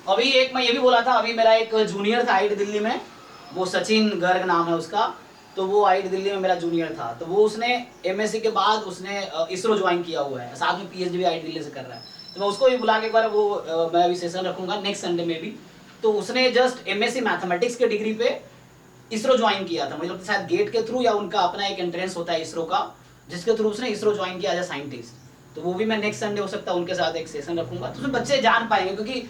अभी एक मैं ये भी बोला था, अभी मेरा एक जूनियर था आईआईटी दिल्ली में, वो सचिन गर्ग नाम है उसका, तो वो आईआईटी दिल्ली में मेरा जूनियर था, तो वो उसने एमएससी के बाद उसने इसरो ज्वाइन किया हुआ है, साथ में पीएचडी भी आईआईटी दिल्ली से कर रहा है, तो मैं उसको भी बुला के एक बार वो मैं अभी सेशन रखूंगा नेक्स्ट संडे में भी। तो उसने जस्ट एमएससी मैथमेटिक्स के डिग्री पे इसरो ज्वाइन किया था, मुझे लगता है शायद गेट के थ्रू या उनका अपना एक एंट्रेंस होता है इसरो का, जिसके थ्रू उसने इसरो ज्वाइन किया एज ए साइंटिस्ट। तो वो भी मैं नेक्स्ट संडे हो सकता है उनके साथ एक सेशन रखूंगा, तो उसमें बच्चे जान पाएंगे, क्योंकि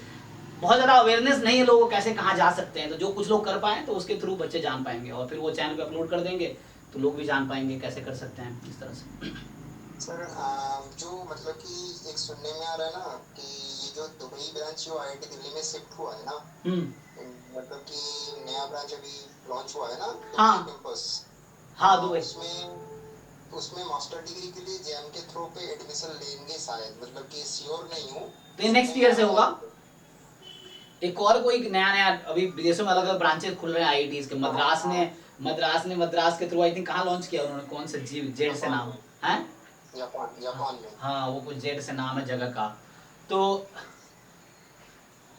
बहुत ज़्यादा अवेयरनेस नहीं है लोगों को कैसे कहाँ जा सकते हैं, तो जो कुछ लोग कर पाए तो उसके थ्रू बच्चे जान पाएंगे, और फिर वो चैनल पे अपलोड कर देंगे तो लोग भी जान पाएंगे कैसे कर सकते हैं इस तरह से। सर जो मतलब कि एक सुनने में आ रहा है ना कि ये जो दुबई ब्रांच जो आईआईटी दिल्ली में शिफ्ट हुआ है ना, मतलब कि नया ब्रांच अभी लॉन्च हुआ है ना, हाँ कैंपस। हाँ दुबई, उसमें मास्टर डिग्री के लिए जेएम के थ्रू पे एडमिशन लेंगे शायद, मतलब कि श्योर नहीं हूँ। तो नेक्स्ट ईयर से होगा। एक और कोई नया नया अभी विदेशों में अलग अलग ब्रांचेस खुल रहे हैं आईआईटीज के, मद्रास के थ्रू आई थिंक कहाँ लॉन्च किया उन्होंने, कौन से जेड से नाम है, जापान में। हाँ वो कुछ जेड से नाम है जगह का, तो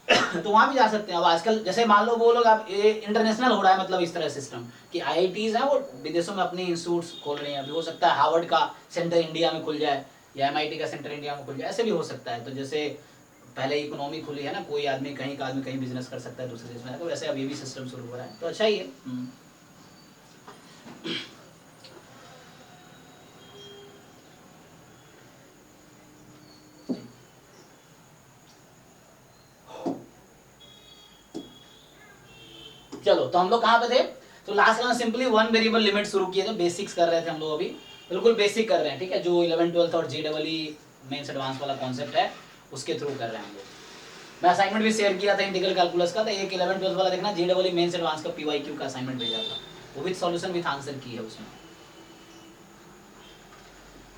तो वहां भी जा सकते हैं। अब आजकल जैसे मान लो वो लोग, अब ये इंटरनेशनल हो रहा है, मतलब इस तरह सिस्टम कि आईआईटीज हैं वो विदेशों में अपने इंस्टीट्यूट्स खोल रहे हैं, अभी हो सकता है हार्वर्ड का सेंटर इंडिया में खुल जाए या एमआईटी का सेंटर इंडिया में खुल जाए, ऐसे भी हो सकता है। तो जैसे पहले इकोनॉमी खुली है ना, कोई आदमी कहीं का आदमी कहीं बिजनेस कर सकता है दूसरे देश में, तो वैसे अब ये भी सिस्टम शुरू हो रहा है, तो अच्छा ही है। चलो तो हम लोग कहाँ पे थे, तो last class simply one variable limit शुरू किए थे, बेसिक्स कर रहे थे हम लोग, अभी बिल्कुल बेसिक कर रहे हैं, ठीक है, जो 11 12 और जेडबलई मेंस एडवांस वाला कॉन्सेप्ट है उसके थ्रू कर रहे हैं हम लोग। मैं असाइनमेंट भी शेयर किया था इंटीग्रल कैलकुलस का, तो एक 11 12 वाला देखना, जेडबलई मेंस एडवांस का पीवाईक्यू का असाइनमेंट भेजा था, वो विद सॉल्यूशन विद आंसर की है उसमें।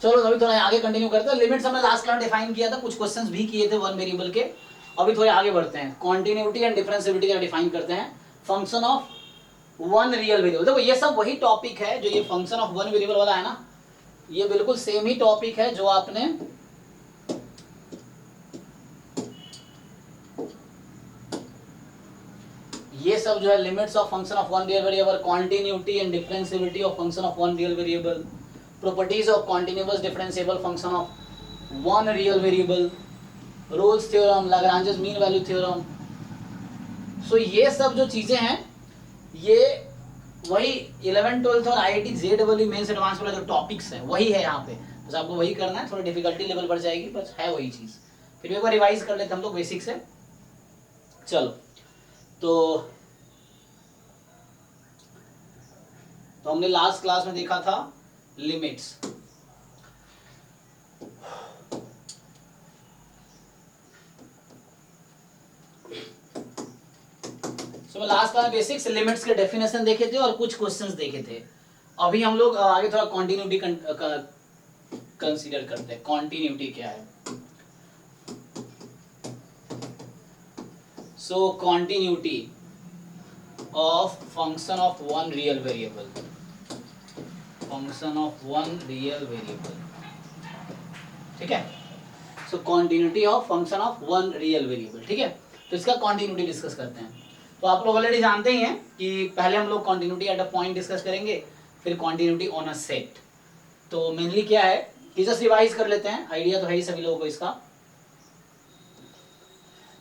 चलो अभी थोड़ा आगे कंटिन्यू करते हैं। लिमिट्स हमने लास्ट क्लास डिफाइन किया था, कुछ क्वेश्चंस भी किए थे वन वेरिएबल के, अभी थोड़े आगे बढ़ते हैं, कॉन्टिन्यूटी एंड डिफरेंशिएबिलिटी का डिफाइन करते हैं, function of one real variable. देखो ये सब वही टॉपिक है जो ये फंक्शन ऑफ वन वेरिएबल वाला है ना, ये बिल्कुल सेम ही टॉपिक है जो आपने ये सब जो है limits of function of one real variable, continuity and differentiability of function of one real variable, properties of continuous differentiable function of one real variable, Rolle's theorem, Lagrange's mean value theorem। so ये सब जो चीजें हैं ये वही 11 12 और IIT JEE mains advance वाला जो टॉपिक्स है वही है यहाँ पे, बस आपको वही करना है, थोड़ा डिफिकल्टी लेवल बढ़ जाएगी, बस है वही चीज। फिर एक बार रिवाइज कर लेते हम लोग बेसिक से। चलो तो हमने लास्ट क्लास में देखा था लिमिट्स। तो लास्ट क्लास में बेसिक्स लिमिट्स के डेफिनेशन देखे थे और कुछ क्वेश्चंस देखे थे। अभी हम लोग आगे थोड़ा कॉन्टिन्यूटी कंसीडर करते हैं। कॉन्टिन्यूटी क्या है? So continuity of function of one real variable, function of one real variable, ठीक है। So continuity of function of one real variable, ठीक है। तो इसका कॉन्टिन्यूटी डिस्कस करते हैं। तो आप लोग ऑलरेडी जानते ही हैं कि पहले हम लोग continuity at a point discuss करेंगे, फिर कॉन्टिन्यूटी ऑन अ सेट। तो मेनली क्या है कि जस्ट रिवाइज कर लेते हैं, आइडिया तो है ही सभी लोगों को इसका।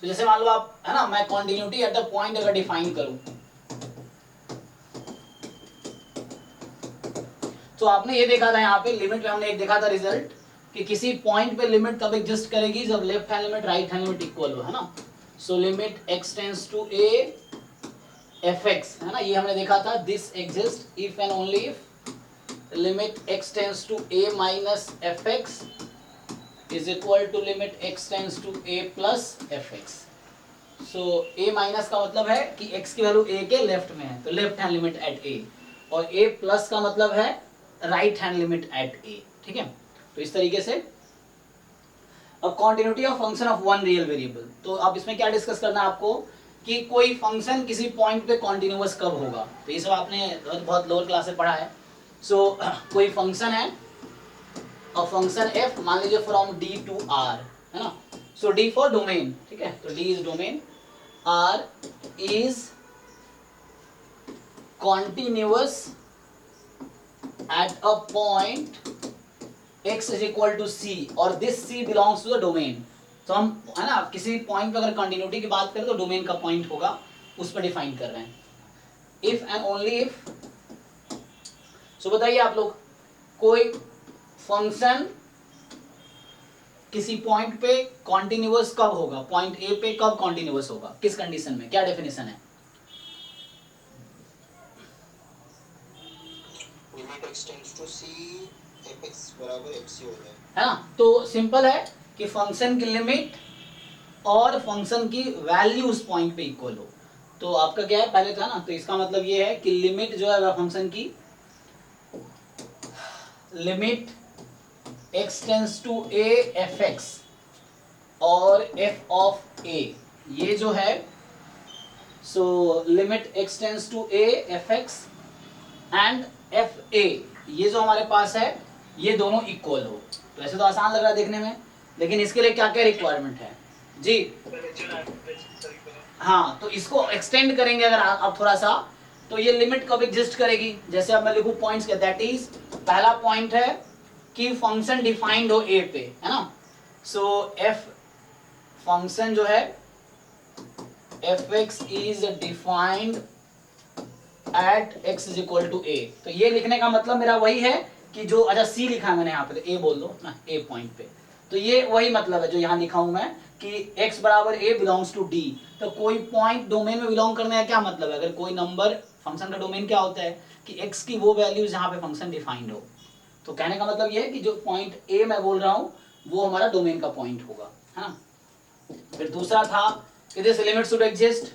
तो जैसे मान लो आप, है ना, मैं कॉन्टिन्यूटी एट अ पॉइंट अगर डिफाइन करूं, तो आपने ये देखा था यहाँ पे लिमिट में, हमने एक देखा था रिजल्ट कि किसी पॉइंट पे लिमिट तब एग्जिस्ट करेगी जब left hand limit right hand limit equal हो, है ना। So limit x tends to a fx, है ना, ये हमने देखा था, this exist if and only if limit x tends to a minus fx is equal to limit x tends to a plus fx। So a minus का मतलब है कि x की वैल्यू a के लेफ्ट में है, तो left hand limit at a, और a प्लस का मतलब है right hand limit at a, ठीक है। तो इस तरीके से अब continuity of function of one real variable, तो अब इसमें क्या डिस्कस करना है आपको कि कोई फंक्शन किसी पॉइंट पे कॉन्टिन्यूअस कब होगा। तो ये सब आपने बहुत लोअर क्लास में पढ़ा है। सो कोई फंक्शन है और फंक्शन f मान लीजिए फ्रॉम d टू r, है ना। सो d फॉर डोमेन, ठीक है, तो d is domain R is continuous at a point x is equal to c और this c belongs to the domain. तो हम है ना किसी पॉइंट पे अगर कंटिन्यूटी की बात करें तो डोमेन का पॉइंट होगा, उस पर डिफाइन कर रहे हैं। इफ एंड ओनली इफ, सो बताइए आप लोग, कोई फंक्शन किसी पॉइंट पे कॉन्टिन्यूअस कब होगा, पॉइंट ए पे कब कॉन्टिन्यूअस होगा, किस कंडीशन में, क्या डेफिनेशन है? Limit x tends to c fx बराबर fc हो जाए, है ना। तो सिंपल है कि फंक्शन की लिमिट और फंक्शन की वैल्यू उस पॉइंट पे इक्वल हो। तो आपका क्या है, पहले था ना, तो इसका मतलब ये है कि लिमिट जो है फंक्शन की limit x tends to a fx और f ऑफ a, ये जो है so limit x tends to a fx and fa, ये जो हमारे पास है ये दोनों इक्वल हो। तो ऐसे तो आसान लग रहा है देखने में, लेकिन इसके लिए क्या क्या रिक्वायरमेंट है जी? हाँ, तो इसको एक्सटेंड करेंगे अगर आप थोड़ा सा, तो ये लिमिट कब एग्जिस्ट करेगी, जैसे अब मैं लिखूं पॉइंट्स के, दैट इज पहला पॉइंट है कि फंक्शन डिफाइंड हो ए पे, है ना। सो एफ फंक्शन जो है F X is defined at x is equal to a। तो ये लिखने का मतलब मेरा वही है कि जो, अच्छा c लिखा है मैंने यहाँ पे, तो a बोल दो ना, a पॉइंट पे, तो ये वही मतलब है जो यहाँ लिखा हूं मैं कि x बराबर a बिलोंग्स टू d। तो कोई पॉइंट डोमेन में बिलोंग करने का क्या मतलब है, अगर कोई नंबर, फंक्शन का डोमेन क्या होता है कि x की वो वैल्यूज जहाँ पे फंक्शन डिफाइंड हो। तो कहने का मतलब ये है कि जो पॉइंट a मैं बोल रहा हूँ वो हमारा डोमेन का पॉइंट होगा, है ना। फिर दूसरा था कि this limit should exist,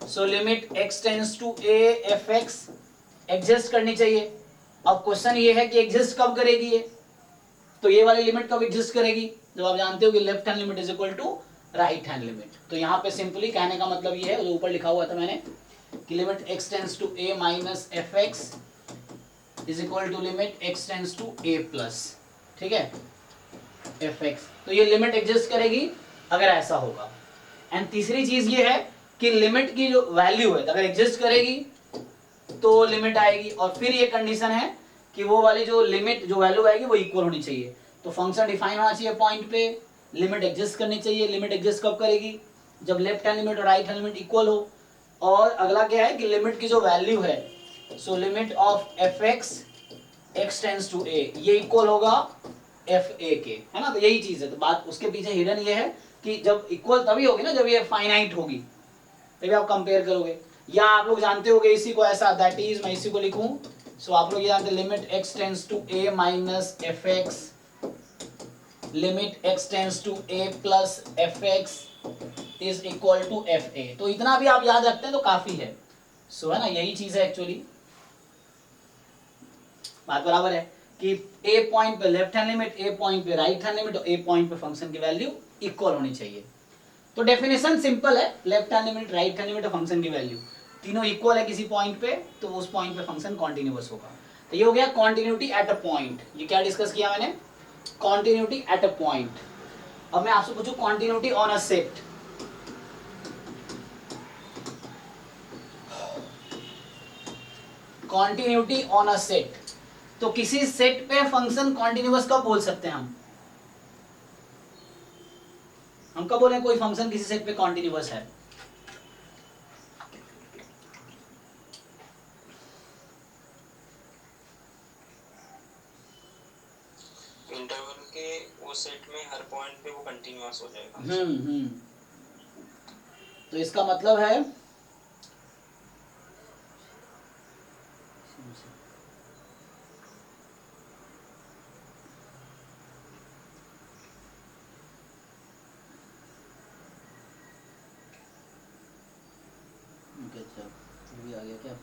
so limit x tends to a fx exist करनी चाहिए। अब क्वेश्चन ये है कि एग्जिस्ट कब करेगी ये, तो ये वाली लिमिट कब एग्जिस्ट करेगी, जब आप जानते हो कि left hand limit is equal to right hand limit. तो यहाँ पे सिंपली कहने का मतलब ये है, जो ऊपर लिखा हुआ था मैंने कि limit x tends to a minus fx is equal to limit x tends to a plus, ठीक है, fx। तो ये लिमिट एग्जिस्ट करेगी अगर ऐसा होगा। एंड तीसरी चीज ये है कि लिमिट की जो वैल्यू है अगर एग्जिस्ट करेगी तो लिमिट आएगी, और फिर ये कंडीशन है कि वो वाली जो लिमिट जो वैल्यू आएगी वो इक्वल होनी चाहिए। तो फंक्शन डिफाइन होना चाहिए पॉइंट पे, लिमिट एग्जिस्ट करनी चाहिए। लिमिट एग्जिस्ट कब करेगी, जब लेफ्ट हैंड लिमिट और राइट हैंड लिमिट इक्वल हो। और अगला क्या है कि लिमिट की जो वैल्यू है, so limit of f x x tends to a, ये इक्वल होगा एफ ए के, है ना। तो यही चीज है, तो बात उसके पीछे हिडन ये है कि जब इक्वल तभी होगी ना जब ये फाइनाइट होगी, तभी आप कंपेयर करोगे। या आप लोग जानते होगे इसी को ऐसा, दैट इज, मैं इसी को लिखूं, सो आप लोग ये जानते हैं limit x tends to a minus F X, limit x tends to a plus F X is equal to F A. तो इतना भी आप याद रखते हैं तो काफी है। सो है ना, यही चीज है एक्चुअली, बात बराबर है कि a पॉइंट पे left hand limit, a point पे राइट हैंड लिमिट और a पॉइंट पे फंक्शन की वैल्यू इक्वल होनी चाहिए। तो डेफिनेशन सिंपल है, left hand limit, right hand limit और फंक्शन की वैल्यू तीनों इक्वल है किसी पॉइंट पे, तो उस पॉइंट पे फंक्शन कॉन्टिन्यूअस होगा। तो ये हो गया कॉन्टिन्यूटी एट अ पॉइंट। ये क्या डिस्कस किया मैंने, कॉन्टिन्यूटी एट अ पॉइंट। अब मैं आपसे पूछूं continuity on a set. Continuity on a set, तो किसी सेट पे फंक्शन कॉन्टिन्यूअस कब बोल सकते हैं हम कब बोले कोई फंक्शन किसी सेट पे कॉन्टिन्यूअस है? इंटरवल के वो सेट में हर पॉइंट पे वो कंटीन्यूअस हो जाएगा। तो इसका मतलब है अच्छा, भी आ गया क्या?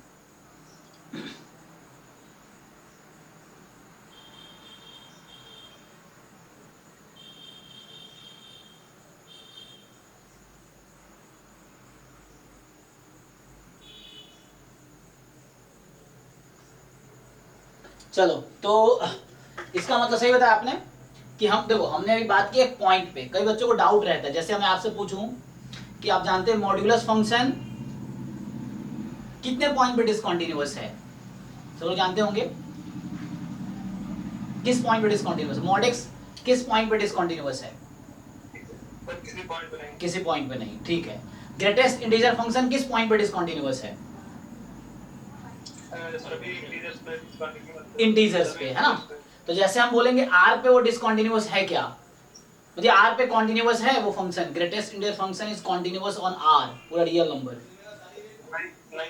चलो, तो इसका मतलब सही बताया आपने कि हम देखो, हमने अभी बात की एक पॉइंट पे। कई बच्चों को डाउट रहता है, जैसे मैं आपसे पूछूं कि आप जानते हैं मॉड्यूलस फंक्शन कितने पॉइंट पे डिसकंटिन्यूअस है, सब लोग जानते होंगे किस पॉइंट पे डिसकंटिन्यूअस, मॉड एक्स किस पॉइंट पे डिसकंटिन्यूअस है, किसी पॉइंट पे नहीं, किसी पॉइंट पे नहीं, ठीक है। ग्रेटेस्ट इंटीजर फंक्शन किस पॉइंट पे डिसकंटिन्यूअस है, सभी इंटीजर्स पे, है ना। तो जैसे हम बोलेंगे आर पे वो डिसकंटिन्यूअस है क्या, मुझे आर पे कॉन्टिन्यूअस है वो function, greatest integer function is continuous on R, पूरा रियल नंबर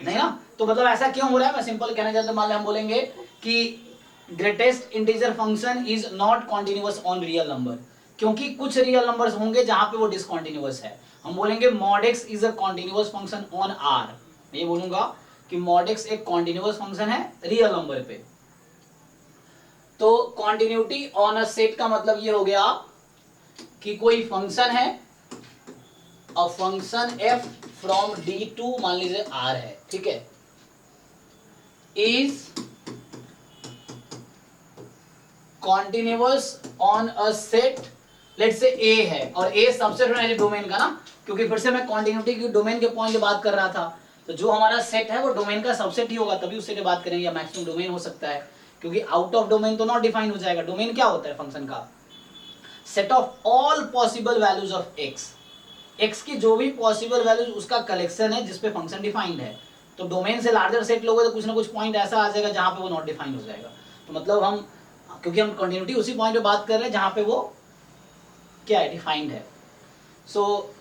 नहीं ना। तो मतलब ऐसा क्यों हो रहा है, मैं सिंपल कहना चाहता हूं, मान लो हम बोलेंगे कि greatest integer function is not continuous on real number, क्योंकि कुछ रियल नंबर्स होंगे जहां पे वो डिसकंटिन्यूअस है। हम बोलेंगे mod x is a continuous function on r, मैं ये बोलूंगा कि mod x एक कॉन्टिन्यूअस फंक्शन है रियल नंबर पे। तो कॉन्टिन्यूटी ऑन अ सेट का मतलब ये हो गया कि कोई फंक्शन है, a function f from d to मान लीजिए r है, ठीक है, is continuous on a set, let's say a है, और a सबसेट होना है डोमेन का ना, क्योंकि फिर से मैं कॉन्टिन्यूटी की डोमेन के पॉइंट की बात कर रहा था, तो जो हमारा सेट है वो डोमेन का सबसेट ही होगा, तभी उससे बात करेंगे, या मैक्सिमम डोमेन हो सकता है, क्योंकि आउट ऑफ डोमेन तो नॉट डिफाइन हो जाएगा। डोमेन क्या होता है फंक्शन का, set of all possible values of x की जो भी पॉसिबल वैल्यूज उसका कलेक्शन है जिसपे फंक्शन डिफाइंड है। तो डोमेन से लार्जर सेट लोगे तो कुछ ना कुछ पॉइंट ऐसा आ जाएगा जहां पे वो नॉट डिफाइंड हो जाएगा। तो मतलब हम, क्योंकि हम कंटिन्यूटी उसी पॉइंट पे बात कर रहे हैं जहां पे वो क्या है, डिफाइंड है। सो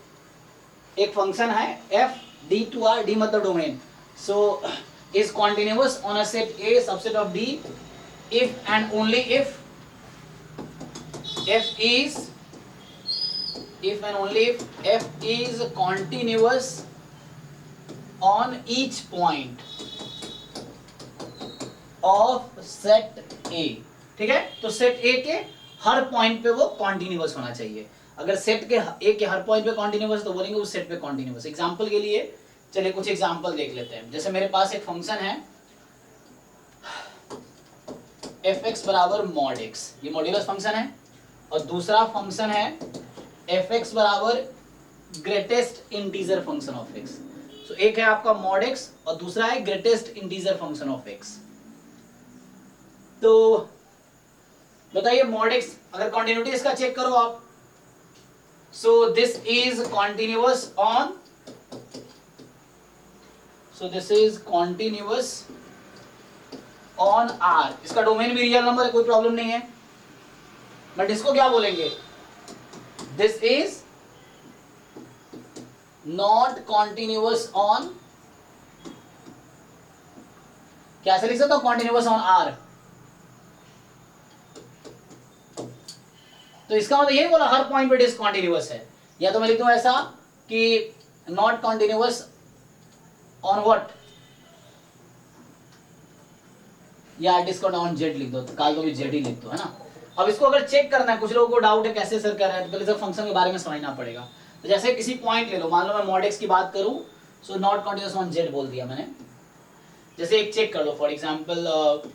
एक फंक्शन है f d to r, d मतलब domain, so is continuous on a set a subset of d if and only if f is continuous on each point of set A, ठीक है। तो set A के हर point पे वो continuous होना चाहिए। अगर सेट के A के हर पॉइंट पे कॉन्टिन्यूअस तो बोलेंगे उस सेट पे कॉन्टिन्यूअस। एग्जांपल के लिए चलिए कुछ एग्जांपल देख लेते हैं। जैसे मेरे पास एक फंक्शन है fx बराबर mod x, ये मॉड्यूलस फंक्शन है, और दूसरा फंक्शन है fx बराबर greatest integer function of x। सो एक है आपका mod x और दूसरा है greatest integer function of x। तो बताइए mod x, अगर कॉन्टिन्यूटी इसका चेक करो आप, so this is continuous on, so this is continuous on r, इसका डोमेन भी रियल नंबर है, कोई प्रॉब्लम नहीं है, बट इसको क्या बोलेंगे, this is not continuous on, क्या से लिख सकता हूं, कॉन्टिन्यूअस ऑन r। तो इसका मतलब यही बोला हर पॉइंट पे डिसकंटिन्यूअस है, या तो मैं लिख दूं ऐसा कि नॉट कॉन्टिन्यूअस ऑन व्हाट, या डिस्काउंट ऑन जेड लिख दो, काल को भी जेड ही लिख दो, है ना। अब इसको अगर चेक करना है, कुछ लोगों को डाउट है कैसे सर कर रहे हैं, तो पहले सब फंक्शन के बारे में समझना पड़ेगा। तो जैसे किसी पॉइंट ले लो, मान लो मैं mod x की बात करूं, so not continuous on Z बोल दिया मैंने। जैसे एक चेक कर लो, फॉर एग्जांपल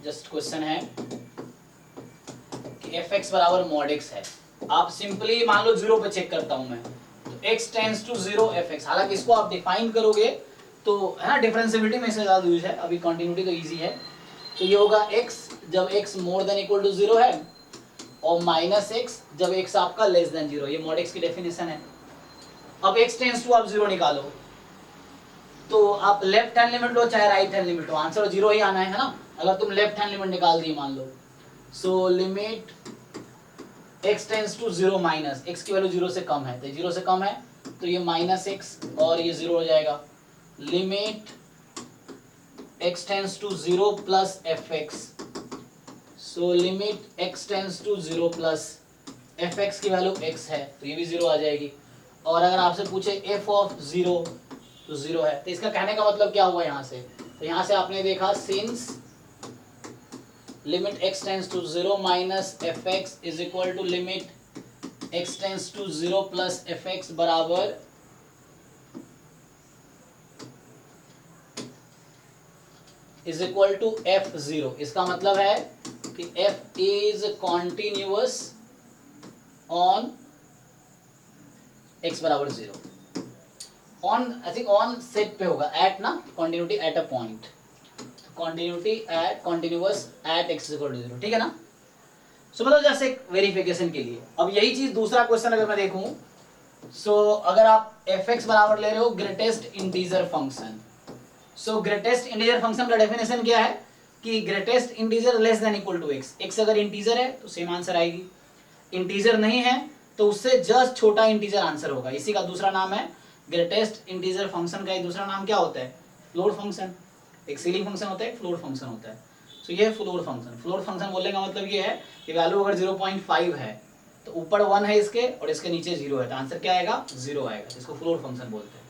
जस्ट क्वेश्चन है कि fx बराबर mod x है, आप सिंपली मान लो 0 पे चेक करता हूं मैं, तो x टेंड्स टू 0 fx, हालांकि इसको आप डिफाइन करोगे तो है ना, डिफरेंशिएबिलिटी में इससे ज्यादा यूज है, अभी कंटिन्यूटी तो इजी है। तो ये होगा x जब x more than equal to 0 है, और माइनस x जब x आपका लेस देन 0, ये mod x की डेफिनेशन है। अब x टेंड्स टू आप 0 निकालो, तो आप लेफ्ट हैंड लिमिट लो चाहे राइट हैंड लिमिट लो, आंसर 0 ही आना है ना। अगर तुम लेफ्ट हैंड लिमिट निकाल दी मान लो, so limit x tends to 0 minus, x की वैल्यू 0 से कम है, तो 0 से कम है तो ये माइनस x और ये 0 हो जाएगा। Limit x tends to 0 plus fx, so limit x tends to 0 plus fx की वैल्यू x है तो ये भी 0 आ जाएगी। और अगर आपसे पूछे f ऑफ 0 तो 0 है, तो इसका कहने का मतलब क्या हुआ यहाँ से, तो यहाँ से आपने देखा since limit x tends to 0 minus fx is equal to limit x tends to 0 plus fx बराबर इज इक्वल टू f0। इसका मतलब है कि f is continuous on x बराबर 0। On I think on set पे होगा, एट ना, continuity at a point, continuity at continuous at X equal to 0, ठीक है ना। सो मतलब जैसे एक वेरिफिकेशन के लिए। अब यही चीज दूसरा क्वेश्चन अगर मैं देखूं, सो अगर आप एफ एक्स बराबर ले रहे हो greatest integer function, so greatest integer function का डेफिनेशन क्या है कि greatest integer less than equal to X. X अगर इंटीजर है तो सेम आंसर आएगी, इंटीजर नहीं है तो उससे जस्ट छोटा इंटीजर आंसर होगा। इसी का दूसरा नाम है ग्रेटेस्ट इंटीजर फंक्शन का, एक दूसरा नाम क्या होता है, फ्लोट फंक्शन। एक सीलिंग फंक्शन होता है, फ्लोट फंक्शन होता है। सो ये फ्लोट फंक्शन, फ्लोट फंक्शन बोलने का मतलब ये है कि वैल्यू अगर 0.5 है तो ऊपर 1 है इसके और इसके नीचे 0 है, तो आंसर क्या आएगा, 0 आएगा। इसको फ्लोट फंक्शन बोलते हैं,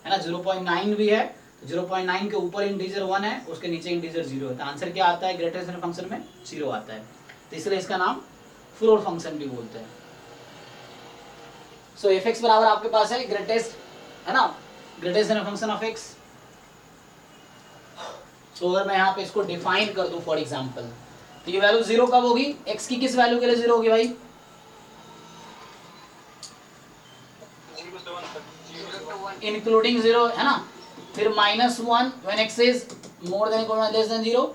है ना। 0.9 भी है तो 0.9 के ऊपर इंटीजर 1 है, उसके नीचे इंटीजर 0 है, तो आंसर क्या आता है ग्रेटेस्ट फंक्शन में, 0 आता है। तो इसलिए इसका नाम फ्लोट फंक्शन भी बोलते हैं। सो एफ एक्स बराबर आपके पास है ग्रेटेस्ट, है ना, ग्रेटेस्ट फंक्शन ऑफ एक्स। सो अगर मैं यहाँ पे इसको डिफाइन कर दूं फॉर एग्जांपल, तो ये वैल्यू 0 कब होगी, x की किस वैल्यू के लिए 0 होगी भाई, इंक्लूडिंग 0, है ना। फिर -1 when x is more than equal less than 0,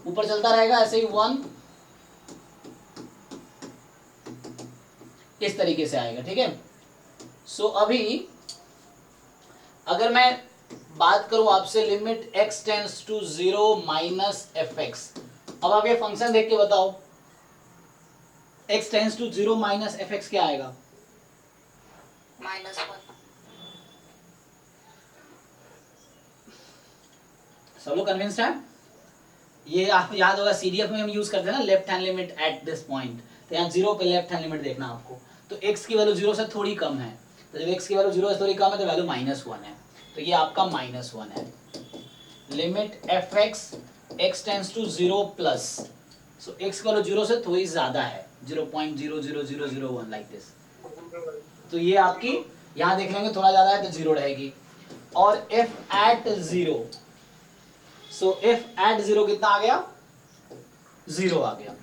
ऊपर चलता रहेगा ऐसे ही 1, इस तरीके से आएगा, ठीक है। सो अभी अगर मैं बात करूं आपसे limit x tends to 0 minus F X, अब आप ये फंक्शन देख के बताओ x tends to 0 minus F X क्या आएगा, -1। सब लोग कन्विंस्ड है। ये आप याद होगा सीडीएफ में हम यूज करते हैं ना, left hand limit at this point, तो यहाँ 0 पे लेफ्ट हैंड लिमिट देखना आपको। तो x की वैल्यू 0 से थोड़ी कम है, तो जब x की वैल्यू 0 से थोड़ी कम है तो वैल्यू -1 है, तो ये आपका -1 है। Limit F x x tends to 0 plus, so x की वैल्यू 0 से थोड़ी ज्यादा है, 0.00001 लाइक दिस, तो ये आपकी यहाँ देख लेंगे थोड़ा ज्यादा है तो 0 रहेगी। और f at 0, so f at 0 कितना आ गया, 0 आ गया।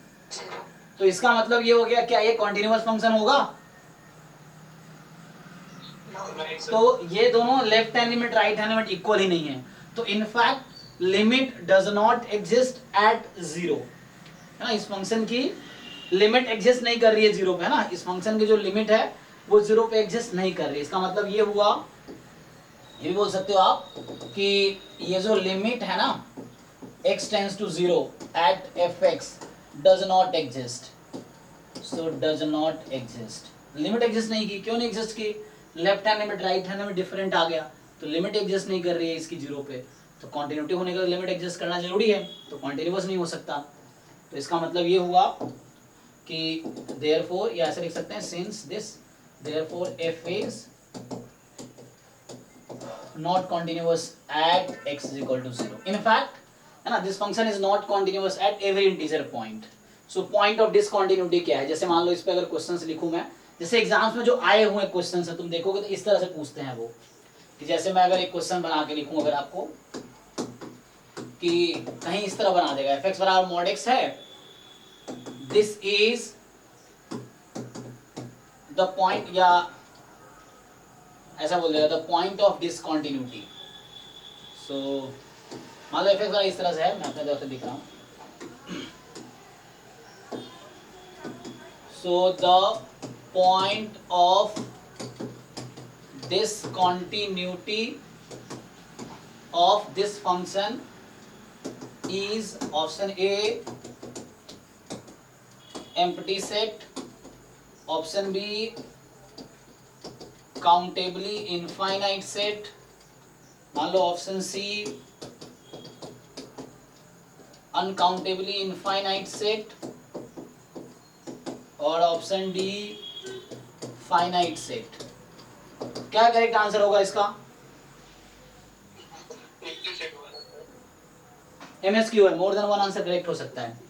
तो इसका मतलब ये हो गया, क्या ये कॉन्टिन्यूअस फंक्शन होगा, तो ये दोनों left hand limit right hand limit equal ही नहीं है, तो in fact limit does not exist at 0, है ना। इस फंक्शन की लिमिट एग्जिस्ट नहीं कर रही है 0 पे, है ना। इस फंक्शन की जो लिमिट है वो 0 पे एग्जिस्ट नहीं कर रही है। इसका मतलब ये हुआ, ये भी बोल सकते हो आप कि ये जो लिमिट है ना x tends to 0 at f x does not exist, so does not exist, limit exist नहीं की। क्यों नहीं एग्जिस्ट की, left hand limit right hand limit different आ गया, तो लिमिट एग्जिस्ट नहीं कर रही है इसकी 0 पे, तो कॉन्टिन्यूटी होने का लिमिट एग्जिस्ट करना जरूरी है, तो कॉन्टिन्यूअस नहीं हो सकता। तो इसका मतलब ये हुआ कि देयरफॉर, या ऐसे लिख सकते हैं since this, therefore F is not continuous at x is equal to 0. In fact, है ना, this function is not continuous at every integer point. So point of discontinuity क्या है, जैसे मान लो इस पे अगर क्वेश्चंस लिखूं मैं, जैसे एग्जाम्स में जो आए हुए क्वेश्चंस है तुम देखोगे तो इस तरह से पूछते हैं वो, कि जैसे मैं अगर एक क्वेश्चन बना के लिखूं अगर आपको, कि कहीं इस तरह बना देगा f(x) बराबर mod x है, दिस इज द पॉइंट, या ऐसा बोल देगा द पॉइंट ऑफ डिसकॉन्टिन्यूटी। सो मान लो एफ इस तरह से है, मैं अपने तरफ से दिख रहा हूँ। So the point of discontinuity of this function is option A empty set, option B countably infinite set, मान लो option C uncountably infinite set, और ऑप्शन डी फाइनाइट सेट। क्या करेक्ट आंसर होगा इसका, एमएसक्यू है, more than one answer correct हो सकता है।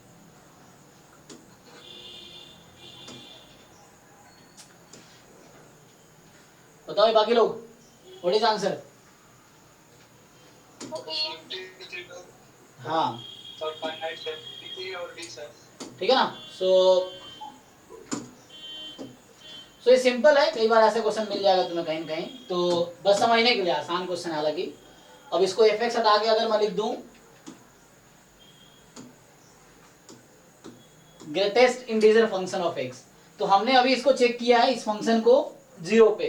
बताओ बाकी लोग, व्हाट इज आंसर। हाँ ठीक है ना। सो सो ये सिंपल है, कई बार ऐसे क्वेश्चन मिल जाएगा तुम्हें कहीं कहीं, तो बस समझने के लिए आसान क्वेश्चन है हालांकि। अब इसको एफ एक्स हटा के अगर मैं लिख दूं greatest integer function of x, तो हमने अभी इसको चेक किया है इस फंक्शन को 0 पे।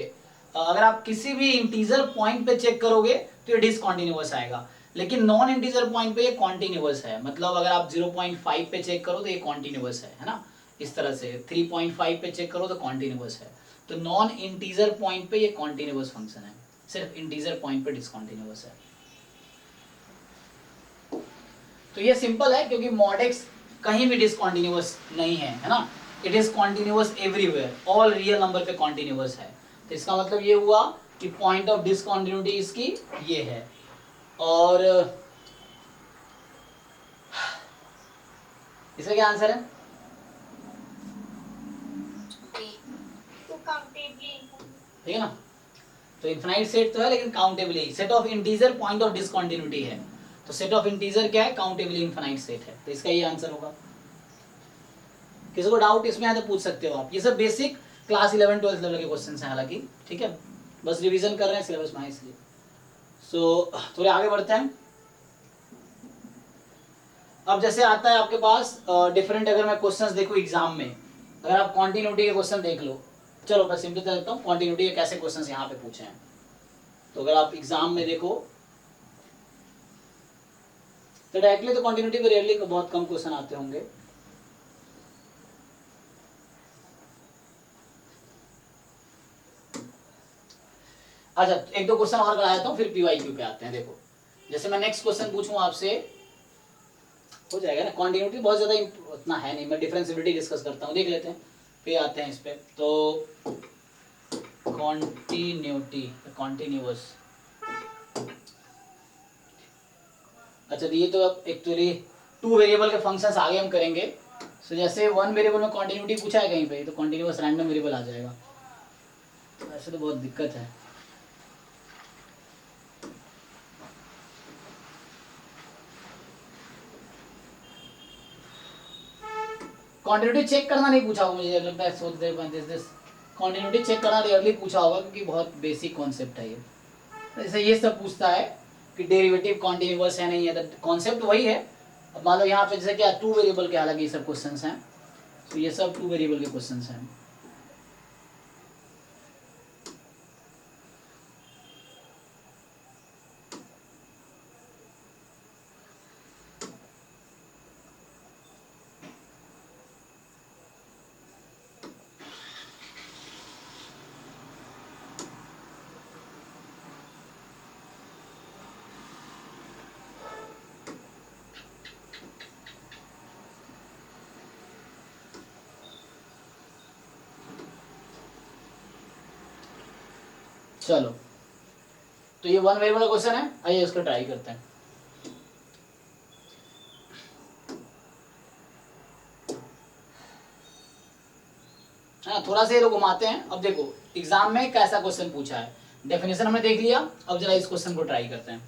अगर आप किसी भी इंटीजर पॉइंट पे चेक करोगे तो ये डिसकंटिन्यूअस आएगा, लेकिन नॉन इंटीजर पॉइंट पे ये कॉन्टिन्यूअस है। मतलब अगर आप 0.5 पे चेक करो तो ये कॉन्टिन्यूअस है ना, इस तरह से 3.5 पे चेक करो तो कॉन्टिन्यूअस है। तो नॉन इंटीजर पॉइंट पे ये कॉन्टिन्यूअस फंक्शन है, सिर्फ इंटीजर पॉइंट पे डिसकंटिन्यूअस है। तो ये सिंपल है क्योंकि मॉड एक्स कहीं भी डिसकंटिन्यूअस नहीं है ना, it is continuous everywhere, all real number पे कॉन्टिन्यूअस है। तो इसका मतलब ये हुआ कि पॉइंट ऑफ डिसकंटिन्यूटी इसकी ये है। और इसका क्या आंसर है? ठीक है ना, तो इनफाइनाइट सेट तो है लेकिन countably set of integer point of discontinuity है। तो सेट ऑफ इंटीजर क्या है? काउंटेबली इनफाइनाइट सेट है। तो इसका ये आंसर होगा। किसी को डाउट इसमें है तो पूछ सकते हो आप। ये सब बेसिक क्लास 11-12 लेवल के क्वेश्चंस हैं हालांकि, ठीक है, बस रिवीजन कर रहे हैं सिलेबस में इसलिए। सो थोड़े आगे बढ़ते हैं। अब जैसे आता है आपके पास डिफरेंट, अगर मैं क्वेश्चंस देखूं एग्जाम में, अगर आप कॉन्टिन्यूटी के क्वेश्चन देख लो, चलो मैं सिंपल कर देता हूँ कॉन्टिन्यूटी के कैसे क्वेश्चंस यहाँ पे पूछे हैं। तो अगर आप एग्जाम में देखो तो डायरेक्टली तो कॉन्टिन्यूटी पे रेयरली बहुत कम क्वेश्चन आते होंगे। अच्छा, एक दो क्वेश्चन और कराया था फिर पीवाईक्यू पे आते हैं। देखो जैसे मैं नेक्स्ट क्वेश्चन पूछूं आपसे, हो जाएगा ना, कॉन्टिन्यूटी बहुत ज्यादा उतना है नहीं, मैं डिफरेंशिएबिलिटी डिस्कस करता हूँ, देख लेते हैं फिर आते हैं इस पे। तो कॉन्टिन्यूटी कॉन्टिन्यूअस, अच्छा ये तो अब एक्चुअली 2 वेरिएबल के फंक्शंस आगे हम करेंगे। सो जैसे 1 वेरिएबल में कॉन्टिन्यूटी पूछा है कहीं पे तो कॉन्टिन्यूअस रैंडम वेरिएबल आ जाएगा। तो ऐसे तो बहुत दिक्कत है। कॉन्टिन्यूटी चेक करना नहीं पूछा होगा, मुझे लगता है सोच दे दिस कॉन्टिन्यूटी चेक करना रेयरली पूछा होगा क्योंकि बहुत बेसिक कॉन्सेप्ट है ये। जैसे ये सब पूछता है कि डेरिवेटिव कॉन्टिन्यूअस है नहीं है, तो कॉन्सेप्ट वही है। अब मान लो यहाँ पे जैसे क्या 2 वेरिएबल के अलग ये सब क्वेश्चंस हैं, तो ये सब 2 वेरिएबल के क्वेश्चंस हैं। चलो तो ये 1 वेरिएबल का क्वेश्चन है, आइए इसको ट्राई करते हैं। हाँ, थोड़ा सा ये लोग घुमाते हैं। अब देखो एग्जाम में कैसा क्वेश्चन पूछा है, डेफिनेशन हमने देख लिया, अब जरा इस क्वेश्चन को ट्राई करते हैं।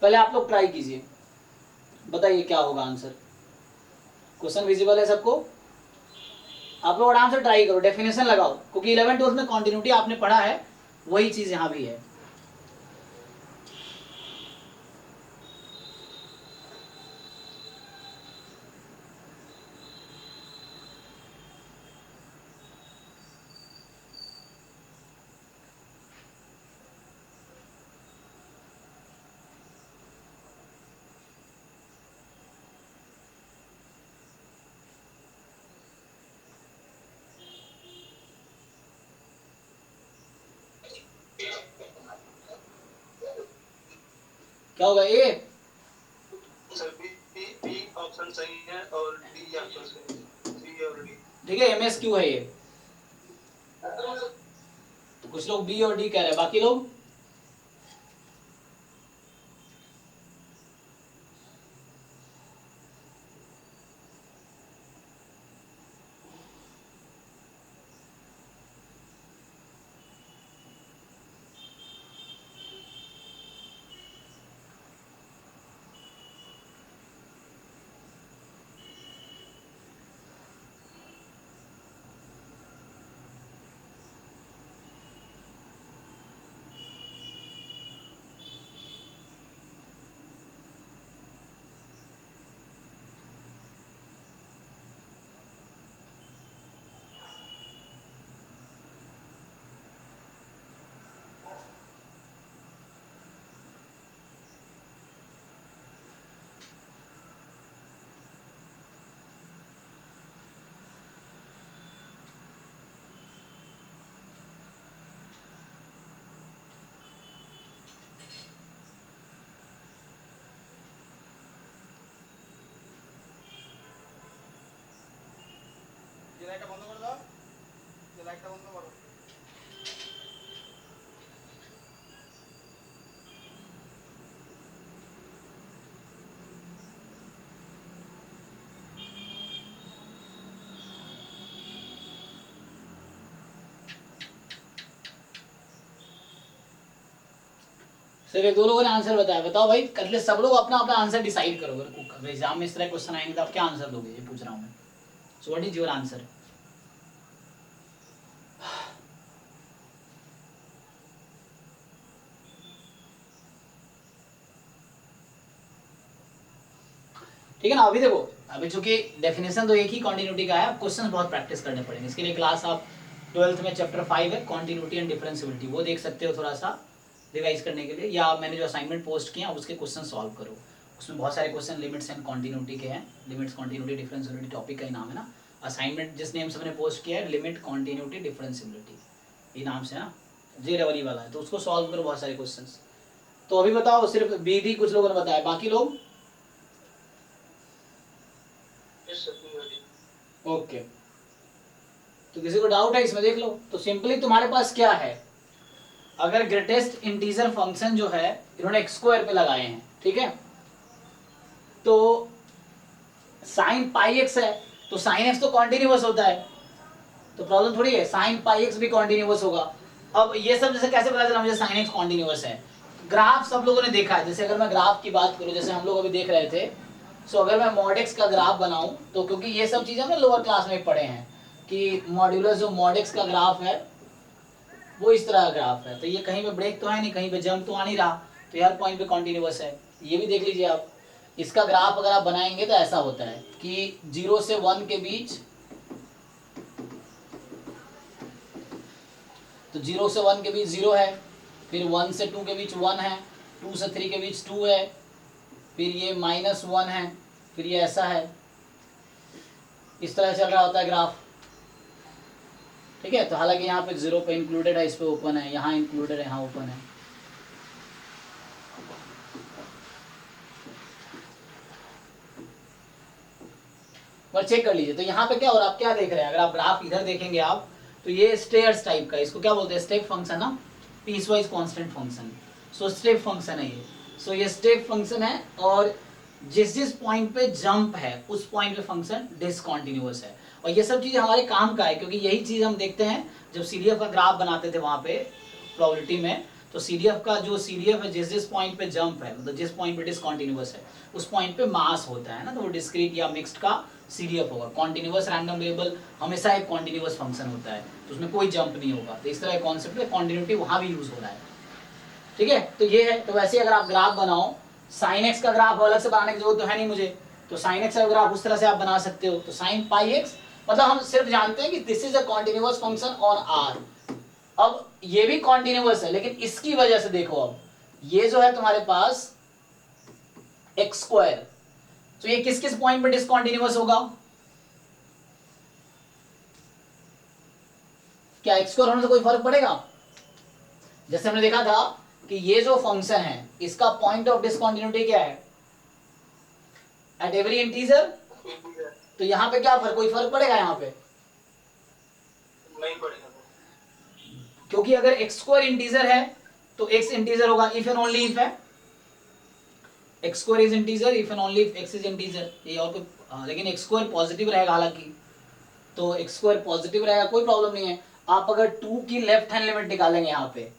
पहले आप लोग ट्राई कीजिए, बताइए क्या होगा आंसर। क्वेश्चन विजिबल है सबको? आप लोग आराम से ट्राई करो, डेफिनेशन लगाओ, क्योंकि 11-12 में कॉन्टिन्यूटी आपने पढ़ा है, वही चीज यहाँ भी है। क्या होगा? ए सर बी ऑप्शन सही है और डी ऑप्शन सही है, सी और डी। ठीक है, एमएसक्यू है ये। तो कुछ लोग बी और डी कह रहे हैं, बाकी लोग सिर्फ एक दो लोगों ने आंसर बताया, बताओ भाई, कल सब लोग अपना अपना आंसर डिसाइड करो। अगर एग्जाम में इस तरह क्वेश्चन आएंगे तो आप क्या आंसर दोगे, ये पूछ रहा हूँ मैं। So what is your answer? ठीक है ना। अभी देखो, अभी चूंकि डेफिनेशन तो एक ही कॉन्टिन्यूटी का है, क्वेश्चन बहुत प्रैक्टिस करने पड़ेंगे। इसके लिए क्लास आप 12th में चैप्टर 5 है कॉन्टिन्यूटी एंड डिफरेंशियबिलिटी, वो देख सकते हो थोड़ा सा रिवाइज करने के लिए, या मैंने जो असाइनमेंट पोस्ट किया उसके क्वेश्चन सॉल्व करो। उसमें बहुत सारे क्वेश्चन लिमिट्स एंड कॉन्टिन्यूटी के हैं। लिमिट्स, कॉन्टिन्यूटी, डिफरेंशियबिलिटी टॉपिक का ही नाम है ना। असाइनमेंट जिस नेम से मैंने पोस्ट किया है, लिमिट, कॉन्टिन्यूटी, डिफरेंशियबिलिटी, ये नाम से ना, जे डबल ई वाला है, तो उसको सॉल्व करो बहुत सारे क्वेश्चन। तो अभी बताओ, सिर्फ बीडी कुछ लोगों ने बताया, बाकी लोग ओके। तो किसी को डाउट है इसमें, देख लो। तो सिंपली तुम्हारे पास क्या है, अगर ग्रेटेस्ट इंटीजर फंक्शन जो है इन्होंने एक्स स्क्वायर पे लगाए हैं, ठीक है, तो साइन पाई एक्स है, तो साइन एक्स तो कॉन्टिन्यूअस होता है, तो प्रॉब्लम थोड़ी है, साइन पाई एक्स भी कॉन्टिन्यूअस होगा। अब ये सब जैसे कैसे पता चला मुझे साइन एक्स कॉन्टिन्यूअस है? ग्राफ सब लोगों ने देखा है। जैसे अगर मैं ग्राफ की बात करूं, जैसे हम लोग अभी देख रहे थे, सो अगर मैं मॉड एक्स का ग्राफ बनाऊं, तो क्योंकि ये सब चीजें हमने लोअर क्लास में पढ़े हैं कि मॉड्यूलस जो मॉड एक्स का ग्राफ है वो इस तरह का ग्राफ है, तो ये कहीं पे ब्रेक तो है नहीं, कहीं पे जंप तो आ नहीं रहा, तो हर पॉइंट पे कॉन्टिन्यूअस है। ये भी देख लीजिए आप, इसका ग्राफ अगर आप बनाएंगे तो ऐसा होता है कि 0 से 1 के बीच, तो 0 से 1 के बीच 0 है, फिर 1 से 2 के बीच 1 है, 2 से 3 के बीच 2 है, फिर ये -1 है, फिर ये ऐसा है, इस तरह चल रहा होता है ग्राफ। ठीक है, तो हालांकि यहाँ पे 0 पे इंक्लूडेड है, इस पे ओपन है, यहाँ इंक्लूडेड है, यहाँ ओपन है। पर चेक कर लीजिए, तो यहाँ पे क्या हो रहा है, आप क्या देख रहे हैं, अगर आप ग्राफ इधर देखेंगे आप, तो ये स्टेयर्स टाइप का, इसको क्या बोलते हैं, स्टेप फंक्शन ना, piecewise constant function, so step function है ये। सो ये स्टेप फंक्शन है, और जिस जिस पॉइंट पे जंप है उस पॉइंट पे फंक्शन डिसकंटिन्यूअस है। और ये सब चीजें हमारे काम का है, क्योंकि यही चीज हम देखते हैं जब सीडीएफ का ग्राफ बनाते थे वहां पे प्रोबेबिलिटी में। तो सीडीएफ का जो सीडीएफ है, जिस जिस पॉइंट पे जंप है, मतलब जिस पॉइंट पे डिसकंटिन्यूअस है उस पॉइंट पे मास होता है ना, तो वो डिस्क्रीट या मिक्स्ड का सीडीएफ होगा। कॉन्टिन्यूअस रैंडम वेरिएबल हमेशा एक कॉन्टिन्यूअस फंक्शन होता है, तो उसमें कोई जंप नहीं होगा। तो इस तरह कॉन्सेप्ट में कॉन्टिन्यूटी वहां भी यूज हो रहा है। ठीक है, तो ये है। तो वैसे अगर आप ग्राफ बनाओ, साइन एक्स का ग्राफ अलग से बनाने की जरूरत तो है नहीं मुझे, तो साइन एक्स का ग्राफ उस तरह से आप बना सकते हो। तो साइन पाई एक्स, मतलब हम सिर्फ जानते हैं कि this is a continuous function on R. अब ये भी कॉन्टिन्यूअस है, लेकिन इसकी वजह से देखो, अब ये जो है तुम्हारे पास एक्स स्क्वायर, तो ये किस किस पॉइंट पे डिसकंटिन्यूअस होगा? क्या एक्स स्क्वायर होने से कोई फर्क पड़ेगा? जैसे हमने देखा था कि ये जो फंक्शन है इसका पॉइंट ऑफ डिसकंटिन्यूटी क्या है? At every integer. तो यहाँ पे क्या कोई फर्क पड़ेगा? यहाँ पे नहीं पड़ेगा, क्योंकि अगर एक्स स्क्वायर इंटीजर है तो एक्स इंटीजर होगा, इफ एंड ओनली इफ है। X square is integer if and only if x is integer. ये और कोई, लेकिन एक्स स्क्वायर पॉजिटिव रहेगा हालांकि, तो एक्स स्क्वायर पॉजिटिव रहेगा, कोई प्रॉब्लम नहीं है। आप अगर 2 की लेफ्ट हैंड लिमिट निकालेंगे यहाँ पे,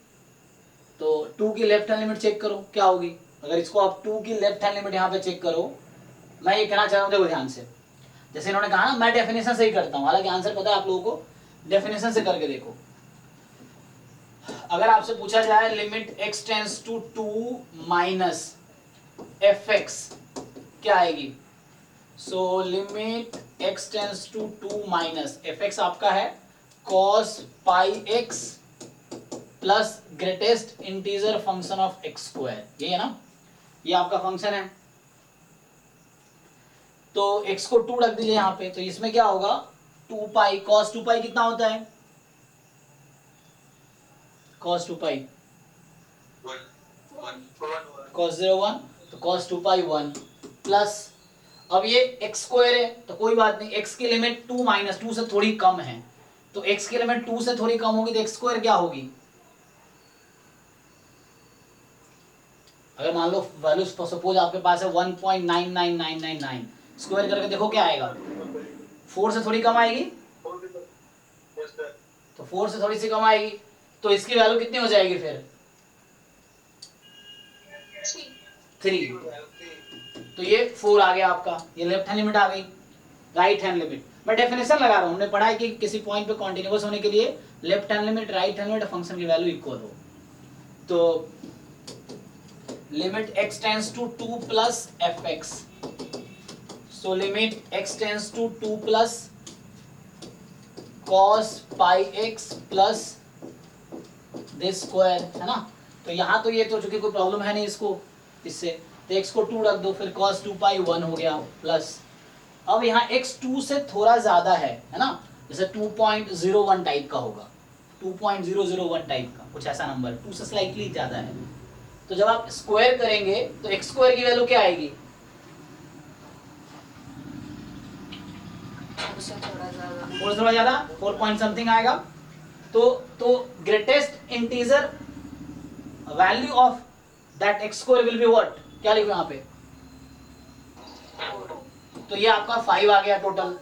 तो 2 की लेफ्ट हैंड लिमिट चेक करो क्या होगी। अगर इसको आप 2 की लेफ्ट हैंड लिमिट यहाँ पे चेक करो, मैं ये कहना चाह रहा हूँ, देखो ध्यान से, जैसे इन्होंने कहा ना, मैं डेफिनेशन से ही करता हूँ, हालांकि आंसर पता है आप लोगों को, डेफिनेशन से करके देखो। अगर आपसे पूछा जाए limit x tends to 2 minus fx, क्या आएगी? So limit x tends to 2 minus fx आपका है cos pi x plus greatest integer function of X square, ये है ना, ये आपका फंक्शन है। तो x को 2 रख दीजिए यहाँ पे, तो इसमें क्या होगा, 2 पाई, cos 2 पाई कितना होता है? cos 2 पाई, cos 0 1, तो cos 2 पाई 1 प्लस, अब ये एक्स स्क्वायर है तो कोई बात नहीं, एक्स की लिमिट 2 माइनस 2 से थोड़ी कम है, तो एक्स की लिमिट 2 से थोड़ी कम होगी तो एक्स स्क्वायर क्या होगी? अगर मान लो वैल्यू सपोज आपके पास है 1.99999, स्क्वायर करके देखो क्या आएगा, 4 से थोड़ी कम आएगी, तो 4 से थोड़ी सी कम आएगी, तो इसकी वैल्यू कितनी हो जाएगी फिर? 3। तो ये 4 आ गया आपका, ये लेफ्ट हैंड लिमिट आ गई। राइट हैंड लिमिट मैं डेफिनेशन लगा रहा हूँ, हमने पढ़ा है कि किसी पॉइंट पे कॉन्टिन्यूअस होने के लिए left hand limit right hand limit function की वैल्यू इक्वल हो। तो limit x tends to 2 plus fx, so limit x tends to 2 plus cos pi x plus this square, है ना। तो यहाँ तो ये तो चूंकि कोई प्रॉब्लम है नहीं इसको, इससे तो x को 2 रख दो, फिर cos 2 पाई 1 हो गया प्लस, अब यहाँ x 2 से थोड़ा ज्यादा है ना, जैसे 2.01 टाइप का होगा, 2.001 टाइप का कुछ ऐसा नंबर, 2 से स्लाइटली ज्यादा है, तो जब आप स्क्वायर करेंगे तो x स्क्वायर की वैल्यू क्या आएगी? थोड़ा ज्यादा 4 पॉइंट समथिंग आएगा। तो greatest integer value of that x square will be what, क्या लिखो यहाँ पे? तो ये आपका 5 आ गया टोटल।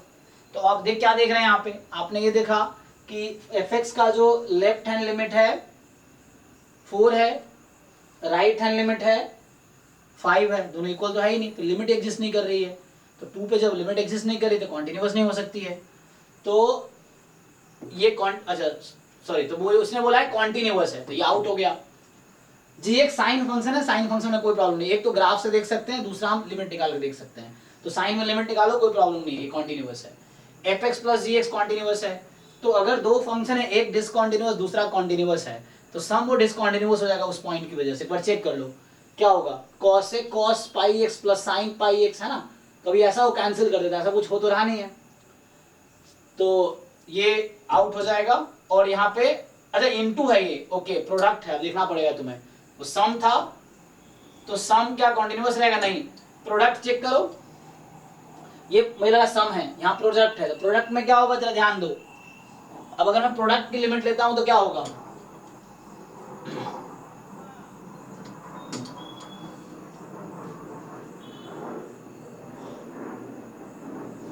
तो आप क्या देख रहे हैं यहाँ पे, आपने ये देखा कि fx का जो लेफ्ट हैंड लिमिट है 4 है, राइट हैंड लिमिट है 5 है, दोनों इक्वल तो है ही नहीं, तो लिमिट एग्जिस्ट नहीं कर रही है। तो 2 पे जब लिमिट एग्जिस्ट नहीं कर रही तो कॉन्टिन्यूअस नहीं हो सकती है। तो ये अच्छा सॉरी, तो वो उसने बोला है कॉन्टिन्यूअस है, तो ये आउट हो गया। जी एक साइन फंक्शन है, साइन फंक्शन में कोई प्रॉब्लम नहीं, एक तो ग्राफ से देख सकते हैं, दूसरा हम लिमिट निकाल के देख सकते हैं। तो साइन में लिमिट निकालो कोई प्रॉब्लम नहीं है, कॉन्टिन्यूअस है। fx प्लस जी एक्स कॉन्टिन्यूअस है, तो अगर दो फंक्शन है, एक डिसकॉन्टिन्यूअस दूसरा कॉन्टिन्यूअस है, तो सम वो डिसकॉन्टिन्यूअस हो जाएगा उस पॉइंट की वजह से। पर चेक कर लो क्या होगा, cos से cos pi x plus sine pi x, है ना, कभी ऐसा वो कैंसिल कर देता है, ऐसा कुछ हो तो रहा नहीं है, तो ये आउट हो जाएगा। और यहाँ पे अच्छा इनटू है ये, ओके प्रोडक्ट है, लिखना पड़ेगा तुम्हें, वो सम था तो सम क्या कॉन्टिन्यूअस रहेगा? नहीं, प्रोडक्ट चेक करो, ये मेरा सम है, यहाँ प्रोडक्ट है, तो प्रोडक्ट में क्या होगा जरा ध्यान दो। अब अगर मैं प्रोडक्ट की लिमिट लेता हूं तो क्या होगा,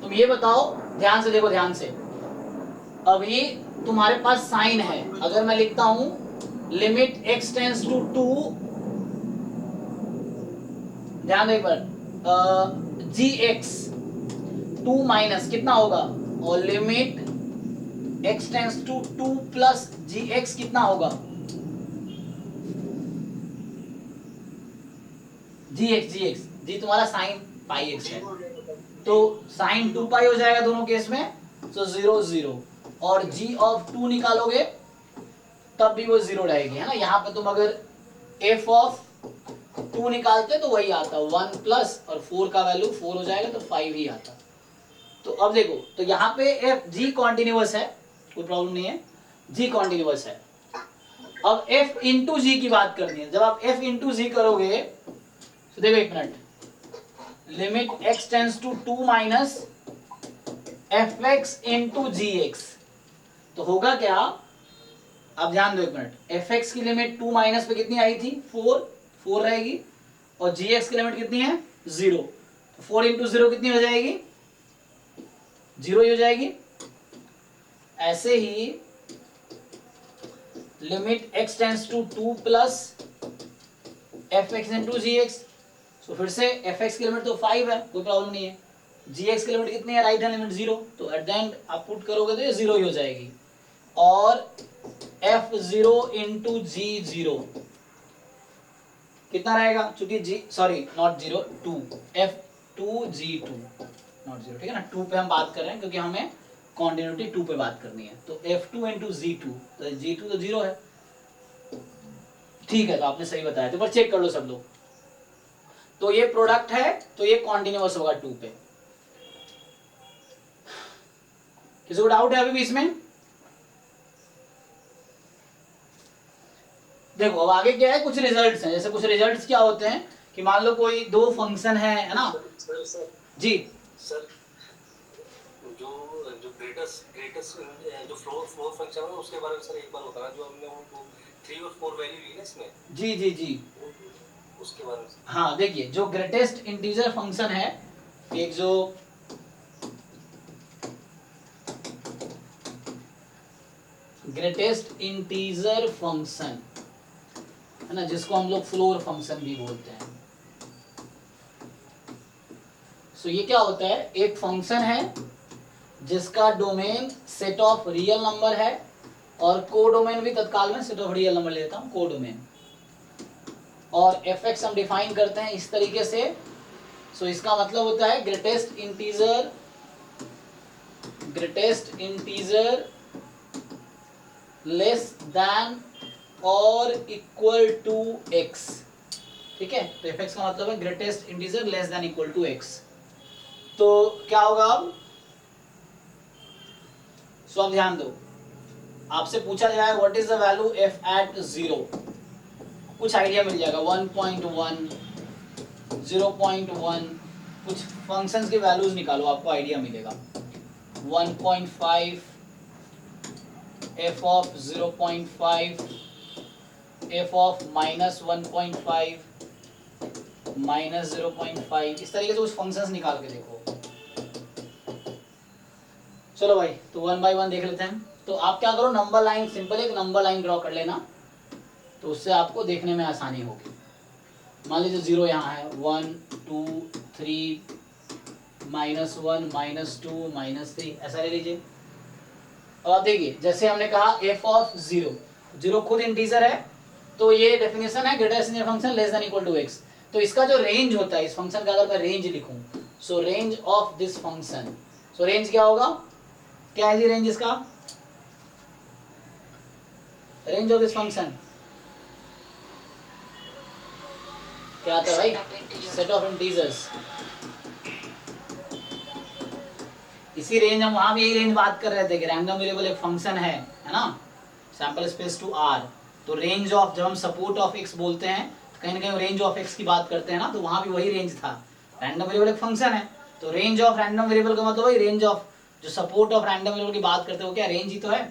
तुम ये बताओ, ध्यान से देखो, ध्यान से। अभी तुम्हारे पास साइन है, अगर मैं लिखता हूं लिमिट x टेंड्स टू 2, ध्यान दो एक बार, gx 2 माइनस कितना होगा, और limit x tends to 2 plus gx कितना होगा, gx जी तुम्हारा साइन पाई x है, तो साइन 2 पाई हो जाएगा दोनों केस में, तो 0 0, और g ऑफ 2 निकालोगे तब भी वो 0 रहेगी, है ना। यहाँ पे तुम अगर f ऑफ 2 निकालते तो वही आता 1 प्लस, और 4 का वैल्यू 4 हो जाएगा तो 5 ही आता। तो अब देखो, तो यहाँ पे f g कॉन्टिन्यूअस है, कोई प्रॉब्लम नहीं है, g कॉन्टिन्यूअस है। अब f इंटू जी की बात करनी है, जब आप f इंटू जी करोगे तो देखो एक minute, limit x tends to 2 minus fx into ji x, तो होगा क्या, अब ध्यान दो एक मिनट, fx की लिमिट 2 माइनस पे कितनी आई थी, 4 रहेगी, और gx की लिमिट कितनी है 0, तो 4 इंटू 0 कितनी हो जाएगी, 0 ही हो जाएगी। ऐसे ही limit x tends to 2 plus fx into ji x, तो फिर से fx की लिमिट तो 5 है, कोई प्रॉब्लम नहीं है, gx की लिमिट कितनी है, राइट हैंड लिमिट 0, तो एट द एंड आप पुट करोगे तो ये 0 ही हो जाएगी। और f0 इंटू g0 कितना रहेगा, चूंकि g sorry not 0 2, f2g2 not 0, ठीक है ना, 2 पे हम बात कर रहे हैं क्योंकि हमें कॉन्टिन्यूटी 2 पे बात करनी है, तो f2 इंटू g2, तो g2 तो 0 है, ठीक है, तो आपने सही बताया, तो पर चेक कर लो सब लोग, तो ये प्रोडक्ट है तो ये कॉन्टिन्यूअस होगा 2 पे। किसी को डाउट है अभी भी इसमें? देखो अब आगे क्या है, कुछ रिजल्ट्स हैं, जैसे कुछ रिजल्ट्स क्या होते हैं कि मान लो कोई दो फंक्शन है ना, जी सर जो जो ग्रेटेस्ट जो फ्लोर फंक्शन है उसके बारे में सर एक बार बताना, जो हमने वो 3 और 4 वैल्यू ली ना इसमें। जी जी जी उसके बारे में। हाँ देखिए, जो ग्रेटेस्ट इंटीजर फंक्शन है, एक जो ग्रेटेस्ट इंटीजर फंक्शन है ना, जिसको हम लोग फ्लोर फंक्शन भी बोलते हैं। सो ये क्या होता है, एक फंक्शन है जिसका domain set of real number है, और कोडोमेन भी तत्काल में सेट ऑफ रियल नंबर लेता हूं, कोडोमेन। और fx हम डिफाइन करते हैं इस तरीके से। सो इसका मतलब होता है ग्रेटेस्ट इंटीजर लेस देन और इक्वल टू x। ठीक है, तो fx का मतलब है greatest integer less than equal to x। तो क्या होगा अब, सो अब ध्यान दो, आपसे पूछा जाए what is the value f at 0, कुछ आइडिया मिल जाएगा, 1.1, 0.1, कुछ फंक्शंस की वैल्यूज निकालो, आपको आइडिया मिलेगा। 1.5, f ऑफ 0.5, f ऑफ -1.5, -0.5, इस तरीके से कुछ फंक्शंस निकाल के देखो। चलो भाई, तो 1 बाय 1 देख लेते हैं। तो आप क्या करो, नंबर लाइन, सिंपल एक नंबर लाइन ड्रॉ कर लेना, तो उससे आपको देखने में आसानी होगी। मान लीजिए 0 यहाँ है, 1 2 3, -1 -2 -3, ऐसा ले लीजिए। अब आप देखिए, जैसे हमने कहा f ऑफ 0 खुद इंटीजर है, तो ये डेफिनेशन है greatest integer function less than equal to x। तो इसका जो रेंज होता है इस फंक्शन का, अगर मैं रेंज लिखूं, सो range of this function, so range क्या होगा, क्या है जी रेंज इसका, रेंज ऑफ दिस फंक्शन क्या आता है भाई, सेट ऑफ इंटीजर्स। इसी रेंज, हम वहां भी यही रेंज बात कर रहे थे कि रैंडम वेरिएबल एक फंक्शन है ना, सैंपल स्पेस टू r। तो रेंज ऑफ, जब हम सपोर्ट ऑफ x बोलते हैं तो कहीं ना कहीं रेंज ऑफ x की बात करते हैं ना, तो वहां भी वही रेंज था। रैंडम वेरिएबल एक फंक्शन है, तो रेंज ऑफ रैंडम वेरिएबल का मतलब वही रेंज ऑफ, जो सपोर्ट ऑफ रैंडम वेरिएबल की बात करते हो, क्या रेंज ही तो है।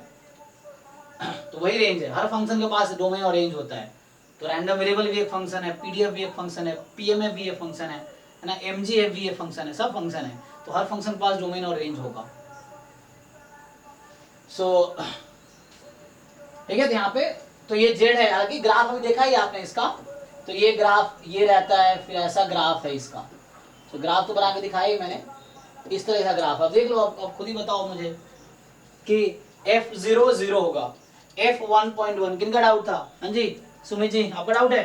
तो वही रेंज है, हर फंक्शन के पास डोमेन और रेंज होता है। तो रैंडम वेरिएबल भी एक फंक्शन है, पीडीएफ भी एक फंक्शन है, पीएमएफ भी एक फंक्शन है ना, एमजीएफ भी एक फंक्शन है, सब फंक्शन है। तो हर फंक्शन के पास डोमेन और रेंज होगा। सो ठीक है, तो यहाँ पे तो ये जेड है, हालांकि ग्राफ अभी देखा ही आपने इसका, तो ये ग्राफ ये रहता है, फिर ऐसा ग्राफ है इसका। तो ग्राफ तो बना के दिखाया ही मैंने, इस तरह का ग्राफ। अब देख लो, अब खुद ही बताओ मुझे कि f0 0 होगा, f1.1 किनका डाउट था, हाँ जी सुमित जी आपका डाउट है।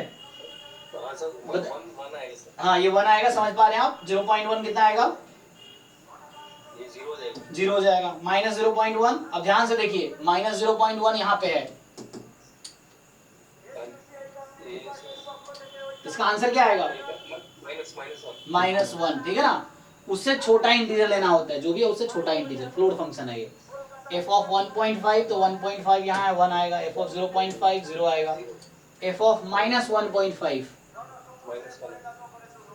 हाँ सर, 1 आएगा सर। हाँ ये 1 आएगा, समझ पा रहे हैं आप। 0.1 कितना आएगा, ये 0 हो जाएगा। 0 हो जाएगा, -0.1। अब ध्यान से देखिए, -0.1 यहाँ पे है, इसका आंसर क्या आएगा, -1, ठीक है ना। उससे छोटा इंटीजर लेना होता है, जो भी है उससे छोटा इंटीजर, फ्लोट फंक्शन है ये। f ऑफ 1.5, तो 1.5 यहाँ है, 1 आएगा। f ऑफ 0.5 0 आएगा। f ऑफ -1.5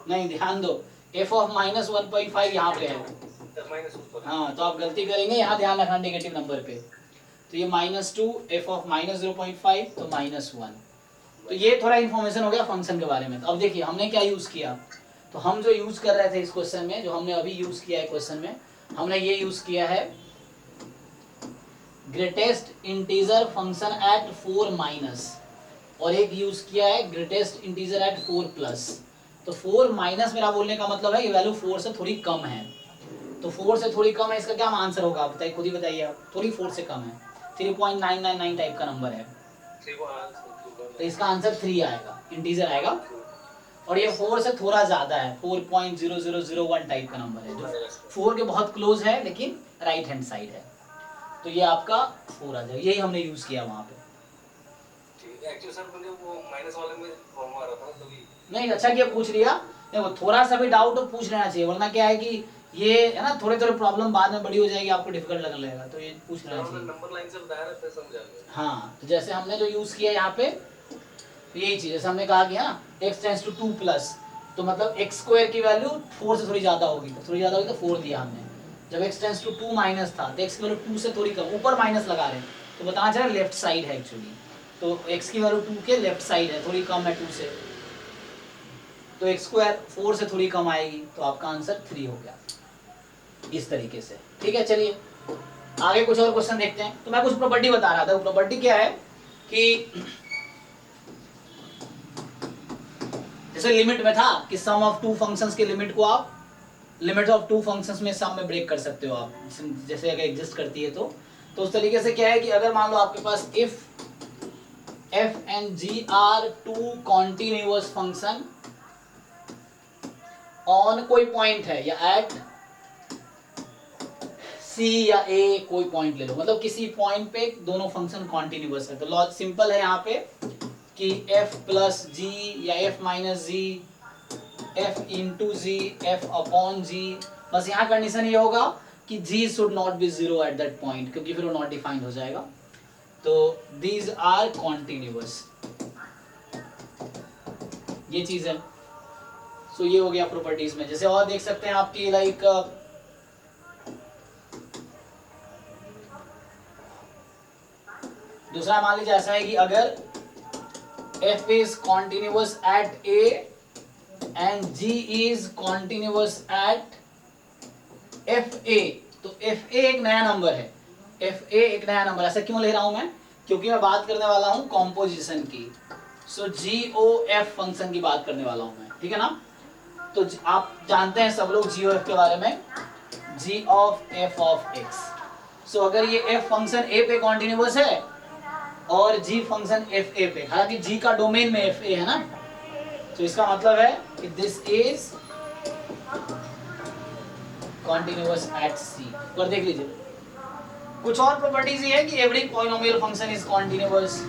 नहीं, ध्यान दो, f ऑफ -1.5 यहाँ पे है। हाँ तो आप गलती करेंगे, यहाँ ध्यान रखना नेगेटिव नंबर पे। तो ये -2, f ऑफ -0.5, तो -1। तो ये थोड़ा इन्फॉर्मेशन हो गया फंक्शन के बारे में। तो अब देखिए हमने क्या यूज किया, तो हम जो यूज कर रहे थे इस क्वेश्चन में, जो हमने अभी यूज किया है क्वेश्चन में, हमने ये यूज किया है greatest integer function at 4 minus, और एक यूज किया है ग्रेटेस्ट इंटीजर एट 4 प्लस। तो 4 माइनस मेरा बोलने का मतलब है ये वैल्यू 4 से थोड़ी कम है, तो 4 से थोड़ी कम है, इसका क्या आंसर होगा बताइए, खुद ही बताइए आप। थोड़ी 4 से कम है, 3.999 टाइप का नंबर है, तो इसका आंसर 3 आएगा, इंटीजर आएगा। और ये 4 से थोड़ा ज्यादा है, 4.0001 टाइप का नंबर है, जो 4 के बहुत क्लोज है लेकिन राइट हैंड साइड है। तो ये आपका 4 आ जाएगा, यही हमने यूज किया वहां पे। एक्चुअली सर मुझे वो माइनस वाले में प्रॉब्लम आ रहा था, तभी नहीं अच्छा किया पूछ लिया, देखो थोड़ा सा भी डाउट हो पूछ लेना चाहिए, वरना क्या है कि ये है ना, थोड़े थोड़े प्रॉब्लम बाद में बड़ी हो जाएगी, आपको डिफिकल्ट लगने लगेगा, तो ये पूछ लेना चाहिए। नंबर लाइन से बताया रहता है, समझ आ गया। हाँ तो जैसे हमने जो यूज किया यहाँ पे, यही चीज, जैसे हमने कहा कि ना x टेंड्स टू 2 प्लस, तो मतलब एक्स स्क्वायर की वैल्यू 4 से थोड़ी ज़्यादा होगी, तो 4 दिया हमने। जब एक्स टेंस टू 2 माइनस था तो एक्स की वैल्यू 2 से थोड़ी कम, ऊपर माइनस लगा रहे हैं तो बताना चाहिए लेफ्ट साइड है एक्चुअली, तो एक्स की वैल्यू 2 के लेफ्ट साइड है, थोड़ी कम है 2 से, तो एक्स स्क्वायर 4 से थोड़ी कम आएगी, तो आपका आंसर 3 हो गया इस तरीके से। ठीक है, चलिए आगे कुछ और क्वेश्चन देखते हैं। तो मैं कुछ प्रॉपर्टी बता रहा था, वो प्रॉपर्टी क्या है कि जैसे लिमिट में था कि सम ऑफ टू फंक्शंस के लिमिट को आप लिमिट ऑफ टू फंक्शंस में सम में ब्रेक कर सकते हो आप, जैसे अगर एग्जिस्ट करती है तो उस तरीके से क्या है कि अगर मान लो आपके पास if f and g are two continuous function on कोई पॉइंट है या एट c या a कोई पॉइंट ले लो, मतलब किसी पॉइंट पे दोनों फंक्शन कॉन्टिन्यूअस है, तो लॉजिक सिंपल है यहाँ पे कि f प्लस जी या f माइनस जी, f इंटू जी, f अपॉन जी, बस यहाँ कंडीशन ये होगा कि g should not be zero at that point, क्योंकि फिर वो नॉट डिफाइंड हो जाएगा। तो दीज आर कॉन्टिन्यूअस, ये चीज है। सो ये हो गया प्रॉपर्टीज में। जैसे और देख सकते हैं आपकी लाइक दूसरा मान लीजिए ऐसा है कि अगर f is continuous at a and g is continuous at fa, तो fa एक नया नंबर है, fa एक नया नंबर, ऐसा क्यों ले रहा हूं मैं, क्योंकि मैं बात करने वाला हूं कॉम्पोजिशन की। सो GOF फंक्शन की बात करने वाला हूं मैं, ठीक है ना। तो आप जानते हैं सब लोग GOF के बारे में, g of f of x। सो अगर ये f फंक्शन a पे कॉन्टिन्यूअस है और g फंक्शन fa पे, हालांकि g का डोमेन में fa है ना, तो इसका मतलब है कि this is continuous at c। पर देख लीजिए कुछ और प्रॉपर्टीज ये है कि every polynomial function is continuous.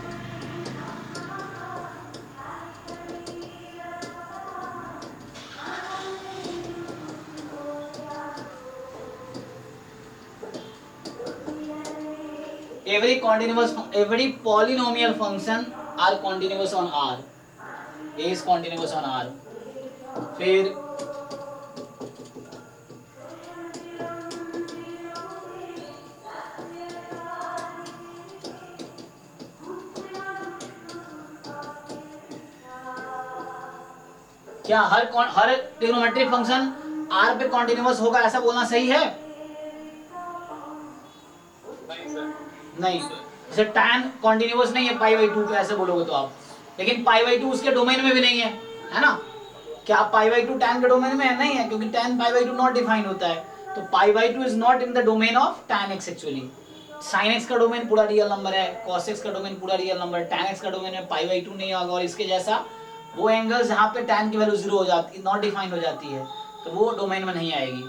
every polynomial function are continuous on R, A is continuous on R। फिर क्या हर ट्रिग्नोमेट्रिक फंक्शन R पे कॉन्टिन्यूअस होगा, ऐसा बोलना सही है? नहीं, जैसे tan कॉन्टिन्यूअस नहीं है पाई बाई 2 पे, ऐसे बोलोगे तो आप, लेकिन पाई बाई 2 उसके डोमेन में भी नहीं है ना। क्या पाई बाई 2 tan के डोमेन में है? नहीं है, क्योंकि tan pi by 2 not defined होता है, तो पाई by 2 is not in the domain of tan x actually. sin x का डोमेन पूरा रियल नंबर है, cos x का डोमेन पूरा रियल नंबर है, tan x का डोमेन में पाई बाई 2 नहीं होगा, और इसके जैसा वो एंगल जहाँ पे tan की वैल्यू 0 हो जाती है, नॉट डिफाइंड हो जाती है, तो वो डोमेन में नहीं आएगी।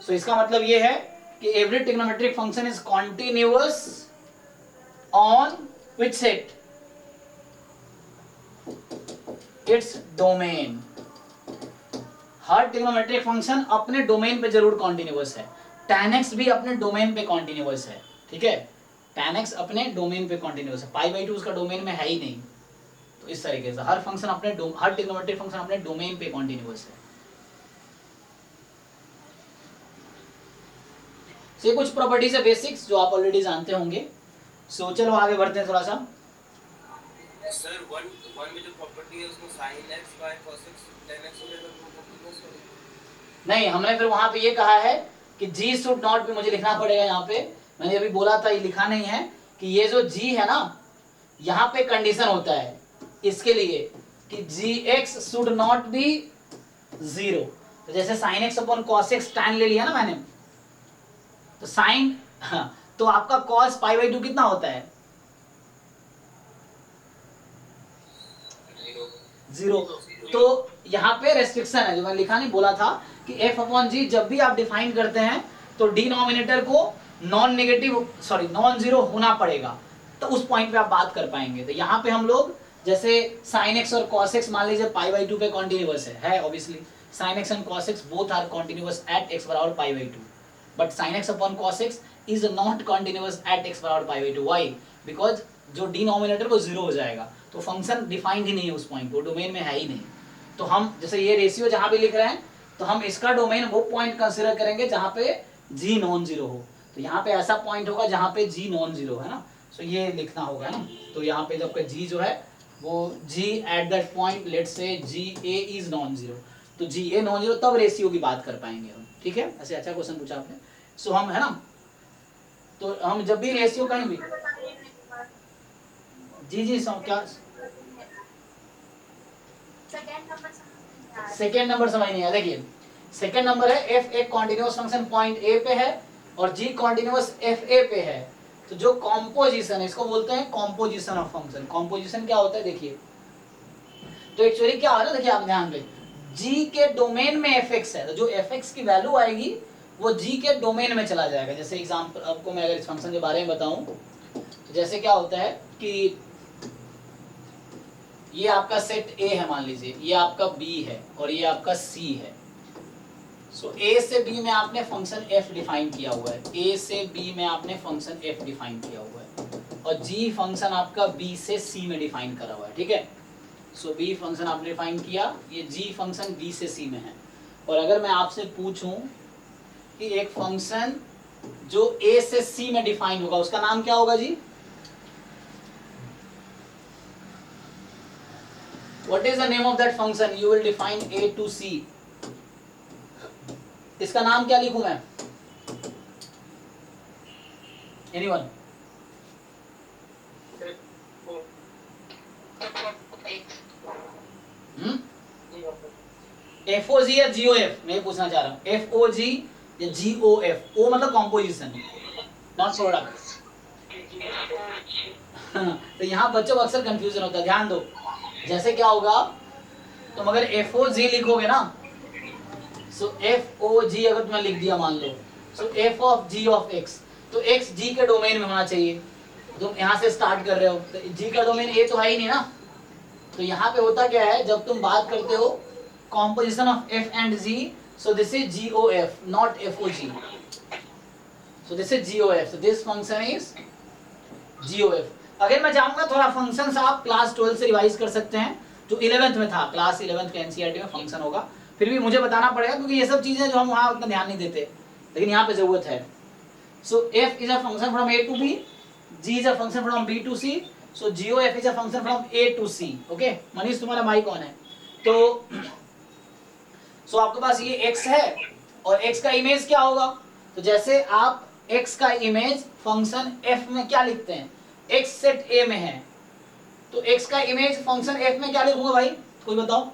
सो इसका मतलब ये है कि every trigonometric function is continuous on which set? Its domain। Her trigonometric function अपने डोमेन पे जरूर कॉन्टिन्यूअस है, tan x भी अपने डोमेन पे कॉन्टिन्यूअस है, ठीक है, tan x अपने डोमेन पे कॉन्टिन्यूअस है, पाई बाई 2 उसका डोमेन में है ही नहीं। तो इस तरीके से हर फंक्शन हर ट्रिग्नोमेट्रिक फंक्शन अपने डोमेन पे कॉन्टिन्यूअस है। ये कुछ प्रॉपर्टीज है बेसिक्स जो आप ऑलरेडी जानते होंगे। सो चलो आगे बढ़ते हैं थोड़ा सा। सर वन में जो प्रॉपर्टी है उसमें sin x by cos x tan x वगैरह नहीं, हमने फिर वहां पे ये कहा है कि g शुड नॉट भी, मुझे लिखना पड़ेगा यहाँ पे, मैंने अभी बोला था, ये लिखा नहीं है कि ये जो g है ना, यहाँ पे कंडीशन होता है इसके लिए कि gx शुड नॉट बी 0। तो जैसे sin x upon cos x tan ले लिया ना मैंने, तो sin तो आपका cos पाई बाई 2 कितना होता है? 0। तो यहाँ पे रेस्ट्रिक्शन है, जो मैं लिखा नहीं, बोला था कि f अपॉन जी जब भी आप डिफाइन करते हैं तो डिनोमिनेटर को नॉन जीरो होना पड़ेगा, तो उस पॉइंट पे आप बात कर पाएंगे। तो यहाँ पे हम लोग जैसे sin x और cos x मान लीजिए पाई बाई 2 पे कॉन्टिन्यूअस है obviously, sin x and cos x both are continuous at x बराबर pi by 2, but sin x upon cos x is not continuous at x बराबर पाई बाई 2। व्हाई? बिकॉज जो denominator वो 0 हो जाएगा, तो function defined ही नहीं है उस पॉइंट, वो डोमेन में है ही नहीं। तो हम जैसे ये रेशियो जहां भी लिख रहे हैं तो हम इसका डोमेन वो पॉइंट कंसीडर करेंगे जहां पे g नॉन जीरो हो। तो यहाँ पे ऐसा पॉइंट होगा जहां पे g नॉन जीरो है ना, सो ये लिखना होगा ना। तो यहाँ पे जब g जो है वो g at that point let's say GA is non zero, तो GA नॉन जीरो तब रेशियो की बात कर पाएंगे हम, ठीक है। ऐसे अच्छा क्वेश्चन पूछा आपने। सो हम है ना, तो हम जब भी रेशियो कहीं भी जी क्या सेकेंड नंबर समझ नहीं आया। देखिए सेकेंड नंबर है f एक कॉन्टिन्यूअस फंक्शन पॉइंट A पे है और g कॉन्टिन्यूअस FA पे है, तो जो कॉम्पोजिशन है इसको बोलते हैं कॉम्पोजिशन ऑफ फंक्शन। कॉम्पोजिशन क्या होता है देखिए, तो एक्चुअली क्या है ना, देखिए आप ध्यान दें, g के डोमेन में fx है, तो जो fx की वैल्यू आएगी वो g के डोमेन में चला जाएगा। जैसे एग्जांपल आपको मैं अगर इस फंक्शन के बारे में बताऊं तो जैसे क्या होता है कि ये आपका सेट A है, मान लीजिए ये आपका B है और ये आपका C है। सो A से B में आपने फंक्शन f डिफाइन किया हुआ है, A से B में आपने फंक्शन f डिफाइन किया हुआ है और G फंक्शन आपका B से C में डिफाइन करा हुआ है, ठीक है। सो B फंक्शन आपने डिफाइन किया, ये G फंक्शन B से C में है। और अगर मैं आपसे पूछूं कि एक फंक्शन जो A से C में डिफाइन होगा उसका नाम क्या होगा जी? What is the name of that function you will define A to C? इसका नाम क्या लिखूं मैं? Anyone? FOG या GOF? मैं पूछना चाह रहा हूँ FOG या GOF? O मतलब कॉम्पोजिशन, नॉट प्रोडक्ट। तो यहाँ बच्चों को अक्सर कंफ्यूजन होता है, ध्यान दो। जैसे क्या होगा, तुम अगर FOG लिखोगे ना, सो FOG अगर तुमने लिख दिया मान लो, सो F of G of X, तो X G के डोमेन में होना चाहिए। तुम यहाँ से स्टार्ट कर रहे हो तो G का डोमेन A तो है ही नहीं ना। तो यहाँ पे होता क्या है, जब तुम बात करते हो composition of F and G, so this is GOF not FOG, so this is GOF, so this function is GOF। अगर मैं चाहूंगा थोड़ा फंक्शंस आप क्लास 12 से रिवाइज कर सकते हैं, जो 11th में था, क्लास 11th के एनसीईआरटी में फंक्शन होगा, फिर भी मुझे बताना पड़ेगा क्योंकि ये सब चीजें जो हम वहाँ उतना ध्यान नहीं देते, लेकिन यहाँ पे जरूरत है। So f is a function from A to B, G is a function from B to C, so GOF is a function from A to C। Okay Manish तुम्हारा माइक ऑन है। तो सो आपके पास ये x है और x का image क्या होगा, तो जैसे आप x का इमेज फंक्शन f में क्या लिखते हैं, x सेट A में है, तो x का इमेज फंक्शन f में क्या लिखूंगा भाई, कोई बताओ?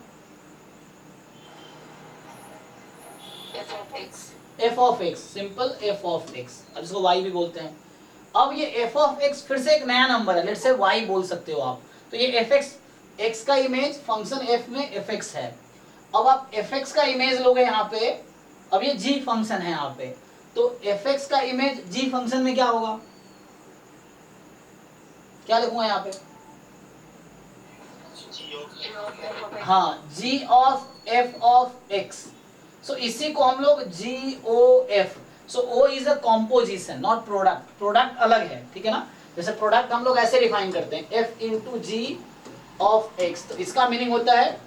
f of x, simple f of x, अब इसको y भी बोलते हैं। अब ये f of x फिर से एक नया नंबर है, लेट्स से y बोल सकते हो आप। तो ये fx, x का इमेज फंक्शन f में fx है। अब आप fx का इमेज लोगे यहाँ पे, अब ये g फंक्शन है यहाँ पे, तो fx का इमेज g फंक्शन में क्या होगा, क्या लिखूंगा यहाँ पे? हाँ, g of f of x। सो इसी को हम लोग GOF, so O is a composition not product, product अलग है, ठीक है ना। जैसे प्रोडक्ट हम लोग ऐसे डिफाइन करते हैं f into G of x, तो इसका मीनिंग होता है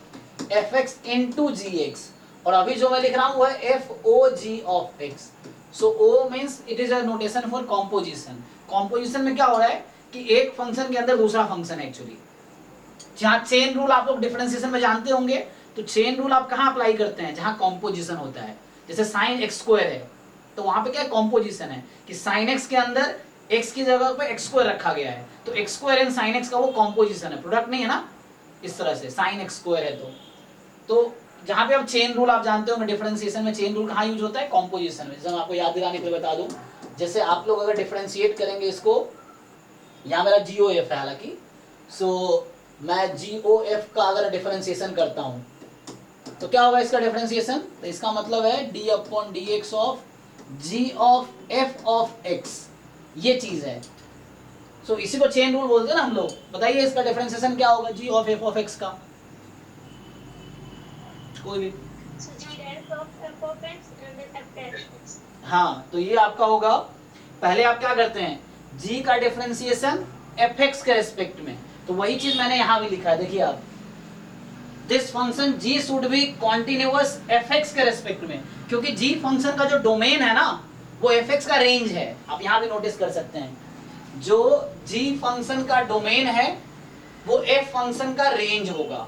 fx इंटू gx, और अभी जो मैं लिख रहा हूँ वो है FOG of x। So O means it is a notation for composition. Composition में क्या हो रहा है कि एक फंक्शन के अंदर दूसरा फंक्शन है एक्चुअली। जहाँ चेन रूल आप लोग डिफरेंशिएशन में जानते होंगे, तो चेन रूल आप कहाँ अप्लाई करते हैं, जहाँ कॉम्पोजिशन होता है। जैसे साइन x स्क्वायर है तो वहां पे क्या कॉम्पोजिशन है कि साइन x के अंदर x की जगह पे x स्क्वायर रखा गया है, तो x square and sine x का वो कॉम्पोजिशन है, प्रोडक्ट नहीं है ना। इस तरह से साइन x स्क्वायर है तो जहाँ पे अब चेन रूल आप जानते होंगे डिफरेंशिएशन में, चेन रूल कहाँ यूज होता है, कॉम्पोजिशन में। जैसे मैं आपको याद दिलाने के लिए बता दूं, जैसे आप लोग अगर डिफरेंशिएट करेंगे इसको, यहाँ मेरा GOF है हालांकि, सो मैं GOF का अगर डिफरेंशिएशन करता हूँ तो क्या होगा इसका डिफरेंशिएशन, तो इसका मतलब है d upon dx of g of f of x, ये चीज है। सो इसी को चेन रूल बोलते हैं ना हम लोग। बताइए इसका डिफरेंशिएशन क्या होगा g of f of x का, कोई भी? हाँ, तो ये आपका होगा, पहले आप क्या करते हैं, g का डिफरेंशिएशन fx के रेस्पेक्ट में, तो वही चीज मैंने यहाँ भी लिखा है, देखिए आप this function g should be continuous fx के रेस्पेक्ट में, क्योंकि g फंक्शन का जो डोमेन है ना वो fx का रेंज है। आप यहां भी नोटिस कर सकते हैं, जो g फंक्शन का डोमेन है वो f फंक्शन का रेंज होगा,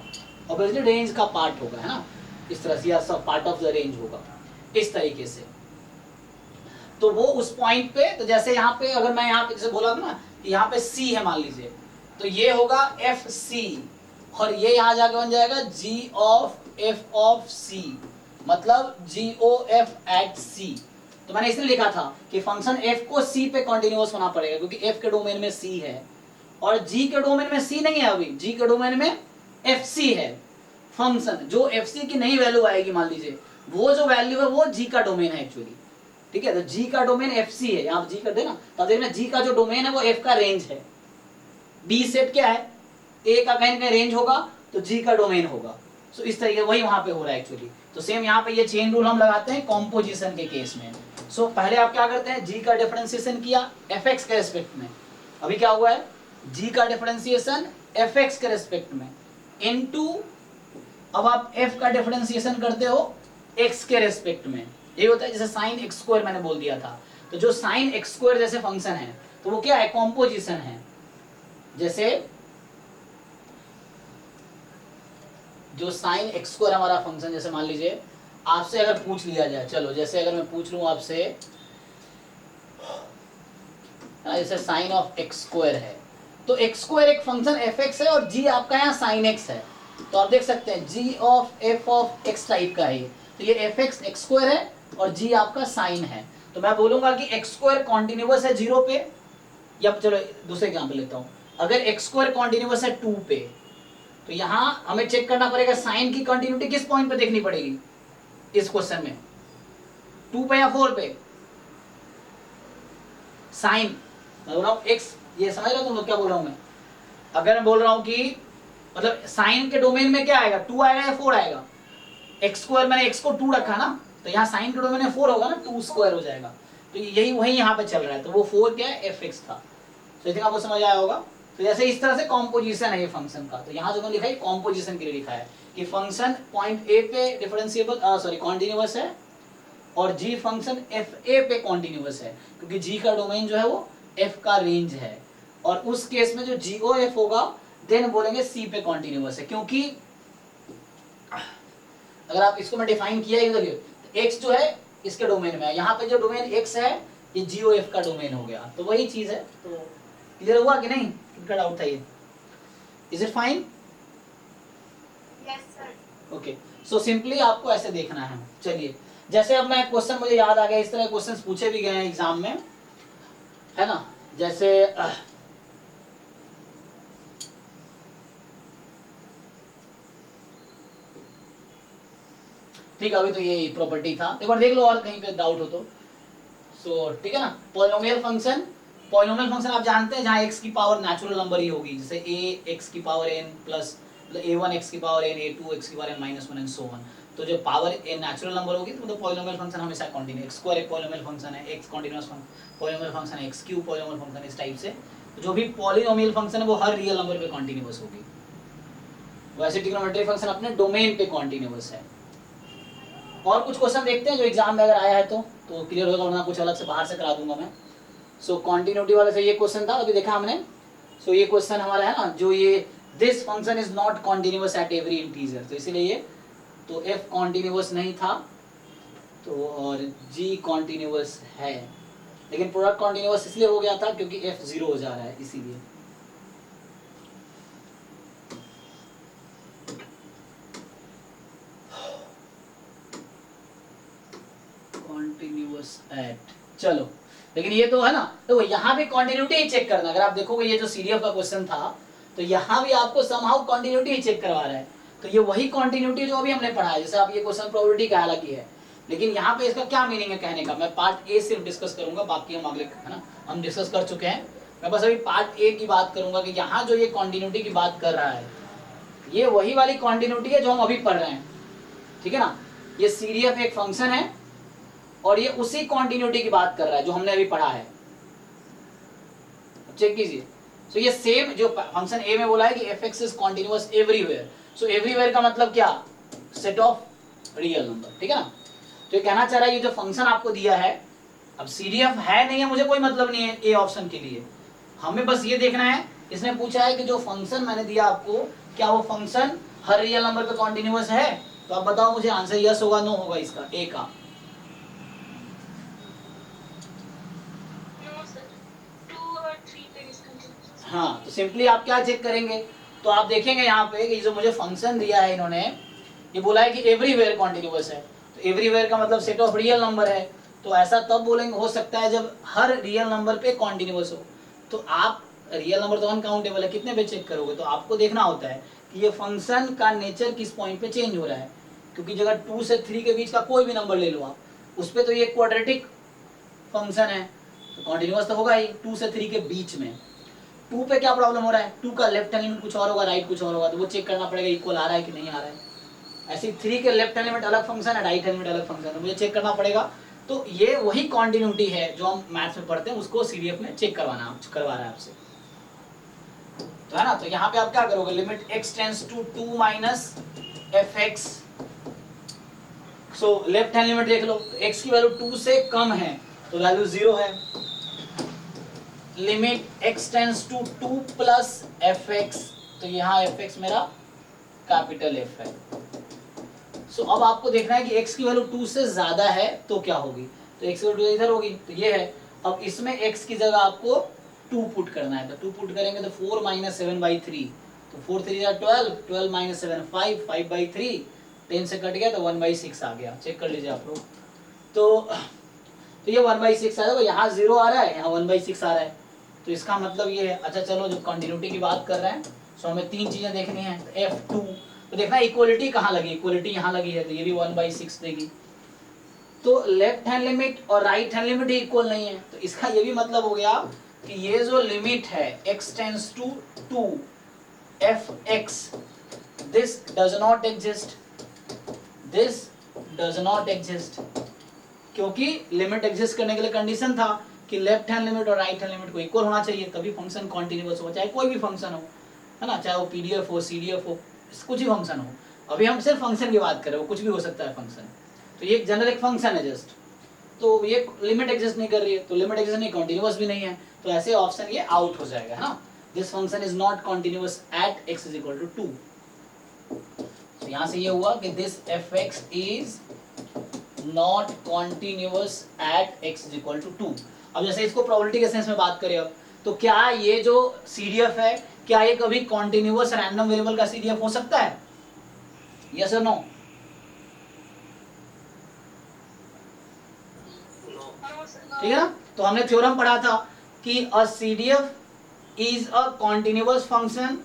ऑब्वियसली रेंज का पार्ट होगा, है ना, इस तरह से, या सब पार्ट ऑफ द रेंज होगा इस तरीके से। तो वो उस पॉइंट पे, तो जैसे यहाँ पे अगर मैं यहाँ पे जैसे बोला था ना, यहाँ पे c है मान लीजिए, तो ये होगा fc, और ये यहाँ जाके बन जाएगा g of f of c, मतलब g o f at c। तो मैंने इसलिए लिखा था कि फंक्शन f को c पे कॉन्टिन्यूअस होना पड़ेगा, क्योंकि f के डोमेन में c है और g के डोमेन में c नहीं है, अभी g के डोमेन में fc है। फंक्शन जो fc की नई वैल्यू आएगी मान लीजिए, वो जो वैल्यू है वो g का डोमेन है एक्चुअली, ठीक है। तो g का डोमेन fc है, यहाँ g कर देना, तब देखना g का जो डोमेन है वो f का रेंज है। b सेट क्या है, a का कहीं रेंज होगा तो g का डोमेन होगा। सो इस तरीके वही वहां पे हो रहा है एक्चुअली। तो सेम यहाँ पे ये चेन रूल हम लगाते हैं कॉम्पोजिशन के केस में। सो पहले आप क्या करते हैं, g का डिफरेंशिएशन किया fx के रेस्पेक्ट में, अभी क्या हुआ है, g का डिफरेंशिएशन fx के रेस्पेक्ट में इनटू, अब आप f का डिफरेंशिएशन करते हो x के रेस्पेक्ट में। ये होता है जैसे साइन एक्स स्क्वायर मैंने बोल दिया था, तो जो साइन एक्स स्क्वायर जैसे फंक्शन है तो वो क्या है, कॉम्पोजिशन है। जैसे जो साइन एक्स स्क्वायर हमारा फंक्शन, जैसे मान लीजिए आपसे अगर पूछ लिया जाए, चलो जैसे अगर मैं पूछ लूं आपसे, जैसे साइन ऑफ एक्स स्क्वायर है, तो एक्स स्क्वायर एक फंक्शन एफ एक्स है और जी आपका यहाँ साइन एक्स है, तो आप देख सकते हैं g of f of x type का है, तो ये एफ एक्स एक्स स्क्वायर है और जी आपका साइन है। तो मैं बोलूंगा कि एक्स स्क्वायर कॉन्टिन्यूअस है 0 पे, या चलो दूसरे एग्जाम्पल लेता हूँ, अगर एक्स स्क्वायर कॉन्टिन्यूअस है 2 पे, तो यहाँ हमें चेक करना पड़ेगा साइन की कंटिन्यूटी किस पॉइंट पे देखनी पड़ेगी इस क्वेश्चन में, 2 पे या 4 पे। साइन मैं बोल रहा हूँ एक्स, ये समझ रहे हो तुम लोग क्या बोल रहा हूँ मैं, अगर मैं बोल रहा हूँ कि मतलब साइन के डोमेन में क्या आएगा, 2 आएगा या 4 आएगा, एक्स स्क्वायर मैंने एक्स को 2 रखा ना, तो यहाँ साइन के डोमेन में 4 होगा ना, 2 स्क्वायर हो जाएगा, तो यही वही यहाँ पे चल रहा है, तो वो 4 क्या है, एफ एक्स था। तो आई थिंक आपको समझ आया होगा। तो जैसे इस तरह से कॉम्पोजिशन है ये फंक्शन का, तो यहाँ जो मैंने लिखा है कॉम्पोजिशन के लिए लिखा है कि फंक्शन पॉइंट ए पे डिफरेंशिएबल सॉरी कॉन्टिन्यूअस है और जी फंक्शन एफ ए पे कॉन्टिन्यूअस है, क्योंकि जी का डोमेन जो है वो एफ का रेंज है, और उस केस में जो जी ओ एफ होगा देन बोलेंगे सी पे कॉन्टिन्यूअस है, क्योंकि अगर आप इसको मैं डिफाइन किया ही देखिए, एक्स जो है इसके डोमेन में है, यहाँ पे जो डोमेन एक्स है ये जी ओ एफ का डोमेन हो गया, तो वही चीज है। तो क्लियर हुआ कि नहीं, कितना डाउट था ये, is it fine? Yes sir. Okay, so simply आपको ऐसे देखना है। चलिए जैसे अब मैं क्वेश्चन मुझे याद आ गया, इस तरह क्वेश्चंस पूछे भी गए हैं एग्जाम में, है ना, जैसे ठीक है, अभी तो ये प्रॉपर्टी था, एक बार देख लो और कहीं पे डाउट हो तो। सो ठीक है ना, पॉलिनोमियल फंक्शन आप जानते हैं जहाँ x की पावर नेचुरल नंबर ही होगी, जैसे a x की power n plus a1 x की पावर n, a2 x की power n -1 and so on. तो जो पावर n नेचुरल नंबर होगी तो पॉलिनोमियल फंक्शन हमेशा कंटीन्यूअस, x स्क्वायर एक पॉलिनोमियल फंक्शन है, x कंटीन्यूअस पॉलिनोमियल फंक्शन है, x क्यूब पॉलिनोमियल फंक्शन, इस टाइप से जो भी पॉलिनोमियल फंक्शन है वो हर रियल नंबर पे कंटीन्यूअस होगी। वैसे ट्रिग्नोमेट्रिक फंक्शन अपने डोमेन पे कंटीन्यूअस है। और कुछ क्वेश्चन देखते हैं जो एग्जाम में अगर आया है तो क्लियर होगा, वरना कुछ अलग से बाहर से करा दूंगा मैं। सो कॉन्टिन्यूटी वाले से ये क्वेश्चन था, अभी देखा हमने। सो ये क्वेश्चन हमारा है ना, जो ये this function is not continuous at every integer, तो इसीलिए ये तो f कॉन्टिन्यूअस नहीं था, तो और g कॉन्टिन्यूअस है, लेकिन प्रोडक्ट कॉन्टिन्यूअस इसलिए हो गया था क्योंकि f 0 हो जा रहा है, इसीलिए। कॉन्टिन्यूअस एट, चलो लेकिन ये तो है ना, तो यहाँ भी कॉन्टिन्यूटी ही चेक करना। अगर आप देखोगे ये जो सीडीएफ का क्वेश्चन था, तो यहाँ भी आपको समहाउ कॉन्टिन्यूटी ही चेक करवा रहा है, तो ये वही कॉन्टिन्यूटी जो अभी हमने पढ़ा है, जैसे आप ये क्वेश्चन प्रोबेबिलिटी का अलग ही है, लेकिन यहाँ पे इसका क्या मीनिंग है कहने का, मैं पार्ट ए सिर्फ डिस्कस करूंगा, बाकी हम अगले है ना हम डिस्कस कर चुके हैं। मैं बस अभी पार्ट ए की बात करूंगा कि यहाँ जो ये कॉन्टिन्यूटी की बात कर रहा है, ये वही वाली कॉन्टिन्यूटी है जो हम अभी पढ़ रहे हैं, ठीक है ना। ये सीडीएफ एक फंक्शन है और ये उसी कॉन्टिन्यूटी की बात कर रहा है जो हमने अभी पढ़ा है, चेक कीजिए। सो ये सेम जो फंक्शन ए में बोला है कि F X is continuous everywhere, so everywhere का मतलब क्या, सेट ऑफ रियल नंबर, ठीक है ना। तो ये कहना चाह रहा है ये जो फंक्शन आपको दिया है, अब सीडीएफ है नहीं है मुझे कोई मतलब नहीं है ए ऑप्शन के लिए, हमें बस ये देखना है, इसने पूछा है कि जो फंक्शन मैंने दिया आपको क्या वो फंक्शन हर रियल नंबर पे कॉन्टिन्यूअस है, तो आप बताओ मुझे आंसर यस होगा नो होगा इसका ए का। No, sir. 2 और 3 पे discontinuous. हाँ, तो सिंपली आप क्या चेक करेंगे, तो आप देखेंगे यहाँ पे कि जो मुझे फंक्शन दिया है इन्होंने, ये बोला है कि एवरीवेयर कॉन्टिन्यूअस है, तो एवरीवेयर का मतलब सेट ऑफ रियल नंबर है, तो ऐसा तब बोलेंगे हो सकता है जब हर रियल नंबर पे कॉन्टिन्यूअस हो। तो आप रियल नंबर तो अनकाउंटेबल है, कितने पे चेक करोगे, तो आपको देखना होता है कि ये फंक्शन का नेचर किस पॉइंट पे चेंज हो रहा है, क्योंकि अगर 2 से 3 के बीच का कोई भी नंबर ले लो आप, उस पर तो ये क्वाड्रेटिक फंक्शन है, तो कॉन्टिन्यूअस तो होगा ही 2 से 3 के बीच में। 2 पे क्या प्रॉब्लम हो रहा है, 2 का लेफ्ट हैंड लिमिट कुछ और होगा, राइट कुछ और होगा, तो वो चेक करना पड़ेगा इक्वल आ रहा है कि नहीं आ रहा है। ऐसे ही 3 के लेफ्ट हैंड लिमिट अलग फंक्शन है, राइट हैंड लिमिट अलग फंक्शन है, मुझे चेक करना पड़ेगा। तो ये वही कॉन्टिन्यूटी है जो हम मैथ्स में पढ़ते हैं, उसको सीडीएफ में चेक करवा रहा है आपसे, तो है ना। तो यहाँ पे आप क्या करोगे, limit x tends to 2 minus F X, so left hand limit देख लो, x की वैल्यू 2 से कम है तो वैल्यू 0 है, limit x tends to 2 plus F X, तो यहाँ एफ एक्स मेरा कैपिटल एफ है। सो अब आपको देखना है कि x की वैल्यू 2 से ज्यादा है तो क्या होगी, तो x की वैल्यू इधर होगी, तो ये है। अब इसमें x की जगह आपको 2 पुट करना है, तो 2 पुट करेंगे तो 4 माइनस 7/3, तो 4 3 12, 12 माइनस 7 5, 5/3, 10 से कट गया तो 1/6 आ गया, चेक कर लीजिए आप लोग। तो ये 1/6 आ जाएगा, यहाँ 0 आ रहा है, यहाँ 1/6 आ रहा है, तो इसका मतलब ये है। अच्छा चलो, जो कंटिन्यूटी की बात कर रहे हैं, सो हमें 3 चीजें देखनी है, F2 तो देखना इक्वलिटी कहाँ लगी, इक्वलिटी यहाँ लगी है, तो ये भी 1/6 देगी। तो लेफ्ट हैंड लिमिट और राइट हैंड लिमिट इक्वल नहीं है, तो इसका ये भी मतलब हो गया कि ये जो लिमिट है x tends to 2 fx, this does not exist, this does not exist, क्योंकि लिमिट एग्जिस्ट करने के लिए कंडीशन था कि लेफ्ट हैंड लिमिट और राइट हैंड लिमिट को इक्वल होना चाहिए, तभी फंक्शन कॉन्टिन्यूअस हो, चाहे कोई भी फंक्शन हो, है ना, चाहे वो पीडीएफ हो, सीडीएफ हो, कुछ भी फंक्शन हो। अभी हम सिर्फ फंक्शन की बात कर रहे हो, कुछ भी हो सकता है फंक्शन, तो ये जनरल एक फंक्शन है जस्ट, तो ये लिमिट एग्जिस्ट नहीं कर रही है, तो लिमिट एग्जिस्ट नहीं, कॉन्टिन्यूअस भी नहीं है, तो ऐसे ऑप्शन ये आउट हो जाएगा, है ना। This function is not continuous at x is equal to 2, तो यहाँ से ये हुआ कि this fx is not continuous at x is equal to 2। अब जैसे इसको प्रोबेबिलिटी के सेंस में बात करें अब, तो क्या ये जो सीडीएफ है, क्या ये कभी कॉन्टिन्यूअस रैंडम वेरिएबल का सीडीएफ हो सकता है, यस और नो? No, sir. ठीक है ना, तो हमने थ्योरम पढ़ा था कि a CDF is a continuous function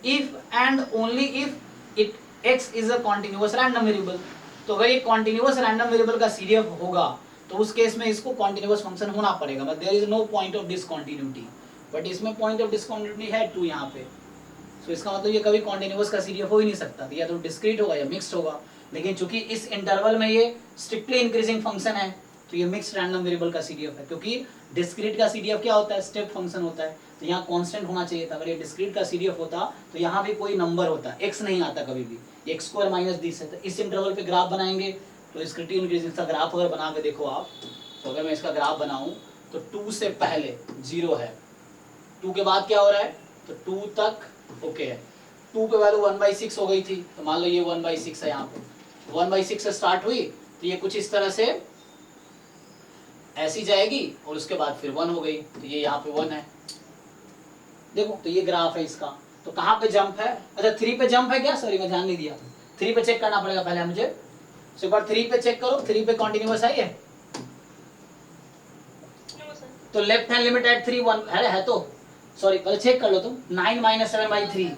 if and only if it x is a continuous random variable. तो अगर ये कॉन्टिन्यूअस रैंडम वेरिएबल का सीडीएफ होगा तो उस केस में इसको कॉन्टिन्यूअस फंक्शन होना पड़ेगा, but there is no point of discontinuity, but इसमें पॉइंट ऑफ डिसकंटिन्यूटी है 2 यहाँ पे, तो इसका मतलब ये कभी कॉन्टिन्यूअस का सीडीएफ हो ही नहीं सकता, या तो डिस्क्रीट होगा या मिक्स्ड होगा। लेकिन चूंकि इस इंटरवल में ये स्ट्रिक्टली इंक्रीजिंग फंक्शन है, तो ये मिक्स्ड रैंडम वेरिएबल का सीडीएफ है, क्योंकि डिस्क्रीट का सीडीएफ क्या होता है, स्टेप फंक्शन होता है, तो यहाँ कांस्टेंट होना चाहिए था। अगर ये डिस्क्रीट का सीडीएफ होता तो यहाँ भी कोई नंबर होता, x नहीं आता कभी भी, x² माइनस दिस है। तो इस इंटरवल पे ग्राफ बनाएंगे तो डिस्क्रीट इंक्रीजिंग का ग्राफ अगर बना के देखो आप, तो अगर मैं इसका ग्राफ बनाऊं तो 2 से पहले 0 है, 2 के बाद क्या हो रहा है, तो 2 तक ओके है, 2 पे वैल्यू 1/6 हो गई थी, तो मान लो ये 1/6 है, यहाँ पे 1/6 से स्टार्ट हुई, तो ये कुछ इस तरह से ऐसी जाएगी और उसके बाद फिर 1 हो गई, तो ये यहाँ पे 1 है, देखो तो ये ग्राफ है इसका। तो कहाँ पे जंप है, अच्छा 3 पे जंप है क्या, सॉरी मैं ध्यान नहीं दिया, 3 पे चेक करना पड़ेगा पहले मुझे, तो एक बार 3 पे चेक करो, 3 पे कॉन्टिन्यूअस है, तो लेफ्ट हैंड लिमिट एट 3 1 है तो सॉरी पहले चेक कर लो तुम, 9 माइनस 7/3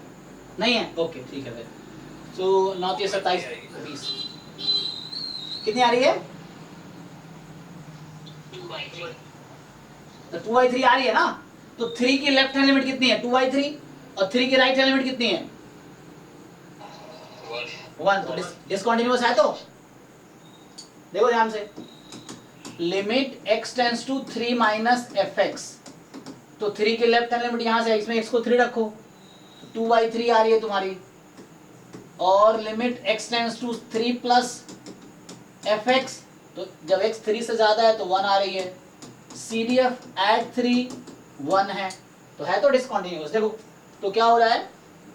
नहीं है, ओके ठीक है, सो 9 3 27 20 कितनी आ रही है, 2/3. तो 2/3 आ रही है ना, तो 3 की लेफ्ट हैंड लिमिट कितनी है 2/3 और 3 की राइट हैंड लिमिट कितनी है 1, तो डिसकंटिन्यूअस है, तो देखो ध्यान से, limit x tends to 3 minus fx तो 3 की लेफ्ट हैंड लिमिट यहाँ से इसमें x को 3 रखो तो 2/3 आ रही है तुम्हारी, और limit x tends to 3 plus fx, तो जब x 3 से ज्यादा है तो 1 आ रही है। CDF एट 3 1 है तो डिसकंटिन्यूअस। देखो तो क्या हो रहा है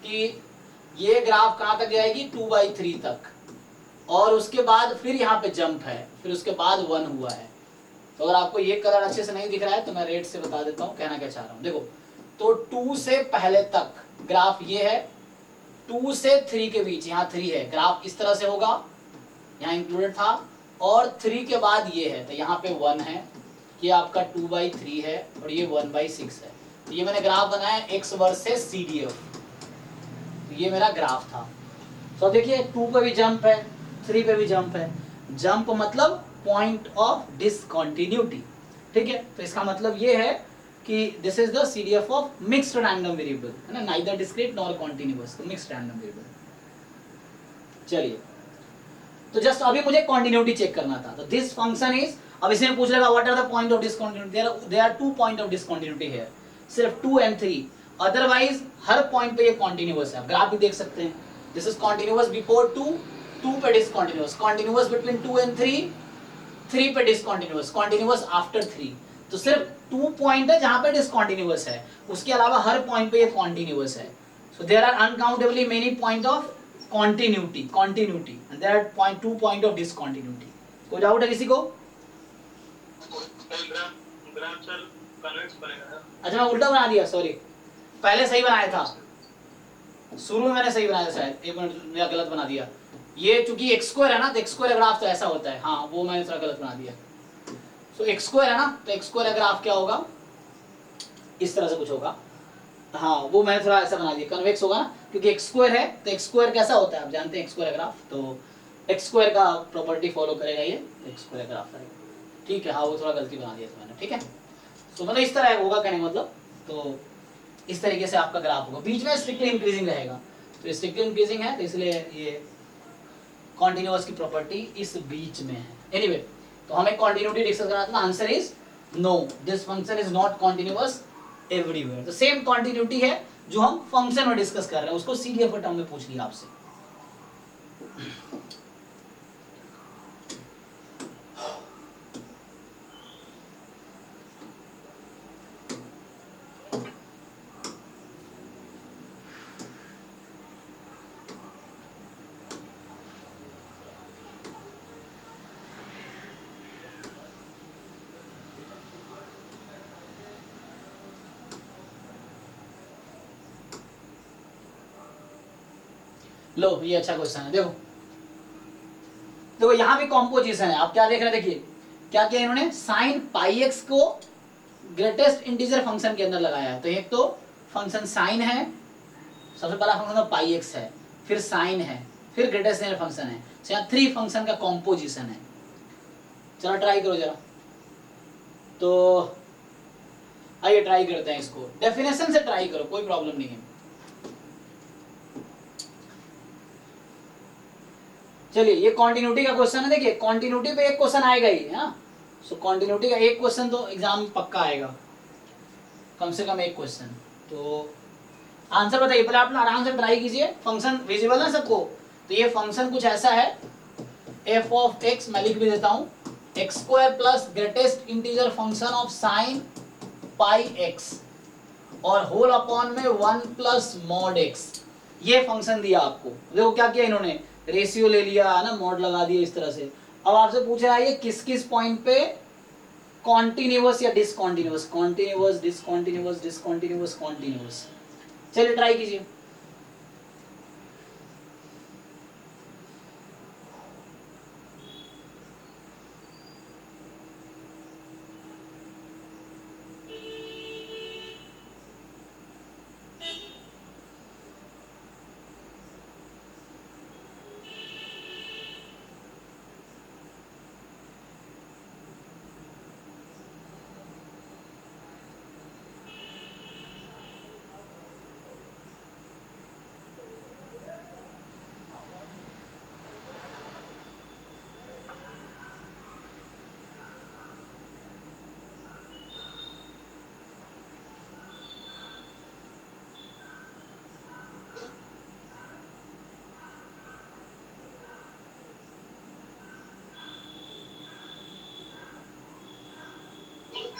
कि ये ग्राफ कहाँ तक जाएगी 2/3 तक, और उसके बाद फिर यहाँ पे जंप है, फिर उसके बाद 1 हुआ है। तो अगर आपको ये कलर अच्छे से नहीं दिख रहा है तो मैं रेड से बता देता हूँ कहना क्या चाह रहा हूँ। देखो तो 2 से पहले तक ग्राफ ये है, 2 से 3 के बीच यहाँ 3 है, ग्राफ इस तरह से होगा, यहाँ इंक्लूडेड था, और 3 के बाद ये है तो यहाँ पे 1 है, ये आपका 2/3 है और ये 1/6 है। तो ये मैंने ग्राफ बनाया x वर्सेस CDF, तो ये मेरा ग्राफ था। तो देखिए 2 पे भी जंप है, 3 पे भी जंप है। जंप मतलब पॉइंट ऑफ डिसकंटिन्यूटी, ठीक है। तो इसका मतलब ये है कि this is the CDF of mixed random variable, है ना, नाइदर डिस्क्रीट नॉर कॉन्टिन्यूअस, तो मिक्स्ड रैंडम वेरिएबल। चलिए तो जस्ट अभी मुझे कॉन्टिन्यूटी चेक करना था, तो दिस फंक्शन इज, अब इसमें पूछ लेगा what are the point of discontinuity, there are 2 point of discontinuity here, सिर्फ 2 and 3, अदरवाइज हर पॉइंट पे ये कॉन्टिन्यूअस है। आप ग्राफ भी देख सकते हैं, दिस इज कॉन्टिन्यूअस बिफोर 2, 2 पे डिसकंटिन्यूअस, कॉन्टिन्यूअस बिटवीन 2 and 3, 3 पे डिसकंटिन्यूअस, कॉन्टिन्यूअस आफ्टर 3। तो सिर्फ 2 पॉइंट है जहां पे डिसकंटिन्यूअस है, उसके अलावा हर पॉइंट पे ये कॉन्टिन्यूअस है। So there are uncountably many point of continuity and there are 2 point of discontinuity। कोई डाउट है किसी को? ग्राफ सर कन्वेक्स बनेगा। अच्छा मैं उल्टा बना दिया, सॉरी, पहले सही बनाया था, शुरू में मैंने सही बनाया था शायद, एक मिनट मैं गलत बना दिया। ये चूंकि x स्क्वायर है ना, तो x स्क्वायर ग्राफ तो ऐसा होता है, हाँ वो मैंने थोड़ा गलत बना दिया। सो x स्क्वायर है ना, तो x स्क्वायर ग्राफ क्या होगा, इस तरह से कुछ होगा, हाँ वो मैंने थोड़ा ऐसा बना दिया, कन्वेक्स होगा ना, क्योंकि x स्क्वायर है तो x स्क्वायर कैसा होता है आप जानते हैं, x स्क्वायर ग्राफ, तो x स्क्वायर का प्रॉपर्टी फॉलो करेगा ये, x स्क्वायर ग्राफ है, ठीक है। हाँ वो थोड़ा गलती बना दिया था मैंने, ठीक है। तो मतलब इस तरह होगा कहने मतलब, तो इस तरीके से आपका ग्राफ होगा, बीच में स्ट्रिक्टली इंक्रीजिंग रहेगा, तो स्ट्रिक्टली इंक्रीजिंग है तो इसलिए ये कॉन्टिन्यूअस की प्रॉपर्टी इस बीच में है। एनीवे तो हमें कॉन्टिन्यूटी डिस्कस करना था, answer is no, this function is not continuous everywhere. तो सेम कॉन्टिन्यूटी है जो हम फंक्शन में डिस्कस कर रहे हैं, उसको CDF टर्म में पूछ लिया आपसे। लो ये अच्छा क्वेश्चन है, देखो देखो यहाँ भी कॉम्पोजिशन है, आप क्या देख रहे हैं, देखिए क्या किया इन्होंने, साइन पाई एक्स को ग्रेटेस्ट इंटीजर फंक्शन के अंदर लगाया है। तो एक तो फंक्शन साइन है, सबसे पहला फंक्शन तो पाई एक्स है, फिर साइन है, फिर ग्रेटेस्ट इंटीजर फंक्शन है, तो यहाँ 3 फंक्शन का कॉम्पोजिशन है। चलो ट्राई करो जरा, तो आइए ट्राई करते हैं इसको, डेफिनेशन से ट्राई करो, कोई प्रॉब्लम नहीं है। चलिए ये कॉन्टिन्यूटी का क्वेश्चन है, देखिए कॉन्टिन्यूटी पे एक क्वेश्चन आएगा ही है ना, सो कॉन्टिन्यूटी का एक क्वेश्चन तो एग्जाम में पक्का आएगा, कम से कम एक क्वेश्चन। तो आंसर बताइए, पहले आप आराम से ट्राई कीजिए, फंक्शन विजिबल है सबको। तो ये फंक्शन कुछ ऐसा है, f ऑफ x, मैं लिख भी देता हूँ, x square plus greatest integer function of sine pi x और होल अपॉन में 1 प्लस मॉड x, ये फंक्शन दिया आपको। देखो क्या किया इन्होंने, रेशियो ले लिया है ना, मॉड लगा दिया इस तरह से। अब आपसे पूछ रहा है ये किस किस पॉइंट पे कॉन्टिन्यूअस या discontinuous, continuous discontinuous discontinuous continuous. चलिए ट्राई कीजिए।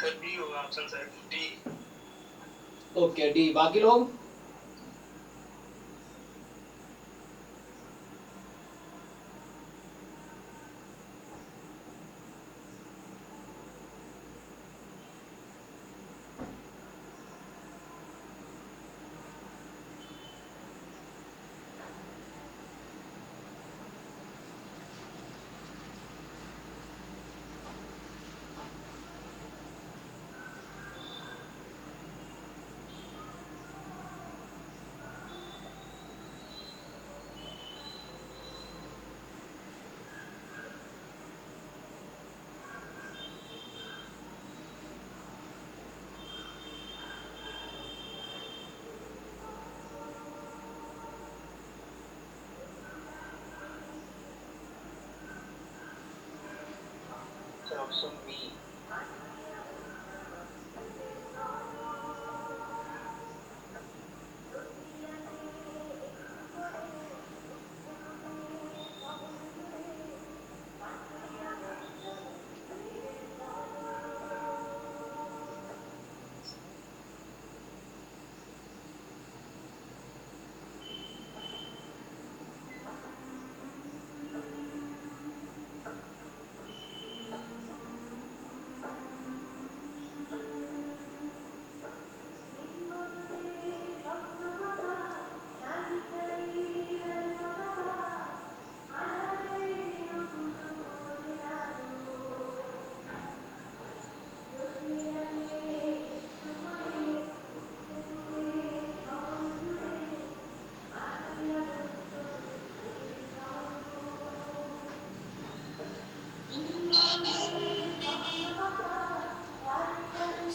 सर डी होगा option sir, D. Okay D. बाकी लोग? Option B.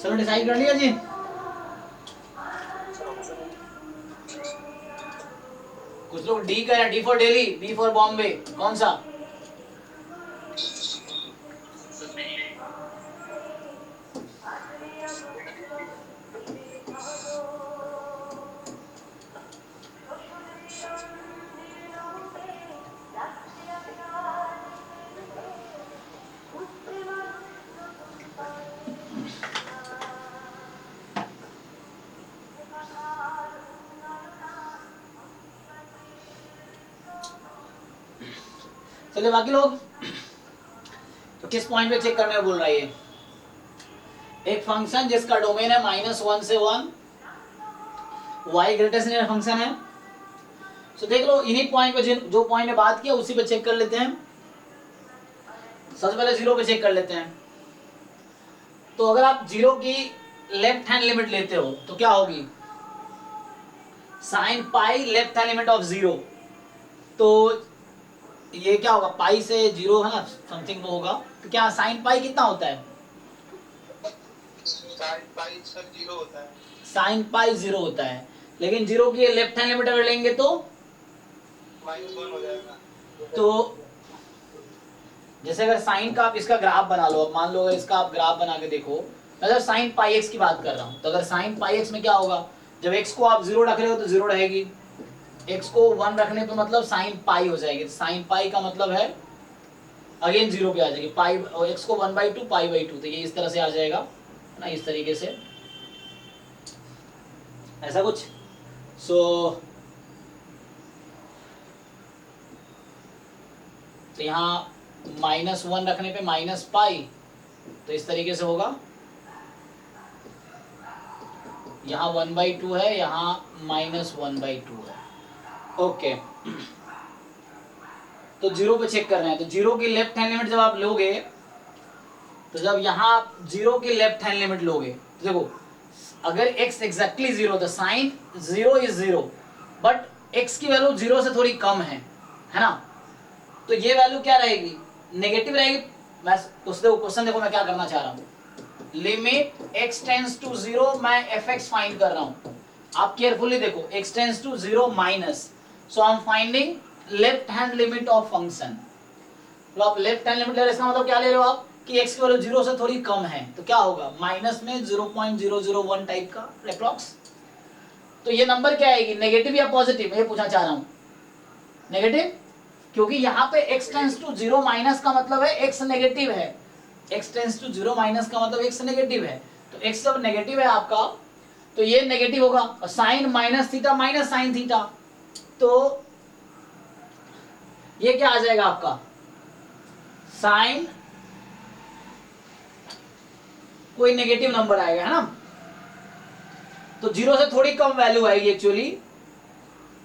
चलो डिसाइड कर लिया जी? कुछ लोग डी कह रहे हैं, D for Delhi, B for Bombay, कौन सा? चलिए बाकी लोग, तो किस पॉइंट पे चेक करने को बोल रहा है ये? एक फंक्शन जिसका डोमेन है -1 से 1, y ग्रेटर से फंक्शन है। तो देख लो इन्हीं पॉइंट पे जो पॉइंट में बात किया उसी पे चेक कर लेते हैं। सबसे पहले 0 पे चेक कर लेते हैं। तो अगर आप 0 की लेफ्ट हैंड लिमिट लेते हो तो क्या होगी? Sine pi left hand limit of 0। तो ये क्या होगा? पाई से 0 है ना, समथिंग वो होगा। तो क्या साइन पाई कितना होता है? साइन पाई सर 0 होता है। साइन पाई 0 होता है, लेकिन 0 की लेफ्ट हैंड लिमिट अगर लेंगे तो -1 हो जाएगा। तो जैसे अगर साइन का आप इसका ग्राफ बना लो, अब मान लो अगर इसका आप ग्राफ बना के देखो, मैं अगर साइन पाई एक्स की बात कर रहा हूँ, तो अगर साइन पाई एक्स में क्या होगा? जब एक्स को आप 0 रख रहे हो तो 0 रहेगी, एक्स को 1 रखने पे मतलब साइन पाई हो जाएगी। साइन पाई का मतलब है अगेन 0 पे आ जाएगी। पाई एक्स को 1/2 पाई/2, तो ये इस तरह से आ जाएगा ना, इस तरीके से, ऐसा कुछ। तो यहाँ -1 रखने पे माइनस पाई, तो इस तरीके से होगा। यहाँ 1/2 है, यहाँ -1/2 है। ओके, तो 0 पे चेक कर रहे हैं। तो 0 की लेफ्ट हैंड लिमिट जब आप लोगे, तो जब यहाँ आप 0 की लेफ्ट हैंड लिमिट लोगे तो देखो, अगर x एग्जैक्टली 0 तो साइन 0 इज 0, बट x की वैल्यू 0 से थोड़ी कम है ना, तो ये वैल्यू क्या रहेगी? नेगेटिव रहेगी। मैं क्वेश्चन देखो मैं क्या करना चाह रहा हूँ। लिमिट x टेंड्स टू 0, मैं fx फाइंड कर रहा हूँ। आप केयरफुली देखो, x tends to 0 minus, so I am finding left hand limit of function. तो आप लेफ्ट हैंड लिमिट ले रहे, इसका मतलब क्या ले रहे हो आप कि x की वैल्यू 0 से थोड़ी कम है, तो क्या होगा? माइनस में 0.001 टाइप का अप्रॉक्स। तो ये नंबर क्या आएगी? नेगेटिव या पॉजिटिव? मैं ये पूछना चाह रहा हूँ। नेगेटिव, क्योंकि यहाँ पे x टेंड्स टू 0 माइनस का मतलब है x नेगेटिव है। x टेंस टू 0 माइनस का मतलब x नेगेटिव है, तो x जब नेगेटिव है आपका तो ये नेगेटिव होगा, और sine minus theta minus sine theta, तो ये क्या आ जाएगा आपका साइन कोई नेगेटिव नंबर आएगा, है ना, तो 0 से थोड़ी कम वैल्यू आएगी एक्चुअली,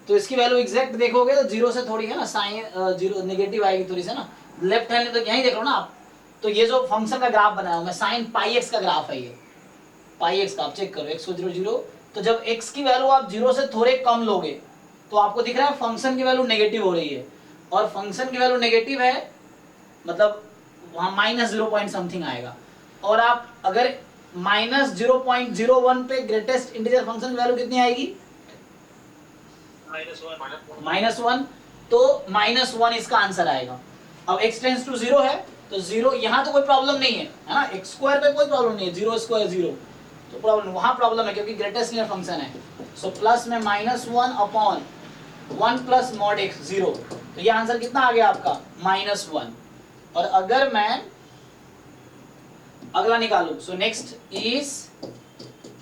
तो इसकी वैल्यू एग्जैक्ट देखोगे तो 0 से थोड़ी है ना, साइन 0 नेगेटिव आएगी थोड़ी से ना, लेफ्ट हैंड में तो यहीं देख लो ना आप, तो ये जो फंक्शन का ग्राफ बनाया हूं मैं साइन पाई एक्स का ग्राफ है, ये पाई एक्स का आप चेक करो, x को 0 0, तो जब x की वैल्यू आप 0 से थोड़े कम लोगे तो आपको दिख रहा है फंक्शन की वैल्यू नेगेटिव हो रही है, और फंक्शन की वैल्यू नेगेटिव है मतलब वहां माइनस 0 पॉइंट समथिंग आएगा, और आप अगर माइनस 0.01 पे ग्रेटेस्ट इंटीजर फंक्शन की वैल्यू कितनी आएगी -1, तो -1 इसका आंसर आएगा। अब x टेंस टू 0 है तो 0 यहाँ तो कोई प्रॉब्लम नहीं है ना, x स्क्वायर पे कोई प्रॉब्लम नहीं है, 0 स्क्वायर 0 तो प्रॉब्लम वहां प्रॉब्लम है क्योंकि ग्रेटेस्ट इंटीजर फंक्शन है, सो प्लस में -1 अपॉन 1 प्लस मॉड x 0, तो ये आंसर कितना आ गया आपका -1। और अगर मैं अगला निकालूं, so next is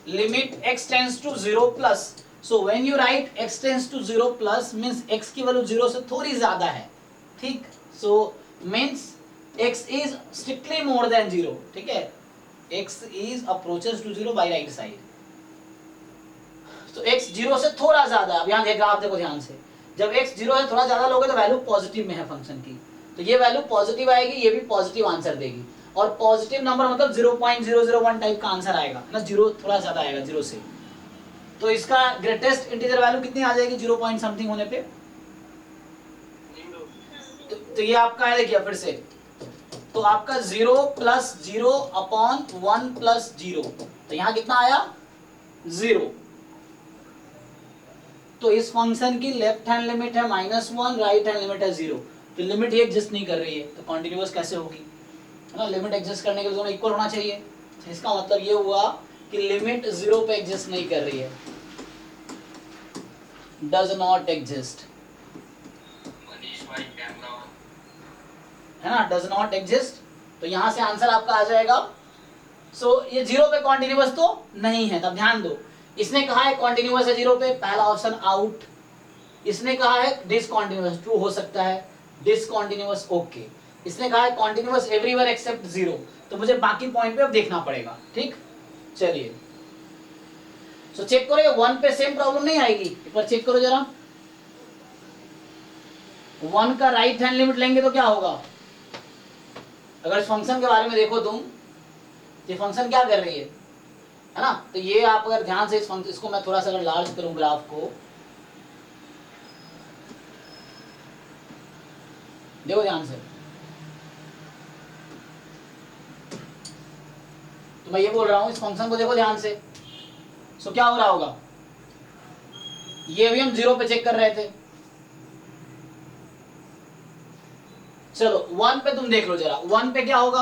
limit x tends to 0 plus, so when you write x tends to 0 plus means x की वैल्यू 0 से थोड़ी ज्यादा है, ठीक, so means x is strictly more than 0, ठीक है, x is approaches to 0 by right side, तो x 0 से थोड़ा ज्यादा, अब यहां देखो आप, देखो ध्यान से, जब x 0 से थोड़ा ज्यादा लोगे तो वैल्यू पॉजिटिव में है फंक्शन की, तो ये वैल्यू पॉजिटिव आएगी, ये भी पॉजिटिव आंसर देगी, और पॉजिटिव नंबर मतलब 0.001 टाइप का आंसर आएगा ना, 0 थोड़ा ज्यादा आएगा 0 से, तो इसका ग्रेटेस्ट इंटीजर वैल्यू कितनी आ जाएगी 0 पॉइंट समथिंग होने पे, तो ये आपका है, देखिए फिर से, तो आपका 0 प्लस 0 अपॉन 1 प्लस 0, तो यहां कितना आया 0, तो इस फंक्शन की लेफ्ट हैंड लिमिट है -1, राइट हैंड लिमिट है 0, तो लिमिट ये एग्जिस्ट नहीं कर रही है, तो कॉन्टिन्यूअस कैसे होगी, है ना, लिमिट एग्जिस्ट करने के लिए दोनों इक्वल होना चाहिए, तो इसका मतलब ये हुआ कि लिमिट 0 पे एग्जिस्ट नहीं कर रही है, डज नॉट एग्जिस्ट, है ना, डज नॉट एग्जिस्ट, तो यहां से आंसर आपका आ जाएगा, सो ये 0 पे कॉन्टिन्यूअस तो नहीं है, तब ध्यान दो, इसने कहा है कॉन्टिन्यूअस है 0 पे, पहला ऑप्शन आउट, इसने कहा है डिसकॉन्टिन्यूअस, ट्रू हो सकता है, डिसकॉन्टिन्यूअस ओके, इसने कहा है कॉन्टिन्यूअस एवरीवेयर एक्सेप्ट 0, तो मुझे बाकी पॉइंट पे अब देखना पड़ेगा, ठीक, चलिए, सो चेक करो ये 1 पे सेम प्रॉब्लम नहीं आएगी, एक बार चेक करो जरा, 1 का राइट हैंड लिमिट लेंगे तो क्या होगा, अगर इस फंक्शन के बारे में देखो तुम, ये फंक्शन क्या कर रही है ना, तो ये आप अगर ध्यान से इस फंक्शन, इसको मैं थोड़ा सा अगर लार्ज करूं ग्राफ को, देखो ध्यान से, तो मैं ये बोल रहा हूं इस फंक्शन को देखो ध्यान से, सो क्या हो रहा होगा, ये अभी हम 0 पे चेक कर रहे थे, चलो 1 पे तुम देख लो जरा, 1 पे क्या होगा,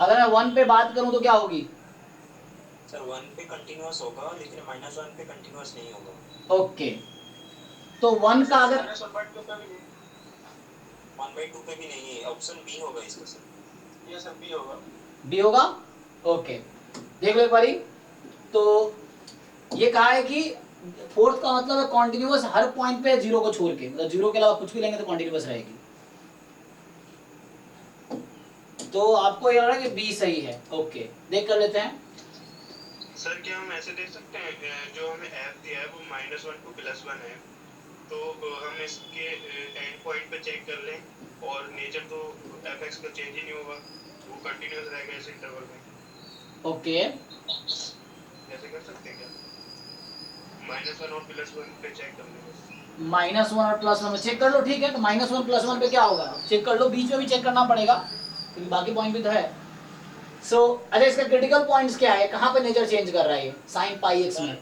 अगर मैं 1 पे बात करूं तो क्या होगी सर, 1 पे कंटीन्यूअस होगा लेकिन -1 पे कंटीन्यूअस नहीं होगा, ओके, तो 1 का अगर 1/2 पे भी नहीं है, ऑप्शन बी होगा इसका सर, ये सब भी होगा, बी होगा, ओके, देख लो एक बारी, तो ये कहा है कि फोर्थ का मतलब है कॉन्टिन्यूअस हर पॉइंट पे 0 को छोड़ के, मतलब 0 के अलावा कुछ भी लेंगे तो कॉन्टिन्यूअस रहेगी, तो आपको ये लग रहा है कि बी सही है, ओके, देख कर लेते हैं, सर क्या हम ऐसे देख सकते हैं जो हमें f दिया है वो -1 to +1 है, तो हम इसके एंड पॉइंट पे चेक कर लें, और नेचर तो fx का चेंज ही नहीं होगा, वो कंटीन्यूअस रहेगा इस इंटरवल में, ओके, ऐसे कर सकते हैं क्या, -1 और +1 पे चेक कर लें बस, -1 और +1 में चेक कर लो, ठीक है, तो -1 +1 पे क्या होगा चेक कर लो, बीच में भी चेक करना पड़ेगा क्योंकि बाकी पॉइंट भी तो है, सो अच्छा इसका क्रिटिकल पॉइंट्स क्या है, कहाँ पे नेचर चेंज कर रहा है साइन पाई एक्स में,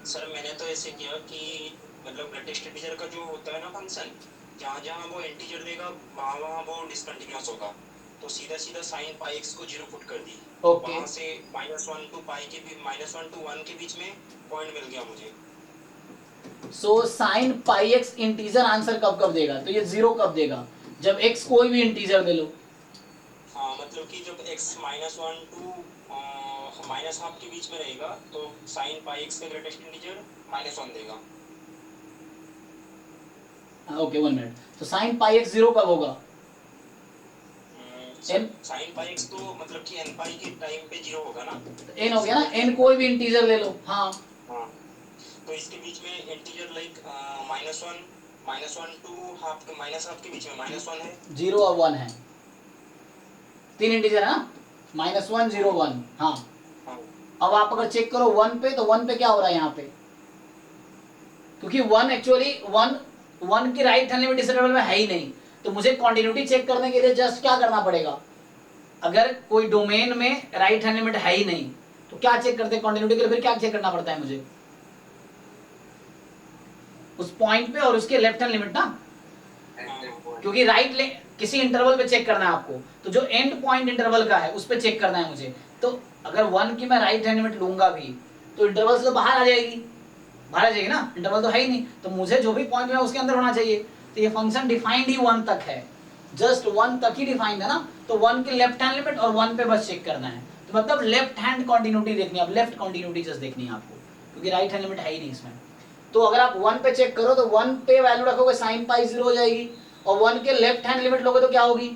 सर मैंने तो ऐसे किया कि मतलब ग्रेटेस्ट इंटीजर का जो होता है ना फंक्शन, जहाँ जहाँ वो इंटीजर देगा वहाँ वहाँ वो डिसकंटिन्यूअस होगा, तो सीधा सीधा साइन पाई एक्स को 0 पुट कर दी, ओके, वहाँ से -1 to पाई के भी -1 to 1 के बीच में पॉइंट मिल गया मुझे, so sine pi x integer answer कब कब देगा, तो ये 0 कब देगा, जब x कोई भी इंटीजर दे लो, हाँ मतलब कि जब x -1 टू -हाफ के बीच में रहेगा तो sin पाई x का ग्रेटेस्ट इंटीजर -1 देगा। Okay 1 minute. तो साइन पाई एक्स 0 कब होगा? n sin पाई x तो मतलब कि n पाई के टाइम पे 0 होगा ना। n हो गया ना, n कोई भी इंटीजर ले लो। हाँ तो इसके बीच में इंटीजर लाइक -1 टू हाफ के बीच में -1 है, 0 और 1 है, 3 इंटीजर है ना, -1 0 1। हाँ अब आप अगर चेक करो 1 पे, तो 1 पे क्या हो रहा है यहाँ पे, क्योंकि 1 एक्चुअली 1 की राइट हैंड लिमिट इस टेबल में है ही नहीं, तो मुझे कॉन्टिन्यूटी चेक करने के लिए जस्ट क्या करना पड़ेगा, अगर कोई डोमेन में राइट हैंड लिमिट है ही नहीं तो क्या चेक करते हैं कॉन्टिन्यूटी के लिए, फिर क्या चेक करना पड़ता है मुझे, उस पॉइंट पे और उसके लेफ्ट हैंड लिमिट ना, क्योंकि किसी इंटरवल पे चेक करना है आपको, तो जो एंड पॉइंट इंटरवल का है उस पे चेक करना है मुझे। तो अगर 1 की मैं राइट हैंड लिमिट लूंगा भी तो इंटरवल से तो बाहर आ जाएगी, ना, इंटरवल तो है ही नहीं, तो मुझे जो भी पॉइंट है उसके अंदर होना चाहिए। तो ये फंक्शन डिफाइंड ही 1 तक है, जस्ट 1 तक ही डिफाइंड है ना, तो 1 की लेफ्ट हैंड लिमिट और 1 पे बस चेक करना है। तो मतलब लेफ्ट हैंड कॉन्टिन्यूटी देखनी है, अब लेफ्ट कॉन्टिन्यूटी जस्ट देखनी है आपको, क्योंकि राइट हैंड लिमिट है ही नहीं इसमें। तो अगर आप 1 पे चेक करो तो 1 पे वैल्यू रखोगे साइन पाई 0 हो जाएगी, और 1 के लेफ्ट हैंड लिमिट लोगे तो क्या होगी,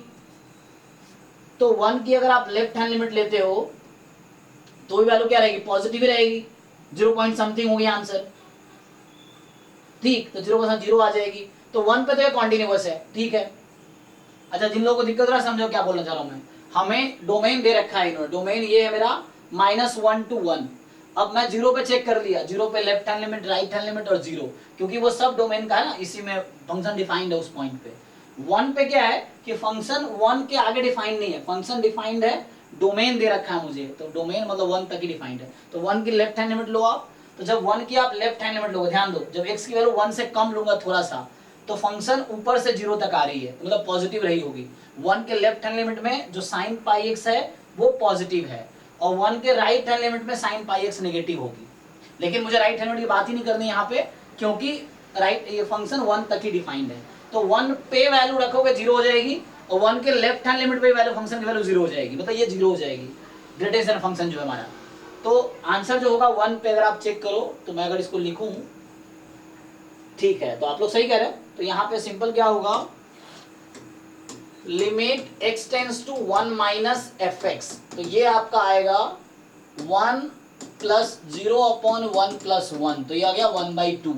तो 1 की अगर आप लेफ्ट हैंड लिमिट लेते हो तो वैल्यू क्या रहेगी, पॉजिटिव ही रहेगी, 0 पॉइंट समथिंग हो गया आंसर, ठीक, तो 0 आ जाएगी। तो 1 पे तो ये कॉन्टिन्यूअस है, ठीक है। अच्छा, जिन लोगों को दिक्कत हो रहा है समझो क्या बोलना चाह रहा हूं मैं, हमें डोमेन दे रखा है इन्होंने, डोमेन ये है मेरा -1 to 1। अब मैं 0 पे चेक कर लिया, 0 पे left hand limit, right hand limit और 0, क्योंकि वो सब डोमेन का है ना, इसी में फंक्शन डिफाइंड है उस पॉइंट पे। 1 पे क्या है कि फंक्शन 1 के आगे डिफाइंड नहीं है, फंक्शन डिफाइंड है, डोमेन दे रखा है मुझे, तो डोमेन मतलब 1 तक ही डिफाइंड है। तो 1 की लेफ्ट हैंड लिमिट लो आप, तो जब 1 की आप लेफ्ट हैंड लिमिट लोगे, ध्यान दो, जब x की वैल्यू 1 से कम लूंगा थोड़ा सा, तो फंक्शन ऊपर से 0 तक आ रही है, मतलब पॉजिटिव रही होगी। 1 के लेफ्ट हैंड लिमिट में जो साइन पाई x है वो पॉजिटिव है, और 1 के राइट हैंड लिमिट में साइन पाई x नेगेटिव होगी। लेकिन मुझे राइट हैंड लिमिट की बात ही नहीं करनी यहाँ पे, क्योंकि ये फंक्शन 1 तक ही डिफाइंड है। तो 1 पे वैल्यू रखोगे 0 हो जाएगी, और 1 के लेफ्ट हैंड लिमिट पे वैल्यू, फंक्शन की वैल्यू 0 हो जाएगी, मतलब ये 0 हो जाएगी, ग्रेटेस्ट देन फंक्शन जो है हमारा। तो आंसर जो होगा 1 पे अगर आप चेक करो, तो मैं अगर इसको लिखूं, ठीक है, तो आप लोग सही कह रहे हो। तो यहाँ पे सिंपल क्या होगा, limit x tends to 1 minus fx, तो ये आपका आएगा 1 प्लस 0/1 प्लस 1, तो ये आ गया 1/2,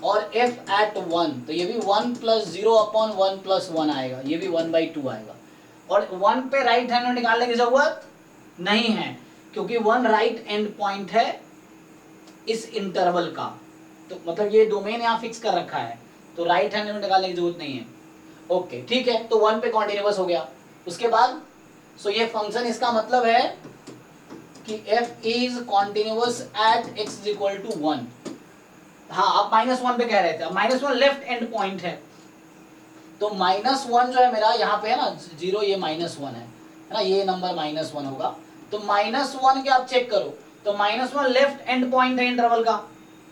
और f एट 1, तो ये भी 1 प्लस 0/1 प्लस 1 आएगा, ये भी 1/2 आएगा। और 1 पे राइट हैंड निकालने की जरूरत नहीं है, क्योंकि 1 राइट एंड पॉइंट है इस इंटरवल का, तो मतलब ये डोमेन यहाँ फिक्स कर रखा है, तो राइट हैंड लिमिट निकालने की जरूरत नहीं है। ओके, ठीक है, तो 1 पे कॉन्टिन्यूअस हो गया। उसके बाद सो ये फंक्शन, इसका मतलब है कि f is continuous at x is equal to 1। हाँ, आप -1 पे कह रहे थे, अब -1 लेफ्ट एंड पॉइंट है, तो -1 जो है मेरा यहाँ पे है ना 0, ये -1 है ना, ये नंबर -1 होगा। तो -1 के आप चेक करो, तो -1 लेफ्ट एंड पॉइंट है इंटरवल का,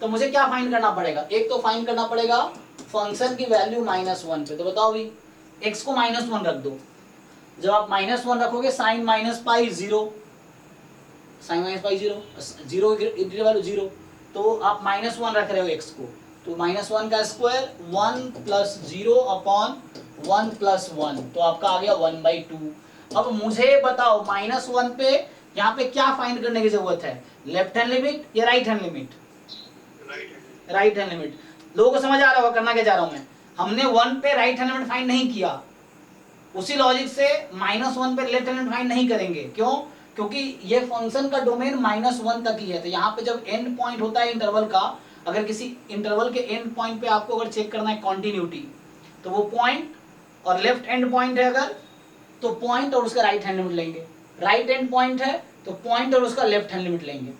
तो मुझे क्या फाइंड करना पड़ेगा, एक तो फाइंड करना पड़ेगा फंक्शन की वैल्यू -1 पे। तो बताओ भी, x को -1 रख दो, जब आप -1 रखोगे sine minus pi 0, sine minus pi 0, 0 की वैल्यू 0, तो आप -1 रख रहे हो x को, तो -1 का स्क्वायर 1 प्लस 0/1 प्लस 1, तो आपका आ गया 1/2। अब मुझे बताओ -1 पे यहाँ पे क्या फाइंड करने की जरूरत है, लेफ्ट हैंड लिमिट या right hand limit, right hand limit. लोगों को समझ आ रहा होगा करना क्या चाह रहा हूं मैं, हमने 1 पे राइट हैंड लिमिट फाइंड नहीं किया, उसी लॉजिक से -1 पे लेफ्ट हैंड लिमिट फाइंड नहीं करेंगे। क्यों, क्योंकि ये फंक्शन का डोमेन -1 तक ही है, तो यहाँ पे जब एंड पॉइंट होता है इंटरवल का, अगर किसी इंटरवल के एंड पॉइंट पे आपको अगर चेक करना है कॉन्टिन्यूटी, तो वो पॉइंट और लेफ्ट एंड पॉइंट है अगर, तो पॉइंट और उसका राइट हैंड लिमिट लेंगे, राइट एंड पॉइंट है तो पॉइंट और उसका लेफ्ट हैंड लिमिट लेंगे,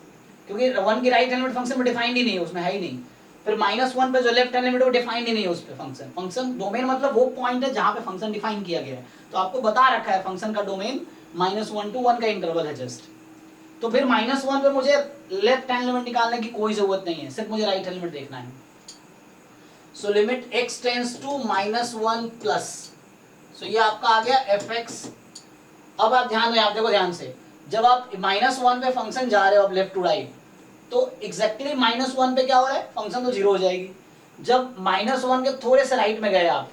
क्योंकि 1 की राइट हैंड लिमिट फंक्शन में डिफाइंड ही नहीं है, उसमें है ही नहीं। फिर -1 पे जो लेफ्ट हैंड लिमिट वो डिफाइंड ही नहीं है उस पे फंक्शन डोमेन मतलब वो पॉइंट है जहां पे फंक्शन डिफाइन किया गया है, तो आपको बता रखा है फंक्शन का डोमेन -1 to 1 का इंटरवल है जस्ट। तो फिर -1 पे मुझे लेफ्ट हैंड लिमिट निकालने की कोई जरूरत नहीं है, सिर्फ मुझे राइट हैंड लिमिट देखना है। So limit x tends to -1 plus, so ये आपका आ गया fx अब आप ध्यान दो, आप देखो ध्यान से, जब आप -1 पे फंक्शन जा रहे हो आप लेफ्ट टू राइट, तो एग्जैक्टली -1 पे क्या हो रहा है, फंक्शन तो 0 हो जाएगी। जब -1 के थोड़े से राइट में गए आप,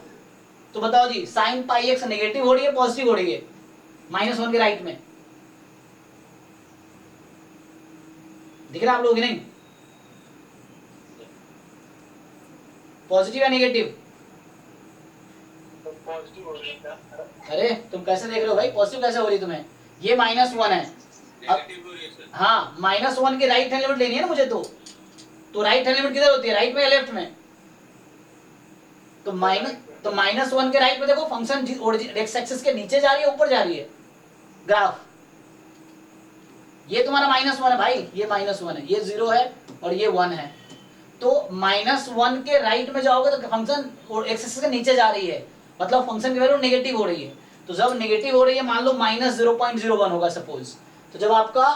तो बताओ जी साइन पाई एक्स नेगेटिव हो रही है पॉजिटिव हो रही है -1 के राइट में? दिख रहा है आप लोग की नहीं? पॉजिटिव या नेगेटिव? पॉजिटिव हो रहा है। अरे तुम कैसे देख रहे हो भाई, पॉजिटिव कैसे हो रही तुम्हें? ये -1 है। अब हाँ, -1 की राइट हैंड लिमिट लेनी है ना मुझे, तो राइट हैंड लिमिट किधर होती है, राइट में या लेफ्ट में? तो -1 के राइट में देखो फंक्शन एक्स एक्सिस के नीचे जा रही है ऊपर जा रही है ग्राफ? ये तुम्हारा -1 है भाई, ये -1 है, ये 0 है और ये 1 है। तो -1 के राइट में जाओगे तो फंक्शन एक्स एक्सिस के नीचे जा रही है, मतलब फंक्शन की वैल्यू नेगेटिव हो रही है। तो जब नेगेटिव हो रही है, मान लो -0.01 होगा सपोज, तो जब आपका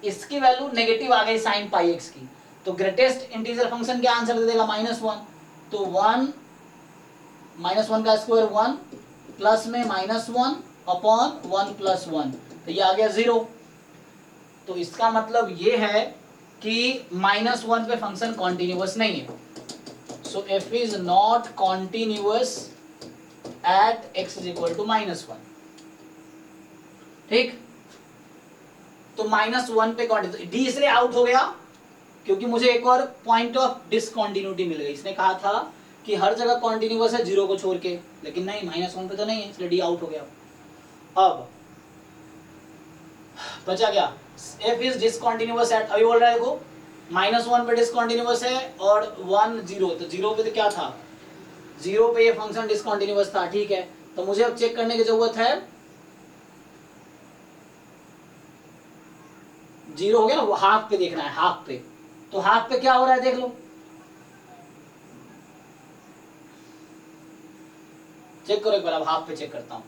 इसकी वैल्यू नेगेटिव आ गई साइन पाई एक्स की, तो ग्रेटेस्ट इंटीजर फंक्शन क्या आंसर दे देगा, -1। तो 1 -1 का स्क्वायर 1 प्लस में -1 अपॉन 1 + 1, तो ये आ गया 0। तो इसका मतलब ये है कि -1 पे फंक्शन कॉन्टिन्यूअस नहीं है। So f is not continuous at x is equal to -1। ठीक, तो -1 पे कॉन्टिन्यूअस, डी इसलिए आउट हो गया क्योंकि मुझे एक और पॉइंट ऑफ डिसकॉन्टिन्यूटी मिल गई। इसने कहा था कि हर जगह कॉन्टिन्यूअस है 0 को छोड़ के, लेकिन नहीं, -1 पे तो नहीं है, इसलिए डी आउट हो गया। अब बचा क्या, f इज डिसकॉन्टिन्यूअस एट, अभी बोल रहा है देखो -1 पे डिसकॉन्टिन्यूअस है और 1 0, तो 0 पे तो क्या था, 0 पे ये फंक्शन डिसकॉन्टिन्यूअस था। ठीक है, तो मुझे अब चेक करने की जरूरत है, 0 हो गया ना, वो हाफ पे देखना है, हाफ पे। तो हाफ पे क्या हो रहा है देख लो, चेक करो एक बार, अब हाफ पे चेक करता हूं।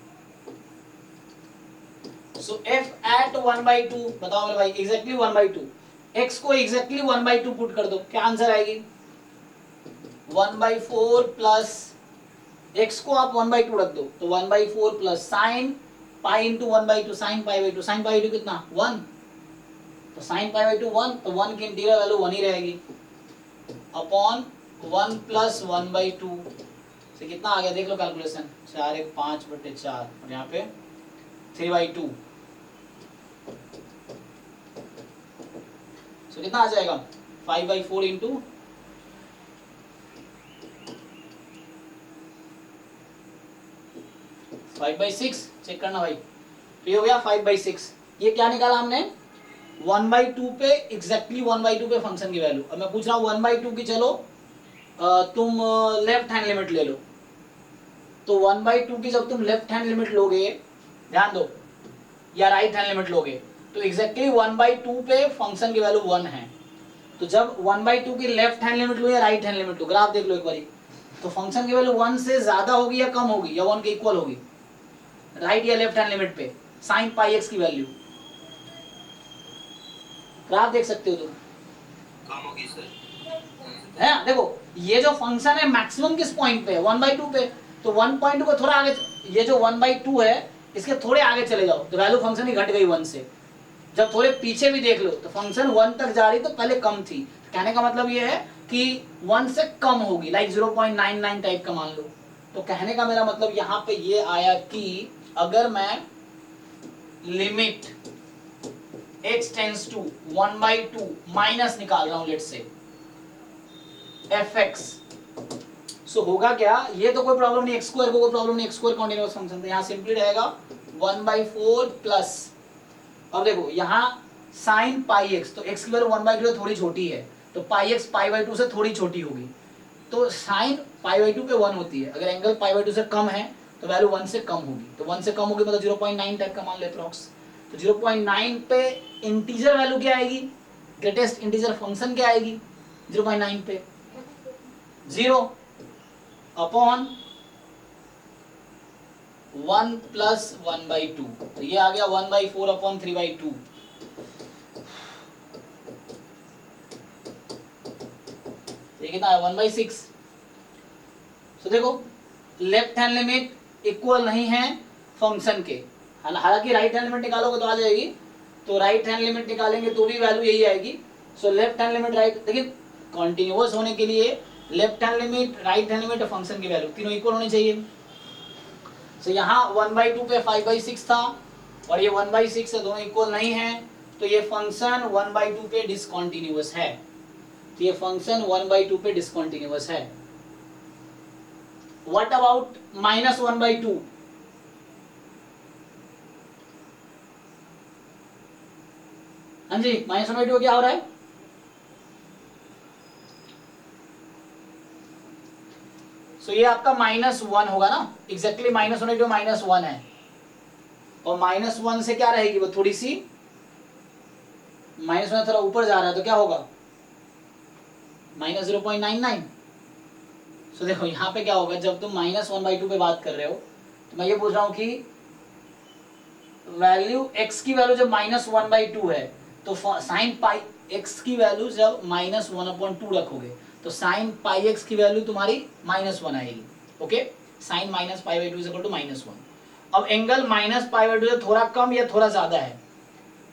सो f at 1/2, बताओ मेरे भाई, एग्जैक्टली 1/2, x को एग्जैक्टली 1/2 पुट कर दो, क्या आंसर आएगी, 1/4 प्लस x को आप 1/2 रख दो, तो 1/4 plus sine pi into 1/2, sine पाई/2, साइन पाई/2 कितना 1, तो साइन पाई/2 1, तो 1 की इंटीरियर वैल्यू 1 ही रहेगी, अपॉन 1 प्लस 1/2 से कितना आ गया देख लो कैलकुलेशन, 4 1 5/4 और यहाँ पे 3/2, तो कितना आ जाएगा 5/4 इंटू 5/6, चेक करना भाई, तो ये हो गया 5/6। ये क्या निकाला हमने, 1/2 पे एग्जैक्टली 1/2 पे फंक्शन की वैल्यू। अब मैं पूछ रहा हूँ 1/2 की, चलो तुम लेफ्ट हैंड लिमिट ले लो, तो 1/2 की जब तुम लेफ्ट हैंड लिमिट लोगे, ध्यान दो, या राइट हैंड लिमिट लोगे, तो एग्जैक्टली 1/2 पे फंक्शन की वैल्यू 1 है। तो जब 1/2 की लेफ्ट हैंड लिमिट लो या राइट हैंड लिमिट लो, ग्राफ देख लो एक बारी, तो फंक्शन की वैल्यू 1 से ज्यादा होगी या कम होगी, या 1 के इक्वल होगी, राइट या लेफ्ट हैंड लिमिट पे साइन पाई एक्स की वैल्यू, ग्राफ देख सकते हो तुम, कम होगी सर, है ना? देखो ये जो फंक्शन है मैक्सिमम किस पॉइंट पे है, 1/2 पे, तो 1.2 को थोड़ा आगे, ये जो 1/2 है इसके थोड़े आगे चले जाओ तो वैल्यू फंक्शन की घट गई 1 से। जब थोड़े पीछे भी देख लो तो फंक्शन 1 तक जा रही तो पहले कम थी, कहने का मतलब ये है कि 1 से कम होगी, लाइक 0.99 टाइप का मान लो। तो कहने का मेरा मतलब यहाँ पे ये आया कि अगर मैं limit x tends to 1/2 minus निकाल रहा हूँ लेट्स से fx, सो होगा क्या, ये तो कोई प्रॉब्लम नहीं, x स्क्वायर को कोई प्रॉब्लम नहीं, x स्क्वायर कॉन्टिन्यूअस फंक्शन, तो यहाँ सिंपली रहेगा 1/4 प्लस, अब देखो यहाँ साइन पाई एक्स, तो x की वैल्यू 1/2 थोड़ी छोटी है, तो पाई एक्स पाई/2 से थोड़ी छोटी होगी, तो साइन पाई/2 पे 1 होती है, अगर एंगल पाई/2 से कम है तो वैल्यू 1 से कम होगी, तो 1 से कम होगी मतलब 0.9 टाइप का मान लो अप्रॉक्स, तो 0.9 पे इंटीजर वैल्यू क्या आएगी, ग्रेटेस्ट इंटीजर फंक्शन क्या आएगी 0.9 पे 0 अपॉन 1 प्लस 1/2, तो ये आ गया 1/4 अपॉन 3/2, ये कितना है 1/6। तो देखो लेफ्ट हैंड लिमिट इक्वल नहीं है फंक्शन के, हालांकि राइट हैंड लिमिट निकालोगे तो आ जाएगी, तो राइट हैंड लिमिट निकालेंगे तो भी वैल्यू यही आएगी। सो लेफ्ट हैंड लिमिट राइट, देखिए कॉन्टिन्यूअस होने के लिए left hand limit right hand limit function की वैल्यू तीनों इक्वल होनी चाहिए। सो यहाँ 1/2 पे 5/6 था और ये 1/6 है, दोनों इक्वल नहीं है, तो ये फंक्शन 1/2 पे डिसकंटिन्यूअस है। तो ये फंक्शन 1/2 पे डिसकंटिन्यूअस है। What about -1/2? हाँ जी, -1/2 क्या हो रहा है? सो ये आपका -1 होगा ना, एग्जैक्टली -1/2 -1 है, और -1 से क्या रहेगी वो थोड़ी सी, -1 थोड़ा ऊपर जा रहा है तो क्या होगा, -0.99। सो देखो यहाँ पे क्या होगा, जब तुम -1/2 पे बात कर रहे हो तो मैं ये पूछ रहा हूँ कि वैल्यू x की वैल्यू जब -1/2 है तो साइन पाई x की वैल्यू जब -1/2 रखोगे तो साइन पाई x की वैल्यू तुम्हारी -1 आएगी। Okay, sine -π/2 -1। अब एंगल -π/2 से थोड़ा कम या थोड़ा ज्यादा है,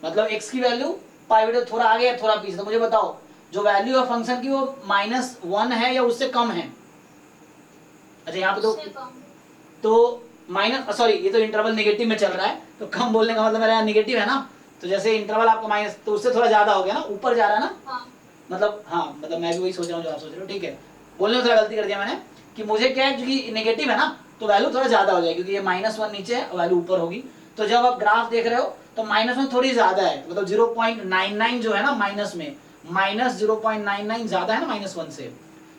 मतलब x की वैल्यू π/2 थोड़ा आगे या थोड़ा पीछे, तो मुझे बताओ जो वैल्यू है फंक्शन की वो -1 है या उससे कम है? अच्छा यहाँ पे तो माइनस, सॉरी ये तो इंटरवल नेगेटिव में चल रहा है, तो कम बोलने का मतलब मेरा यहाँ नेगेटिव है ना, तो जैसे इंटरवल आपका माइनस तो उससे थोड़ा ज्यादा हो गया ना, ऊपर जा रहा है ना। हाँ। मतलब हाँ, मतलब मैं भी वही सोच रहा हूँ जो आप सोच रहे हो, ठीक है। बोलने में थोड़ा गलती कर दिया मैंने कि मुझे क्या है, क्योंकि नेगेटिव है ना तो वैल्यू थोड़ा ज्यादा हो जाएगी, क्योंकि ये -1 नीचे है, वैल्यू ऊपर होगी। तो जब आप ग्राफ देख रहे हो तो -1 थोड़ी ज्यादा है, मतलब 0.99 जो है ना माइनस में, -0.99 ज्यादा है ना -1 से,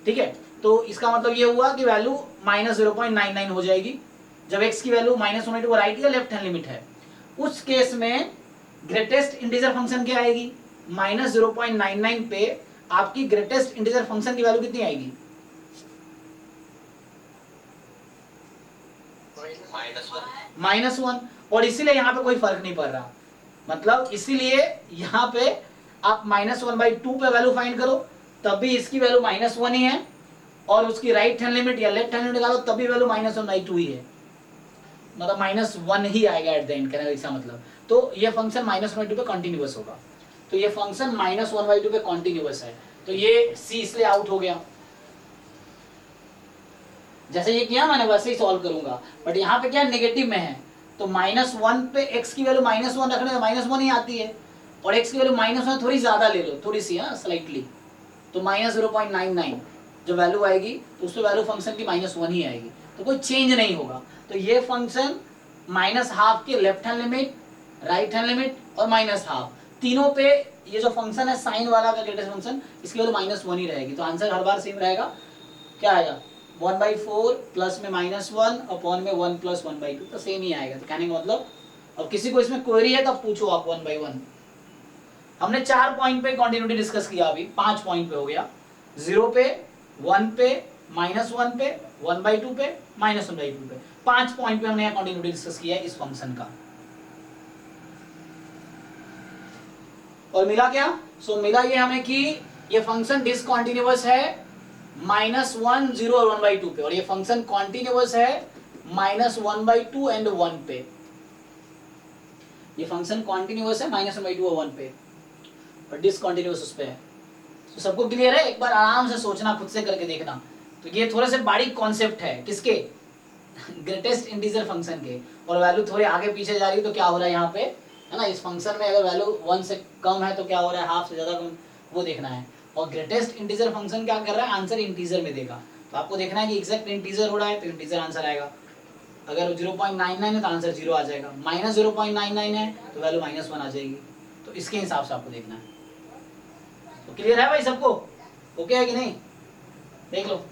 ठीक है। तो इसका मतलब ये हुआ कि वैल्यू -0.99 हो जाएगी जब x की वैल्यू -1/2 राइट या लेफ्ट हैंड लिमिट है। उस केस में ग्रेटेस्ट इंटीजर फंक्शन क्या आएगी, -0.99 पे आपकी ग्रेटेस्ट इंटीजर फंक्शन की वैल्यू कितनी आएगी? -1। और इसीलिए यहाँ पे कोई फर्क नहीं पड़ रहा, मतलब इसीलिए यहाँ पे आप -1/2 पे वैल्यू फाइंड करो तब भी इसकी वैल्यू -1 ही है, और उसकी राइट हैंड लिमिट या लेफ्ट हैंड लिमिट निकालो तब भी वैल्यू -1/2 ही है, मतलब -1 ही आएगा एट द एंड, कहने का इसका मतलब। तो ये फंक्शन -1/2 पे कंटिन्यूअस होगा, तो ये फंक्शन -1/2 पे कंटिन्यूअस है, तो ये सी इसलिए आउट हो गया। जैसे ये किया मैंने वैसे ही सॉल्व करूंगा, बट यहाँ पे क्या नेगेटिव में है, तो -1 पे x की वैल्यू -1 रखने में -1 ही आती है, और x की वैल्यू -1 थोड़ी ज्यादा ले लो, थोड़ी सी स्लाइटली, तो -0.99 जो वैल्यू आएगी तो उसमें वैल्यू फंक्शन की -1 ही आएगी, तो कोई चेंज नहीं होगा। तो ये फंक्शन -12 के left hand limit, right hand limit और -12 तीनों पे ये जो फंक्शन है साइन वाला का ग्रेटेस्ट फंक्शन, इसकी वैल्यू -1 ही रहेगी, तो आंसर हर बार सेम रहेगा। क्या आएगा, 1/4 प्लस में -1 अपॉन में 1 + 1/2, तो सेम ही आएगा। तो कहने का मतलब, अब किसी को इसमें क्वेरी है तब पूछो आप 1 by 1। हमने 4 पॉइंट पे कंटिन्यूटी डिस्कस किया, अभी 5 पॉइंट पे हो गया, 0 पे, 1 पे, -1 पे, 1/2 पे, -1/2 पे, 5 पॉइंट पे हमने यहाँ कंटिन्यूटी डिस्कस किया है इस फंक्शन का। और मिला क्या? सो मिला ये हमें कि ये फंक्शन डिसकंटिन्यूअस है -1, 0 और 1/2 पे, और ये फंक्शन कॉन्टिन्यूअस है -1/2 एंड 1 पे। ये फंक्शन कॉन्टिन्यूअस है -1/2 और 1 पे, और डिसकंटिन्यूअस उस पे है। तो सबको क्लियर है? एक बार आराम से सोचना, खुद से करके देखना। तो ये थोड़े से बारीक कॉन्सेप्ट है, किसके? ग्रेटेस्ट इंटीजर फंक्शन के, और वैल्यू थोड़ी आगे पीछे जा रही है तो क्या हो रहा है यहाँ पे, है ना, इस फंक्शन में अगर वैल्यू 1 से कम है तो क्या हो रहा है, हाफ से ज्यादा कम, वो देखना है। और ग्रेटेस्ट इंटीजर फंक्शन क्या कर रहा है, आंसर इंटीजर में देगा, तो आपको देखना है कि एग्जैक्ट इंटीजर हो रहा है तो इंटीजर आंसर आएगा। अगर 0.99 है तो आंसर 0 आ जाएगा, -0.99 है तो वैल्यू -1 आ जाएगी, तो इसके हिसाब से आपको देखना है। तो क्लियर है भाई सबको? ओके है कि नहीं? देख लो,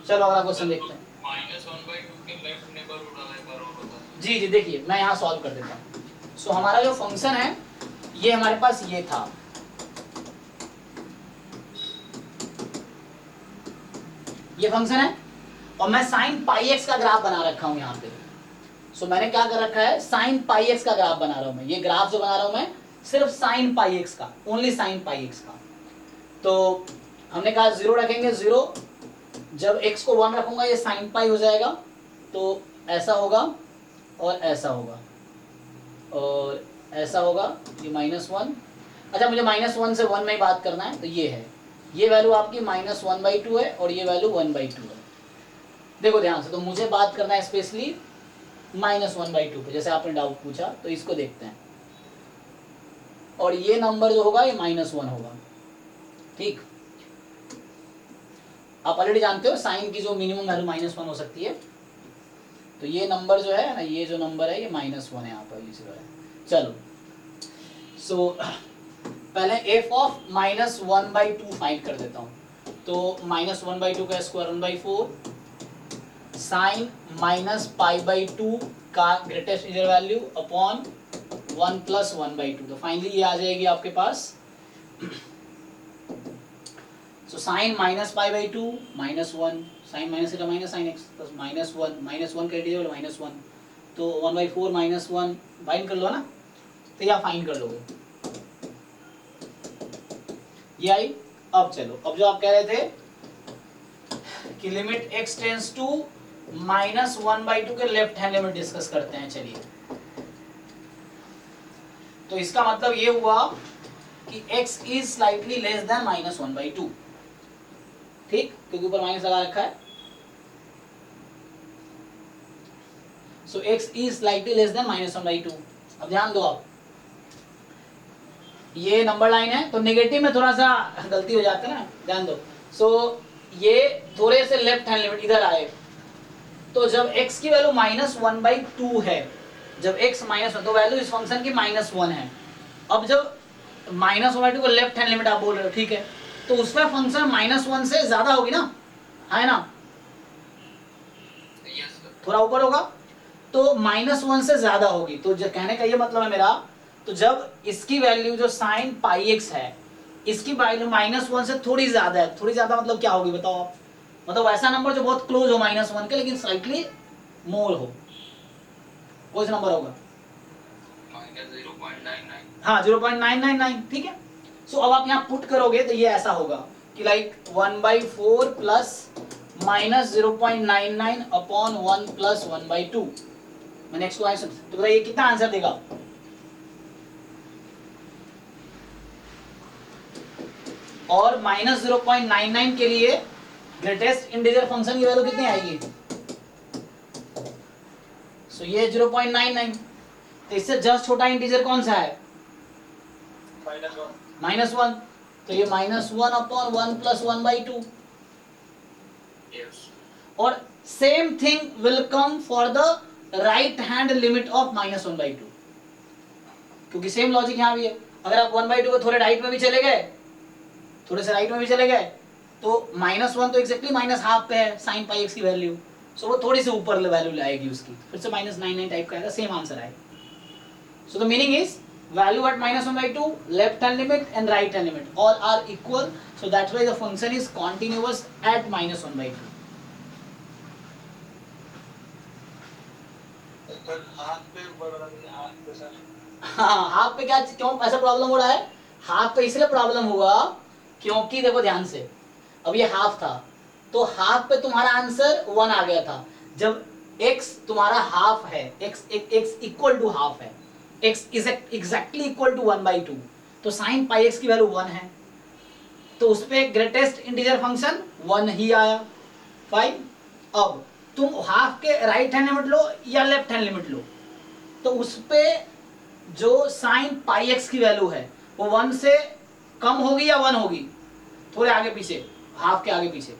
चलो अगला क्वेश्चन देखते हैं। -1/2 के लेफ्ट नेबरहुड वाला एक बार और बता। जी जी, देखिए मैं यहाँ सॉल्व कर देता हूँ। सो हमारा जो फंक्शन है ये हमारे पास ये था, ये फंक्शन है, और मैं sin πx का ग्राफ बना रखा हूँ यहाँ पे। सो मैंने क्या कर रखा है, sin πx का ग्राफ बना रहा हूँ मैं। ये ग्राफ जो बना रहा हूँ मैं सिर्फ sin πx का, ओनली sin πx का। तो हमने कहा 0 रखेंगे, 0 जब x को 1 रखूंगा ये sin π हो जाएगा, तो ऐसा होगा और ऐसा होगा और ऐसा होगा, ये -1। अच्छा मुझे -1 से 1 में ही बात करना है, तो ये है, ये वैल्यू आपकी -1/2 है और ये वैल्यू 1/2 है। देखो ध्यान से, तो मुझे बात करना है स्पेशली -1/2 पे, जैसे आपने डाउट पूछा, तो इसको देखते हैं। और ये नंबर जो होगा ये -1 होगा, ठीक। आप ऑलरेडी जानते हो साइन की जो मिनिमम वैल्यू -1 हो सकती है, तो ये नंबर जो है ना, ये जो नंबर है ये -1 है, यहाँ पर लिख रहा है। चलो सो पहले f ऑफ -1/2 फाइंड कर देता हूँ। तो -1/2 का स्क्वायर 1/4, साइन -π/2 का ग्रेटेस्ट इंटीजर वैल्यू अपॉन 1 + 1/2। तो फाइनली ये आ जाएगी आपके पास। So sine -π/2 -1, sine minus theta minus sine x plus -1 का इंटीजर -1, तो 1/4 -1 फाइंड कर लो ना, तो या फाइंड कर लोगे, ये आई। अब चलो, अब जो आप कह रहे थे कि लिमिट x टेंड्स टू -1/2 के लेफ्ट हैंड लिमिट डिस्कस करते हैं। चलिए, तो इसका मतलब ये हुआ कि x is slightly less than -1/2, ठीक, क्योंकि ऊपर माइनस लगा रखा है। सो x is slightly less than -1/2। अब ध्यान दो आप, ये नंबर लाइन है तो नेगेटिव में थोड़ा सा गलती हो जाता है ना, ध्यान दो। सो ये थोड़े से लेफ्ट हैंड लिमिट इधर आए, तो जब x की वैल्यू -1/2 है, जब x -1, तो वैल्यू इस फंक्शन की -1 है। अब जब -1/2 को लेफ्ट हैंड लिमिट आप बोल रहे हो, ठीक है, तो उसमें फंक्शन -1 से ज्यादा होगी ना, है ना, थोड़ा ऊपर होगा, तो -1 से ज्यादा होगी। तो जो कहने का ये मतलब है मेरा, तो जब इसकी वैल्यू जो साइन πx है, इसकी वैल्यू -1 से थोड़ी ज्यादा है, थोड़ी ज्यादा मतलब क्या होगी बताओ आप, मतलब ऐसा नंबर जो बहुत क्लोज हो -1 के, लेकिन स्लाइटली मोर हो, कौन सा नंबर होगा? -0.99। हाँ, 0.999, ठीक है। सो अब आप यहाँ पुट करोगे तो ये ऐसा होगा कि लाइक 1/4 प्लस -0.99 अपॉन 1 + 1/2। मैं नेक्स्ट आंसर, तो बताइए कितना आंसर देगा? और -0.99 के लिए ग्रेटेस्ट इंटीजर फंक्शन की वैल्यू कितनी आएगी? सो ये 0.99, तो इससे जस्ट छोटा इंटीजर कौन सा है? -1, तो ये -1 अपॉन 1 + 1/2। और same thing will come for the right hand limit of -1/2, क्योंकि सेम लॉजिक यहाँ भी है। अगर आप 1/2 को थोड़े राइट में भी चले गए, थोड़े से राइट में भी चले गए, तो -1 तो एक्जेक्टली -½ पे है साइन πx की वैल्यू, सो वो थोड़ी से ऊपर वैल्यू लाएगी उसकी, फिर से -99 टाइप का आएगा, सेम आंसर आएगा। So the meaning is value at -1/2, left hand limit and right hand limit all are equal, so that's why the function is continuous at -1/2. हाँ, हाफ पे क्या, क्यों ऐसा प्रॉब्लम हो रहा है? हाफ पे इसलिए प्रॉब्लम हुआ क्योंकि देखो ध्यान से, अब ये हाफ था, तो हाफ पे तुम्हारा आंसर 1 आ गया था। जब x तुम्हारा हाफ है, x इक्वल टू हाफ है, x is exactly equal to 1/2, तो साइन πx की वैल्यू 1 है, तो उस पे ग्रेटेस्ट इंटीजर फंक्शन 1 ही आया, फाइन। अब तुम हाफ के राइट हैंड लिमिट लो या लेफ्ट हैंड लिमिट लो, तो उस पे जो साइन πx की वैल्यू है वो 1 से कम होगी या 1 होगी? थोड़े आगे पीछे, हाफ के आगे पीछे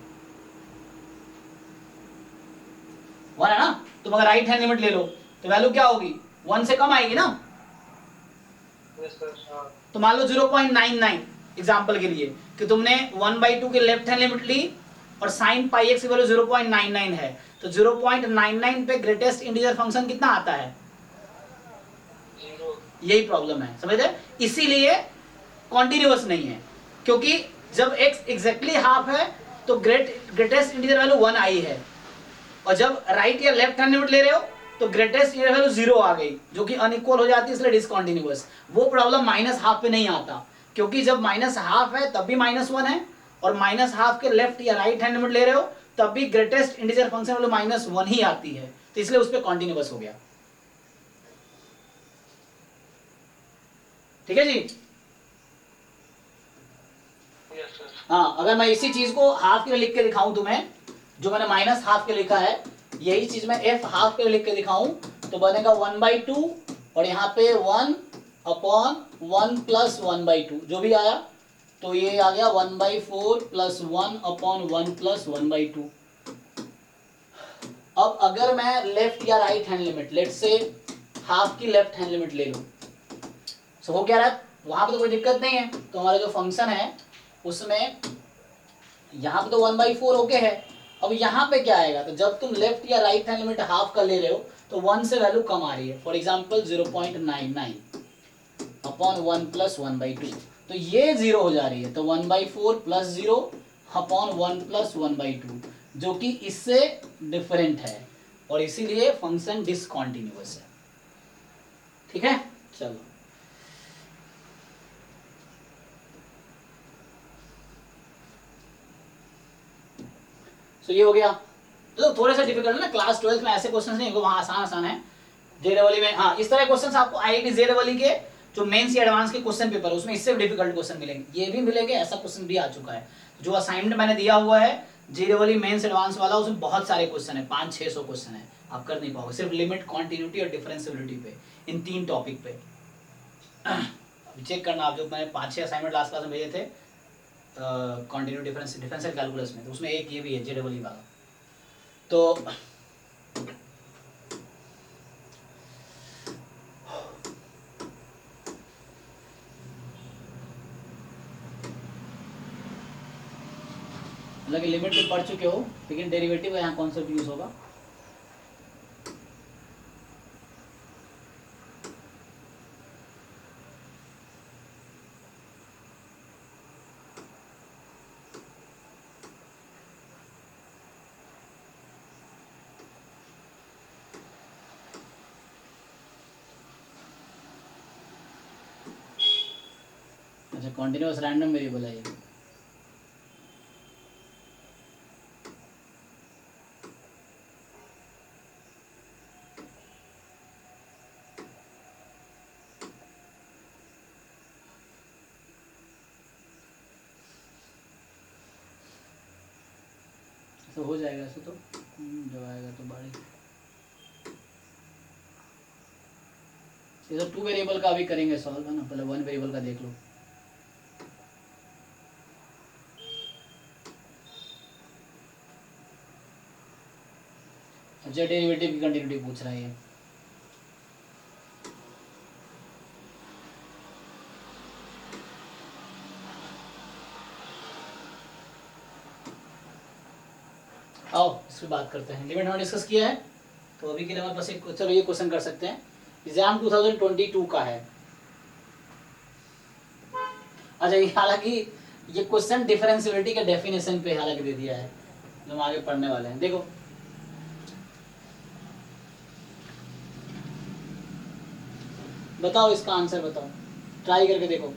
1 है ना, तुम अगर राइट हैंड लिमिट ले लो तो वैल्यू क्या होगी? 1 से कम आएगी ना। तो मान लो 0.99 एग्जांपल के लिए कि तुमने 1/2 की लेफ्ट हैंड लिमिट ली और साइन πx की वैल्यू 0.99 है, तो 0.99 पे ग्रेटेस्ट इंटीजर फंक्शन कितना आता है? यही प्रॉब्लम है, समझे? इसीलिए कॉन्टिन्यूअस नहीं है, क्योंकि जब x एग्जैक्टली हाफ है तो ग्रेटेस्ट इंटीजर वैल्यू 1 आई है, और जब राइट या लेफ्ट हैंड लिमिट ले रहे हो तो ग्रेटेस्ट इंटीजर वैल्यू 0 आ गई, जो कि अनइक्वल हो जाती है, इसलिए डिसकंटीन्यूअस। वो प्रॉब्लम -½ पे नहीं आता, क्योंकि जब -½ है तब भी -1 है, और -½ के लेफ्ट या राइट हैंड लिमिट ले रहे हो तब भी ग्रेटेस्ट इंटीजर फंक्शन वैल्यू -1 ही आती है, तो इसलिए उस पर कॉन्टिन्यूअस हो गया। ठीक है जी। Yes sir. हाँ, अगर मैं इसी चीज को हाफ के लिए लिख के दिखाऊं तुम्हें, जो मैंने माइनस हाफ के लिखा है, यही चीज मैं एफ हाफ के लिए लिख के दिखाऊं तो बनेगा 1/2 और यहाँ पे 1/1 प्लस 1/2 जो भी आया, तो ये आ गया 1/4 प्लस 1/1 प्लस 1/2। अब अगर मैं लेफ्ट या राइट हैंड लिमिट, लेट से हाफ की लेफ्ट हैंड लिमिट ले लूं, सो हो क्या रहा है, वहां पे तो कोई दिक्कत नहीं है, तो हमारा जो फंक्शन है उसमें यहाँ पे तो 1/4 ओके है। अब यहाँ पे क्या आएगा, तो जब तुम लेफ्ट या राइट हैंड लिमिट हाफ का ले रहे हो तो 1 से वैल्यू कम आ रही है, फॉर एग्जांपल 0.99 अपॉन 1 प्लस 1/2, तो ये 0 हो जा रही है, तो 1/4 प्लस 0 अपॉन 1 प्लस 1/2 जो कि इससे डिफरेंट है और इसीलिए फंक्शन डिसकंटिन्यूअस है। ठीक है, चलो तो ये हो गया। तो थोड़े से डिफिकल्ट है ना, क्लास 12 में ऐसे क्वेश्चंस नहीं, वहां आसान आसान है। जेडबलई में हाँ इस तरह क्वेश्चंस आपको आईआईटी जेडबलई के जो मेंस या एडवांस के क्वेश्चन पेपर उसमें इससे डिफिकल्ट क्वेश्चन मिलेंगे, ये भी मिलेंगे, ऐसा क्वेश्चन भी आ चुका है। जो असाइनमेंट मैंने दिया हुआ है जेडबलई मेंस एडवांस वाला, उसमें बहुत सारे क्वेश्चन है, 500-600 क्वेश्चन है, आप कर नहीं पाओगे सिर्फ लिमिट, कॉन्टिन्यूटी और डिफरेंशिएबिलिटी पे, इन 3 टॉपिक पे। अभी चेक करना आप, जो मैंने 5-6 असाइनमेंट लास्ट क्लास में भेजे थे कॉन्टिन्यूटी डिफरेंशियल कैलकुलस में, तो उसमें एक ये भी है जेडबलई वाला। तो मतलब लिमिट पे पढ़ चुके हो, लेकिन डेरिवेटिव का यहाँ कॉन्सेप्ट यूज होगा। अच्छा, कॉन्टिन्यूअस रैंडम वेरिएबल है ये। तो हो जाएगा ऐसे, तो जब आएगा तो बारी। ये तो 2 वेरिएबल का भी करेंगे सॉल्व, है ना, पहले 1 वेरिएबल का देख लो। अच्छा, डेरिवेटिव की कंटिन्यूटी पूछ रहा है ये। आओ इस पर बात करते हैं। लिमिट हमने डिस्कस किया है, तो अभी के लिए हमारे पास एक, चलो ये क्वेश्चन कर सकते हैं, एग्जाम 2022 का है। अच्छा, ये हालांकि ये क्वेश्चन डिफरेंशिएबिलिटी के डेफिनेशन पे हालांकि दे दिया है, जो हम आगे पढ़ने वाले हैं। देखो बताओ इसका आंसर बताओ, ट्राई करके देखो।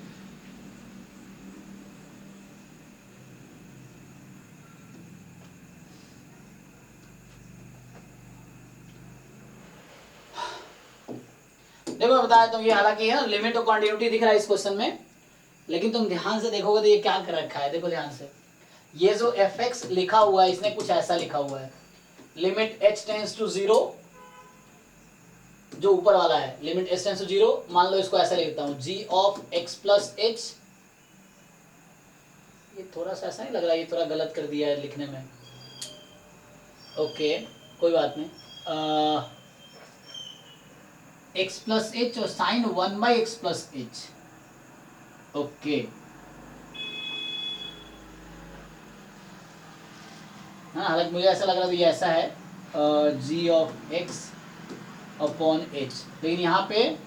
देखो बताया तुम, ये हालांकि है ना लिमिट और कॉन्टिन्यूटी दिख रहा है इस क्वेश्चन में, लेकिन तुम ध्यान से देखोगे तो ये क्या कर रखा है, देखो ध्यान से, ये जो fx लिखा हुआ है इसने कुछ ऐसा लिखा हुआ है, लिमिट h टेंड्स टू 0, जो ऊपर वाला है लिमिट h टेंड्स टू 0, मान लो इसको ऐसा लिखता हूँ g of x plus h। ये थोड़ा सा ऐसा नहीं लग रहा है, ये थोड़ा गलत कर दिया है लिखने में, ओके कोई बात नहीं। x प्लस एच और sine 1/x plus h, okay. हाँ, हालांकि मुझे ऐसा लग रहा था ये ऐसा है g of x upon h, लेकिन यहाँ पे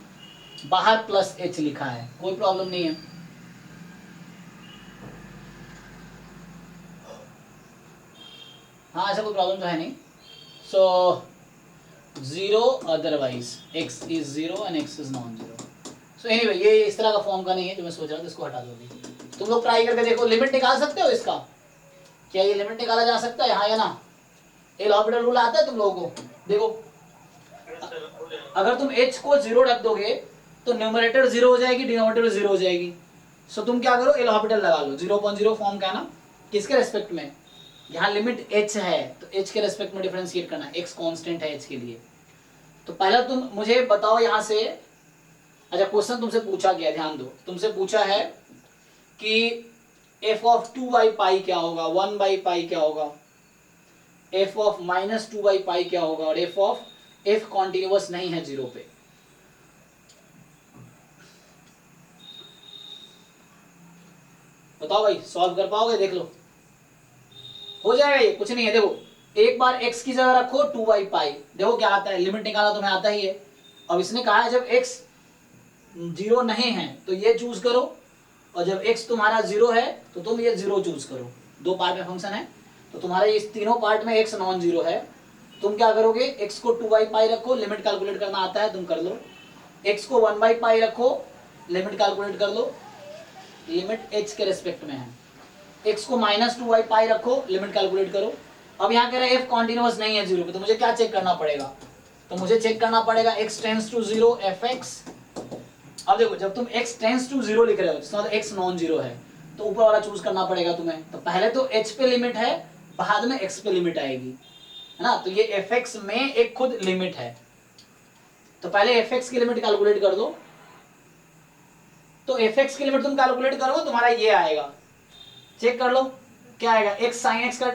बाहर प्लस h लिखा है, कोई प्रॉब्लम नहीं है। हाँ, ऐसा कोई प्रॉब्लम तो है नहीं। सो 0 otherwise x is 0 and x is non 0। So anyway ये इस तरह का फॉर्म का नहीं है जो मैं सोच रहा था, इसको हटा दो अभी। तुम लोग ट्राई करके देखो, लिमिट निकाल सकते हो इसका, क्या ये लिमिट निकाला जा सकता है हाँ या ना? एल ऑर्बिटल रूल आता है तुम लोगों को? देखो अगर तुम h को 0 रख दोगे तो न्यूमरेटर 0 हो जाएगी, डिनोमिनेटर 0 हो जाएगी। सो तुम क्या करो, एल हॉस्पिटल लगा लो, 0.0 फॉर्म का है ना, किसके रेस्पेक्ट में, यहाँ लिमिट h है तो h के रेस्पेक्ट में डिफरेंशिएट करना, x कांस्टेंट है h के लिए। तो पहला तुम मुझे बताओ यहाँ से, अच्छा क्वेश्चन तुमसे पूछा गया, ध्यान दो, तुमसे पूछा है कि f ऑफ 2/पाई क्या होगा, 1/पाई क्या होगा, f ऑफ -2/पाई क्या होगा, और f ऑफ f कॉन्टिन्यूअस नहीं है 0 पे। बताओ भाई, सॉल्व कर पाओगे, देख लो हो जाएगा, ये कुछ नहीं है। देखो एक बार x की जगह रखो 2/पाई, देखो क्या आता है, लिमिट निकाला तुम्हें आता ही है। अब इसने कहा है जब x 0 नहीं है तो ये चूज करो, और जब x तुम्हारा 0 है तो तुम ये 0 चूज करो। दो पार्ट में फंक्शन है तो तुम्हारा इस तीनों पार्ट में x नॉन 0 है, तुम क्या करोगे, x को 2/पाई रखो, लिमिट कैलकुलेट करना आता है तुम कर लो, x को 1/पाई रखो, लिमिट कैलकुलेट कर लो, लिमिट h के रेस्पेक्ट में है, x को -2/पाई रखो, लिमिट कैलकुलेट करो। अब यहाँ कह रहा है f कॉन्टिन्यूअस नहीं है 0 पे, तो मुझे क्या चेक करना पड़ेगा, तो मुझे चेक करना पड़ेगा x टेंड्स टू 0 fx। अब देखो जब तुम x टेंड्स टू 0 लिख रहे हो जिसका मतलब x नॉन 0 है, तो ऊपर वाला चूज करना पड़ेगा तुम्हें। तो पहले तो h पे लिमिट है, बाद में x पे लिमिट आएगी, है ना, तो ये fx में एक खुद लिमिट है, तो पहले fx की लिमिट कैलकुलेट कर दो। तो fx की लिमिट तुम कैलकुलेट करो, तुम्हारा ये आएगा, चेक कर लो क्या आएगा, x sin x का,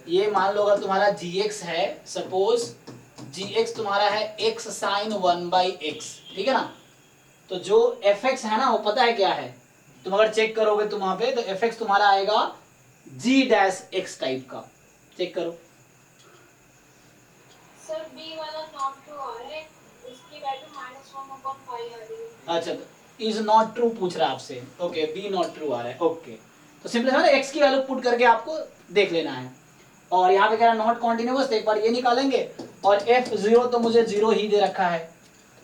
ये मान लो अगर तुम्हारा gx है, सपोज gx तुम्हारा है x sin 1/x, ठीक है ना, तो जो fx है ना वो पता है क्या है, तुम अगर चेक करोगे तुम वहां पे, तो fx तुम्हारा आएगा g-x टाइप का, चेक करो। सर बी वाला नॉट ट्रू आ रहा है, इसकी वैल्यू -1/पाई आ रही है। अच्छा तो इज नॉट ट्रू पूछ रहा है आपसे, ओके बी नॉट ट्रू आ रहा है, ओके तो सिंपल है ना, x की वैल्यू पुट करके आपको देख लेना है। और यहाँ पे कह रहा है नॉट कॉन्टिन्यूअस, तो एक बार ये निकालेंगे, और f0 तो मुझे 0 ही दे रखा है,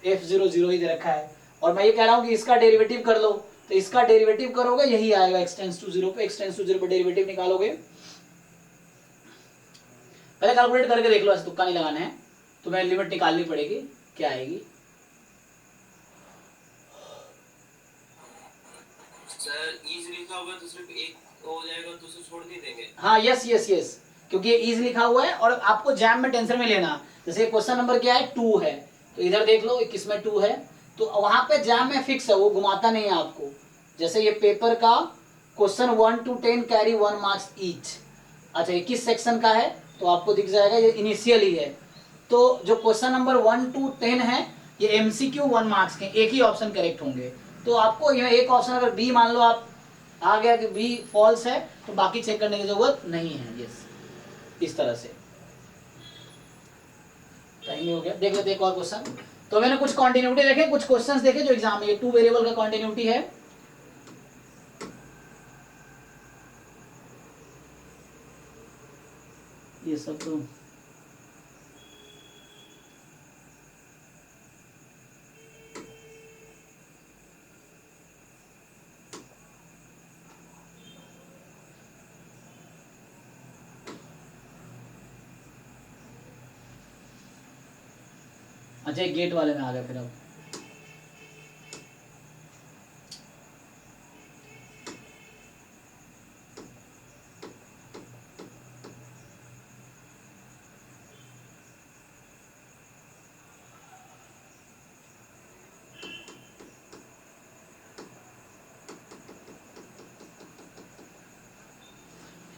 f0 0 ही दे रखा है, और मैं ये कह रहा हूँ कि इसका डेरिवेटिव कर लो, तो इसका डेरिवेटिव करोगे यही आएगा, x टेंड्स टू 0 पे, x टेंड्स टू 0 पे डेरिवेटिव निकालोगे, पहले कैलकुलेट करके देख लो, ऐसे तुक्का नहीं लगाना है, तुम्हें लिमिट निकालनी पड़ेगी, क्या आएगी। सर इज लिखा होगा तो सिर्फ एक हो जाएगा, दूसरे छोड़ नहीं देंगे। हाँ यस यस यस, क्योंकि ये इज लिखा हुआ है, और आपको जैम में टेंशन में लेना, जैसे क्वेश्चन नंबर क्या है 2 है, तो इधर देख लो किसमें 2 है, तो वहां पे जैम में फिक्स है, वो घुमाता नहीं है आपको। जैसे ये पेपर का question 1 to 10 carry 1 marks each, अच्छा ये किस सेक्शन का है, तो आपको दिख जाएगा ये इनिशियल ही है, तो जो क्वेश्चन नंबर 1 to 10 है ये एमसीक्यू 1 मार्क्स के, एक ही ऑप्शन करेक्ट होंगे, तो आपको ये एक ऑप्शन अगर बी मान लो आप आ गया कि बी फॉल्स है, तो बाकी चेक करने की जरूरत नहीं है। यस इस तरह से टाइम हो गया, देख लेते एक और क्वेश्चन। तो मैंने कुछ कॉन्टिन्यूटी देखे, कुछ क्वेश्चंस देखे जो एग्जाम में, ये 2 वेरिएबल का कॉन्टिन्यूटी है, ये सब तो अच्छा गेट वाले में आ गया फिर। अब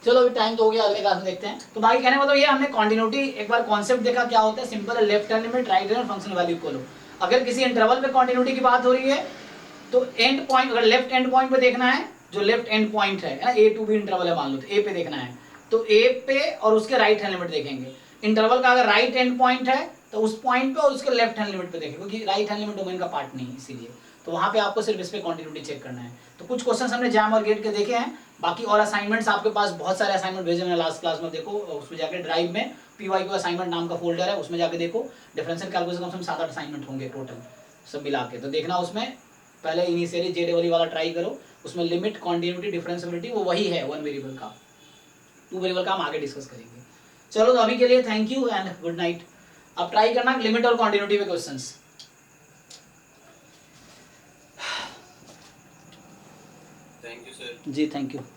चलो अभी टाइम तो हो गया, अगले क्लास में देखते हैं। तो बाकी कहने मतलब ये हमने कॉन्टिन्यूटी एक बार कॉन्सेप्ट देखा क्या होता है, सिंपल है, left hand limit right hand function value equal हो। अगर किसी इंटरवल पे कॉन्टिन्यूटी की बात हो रही है तो एंड पॉइंट, अगर लेफ्ट एंड पॉइंट पे देखना है, जो लेफ्ट एंड पॉइंट है ना, ए टू बी इंटरवल है मान लो, तो ए पे देखना है, तो ए पे और उसके राइट हैंड लिमिट देखेंगे। इंटरवल का अगर राइट एंड पॉइंट है तो उस पॉइंट पे और उसके लेफ्ट हैंड लिमिट पे देखेंगे, क्योंकि राइट हैंड लिमिट डोमेन का पार्ट नहीं है, इसीलिए तो वहां पे आपको सिर्फ इस पे कॉन्टिन्यूटी चेक करना है। तो कुछ क्वेश्चंस हमने जैम और गेट के देखे हैं, बाकी और असाइनमेंट्स आपके पास बहुत सारे असाइनमेंट भेजे मैंने लास्ट क्लास में, देखो उसमें जाके ड्राइव में PYQ असाइनमेंट नाम का फोल्डर है, उसमें जाके देखो, डिफरेंशियल कैलकुलस कम से कम 7-8 असाइनमेंट होंगे टोटल सब मिला के, तो देखना उसमें पहले इनिशियली JEE वाला ट्राई करो, उसमें लिमिट कॉन्टिन्यूटी डिफरेंशिएबिलिटी वो वही है 1 वेरिएबल का, 2 वेरिएबल का हम आगे डिस्कस करेंगे। चलो तो अभी के लिए thank you and good night. अब ट्राई करना लिमिट और कॉन्टिन्यूटी पे क्वेश्चंस। Thank you sir. जी थैंक यू।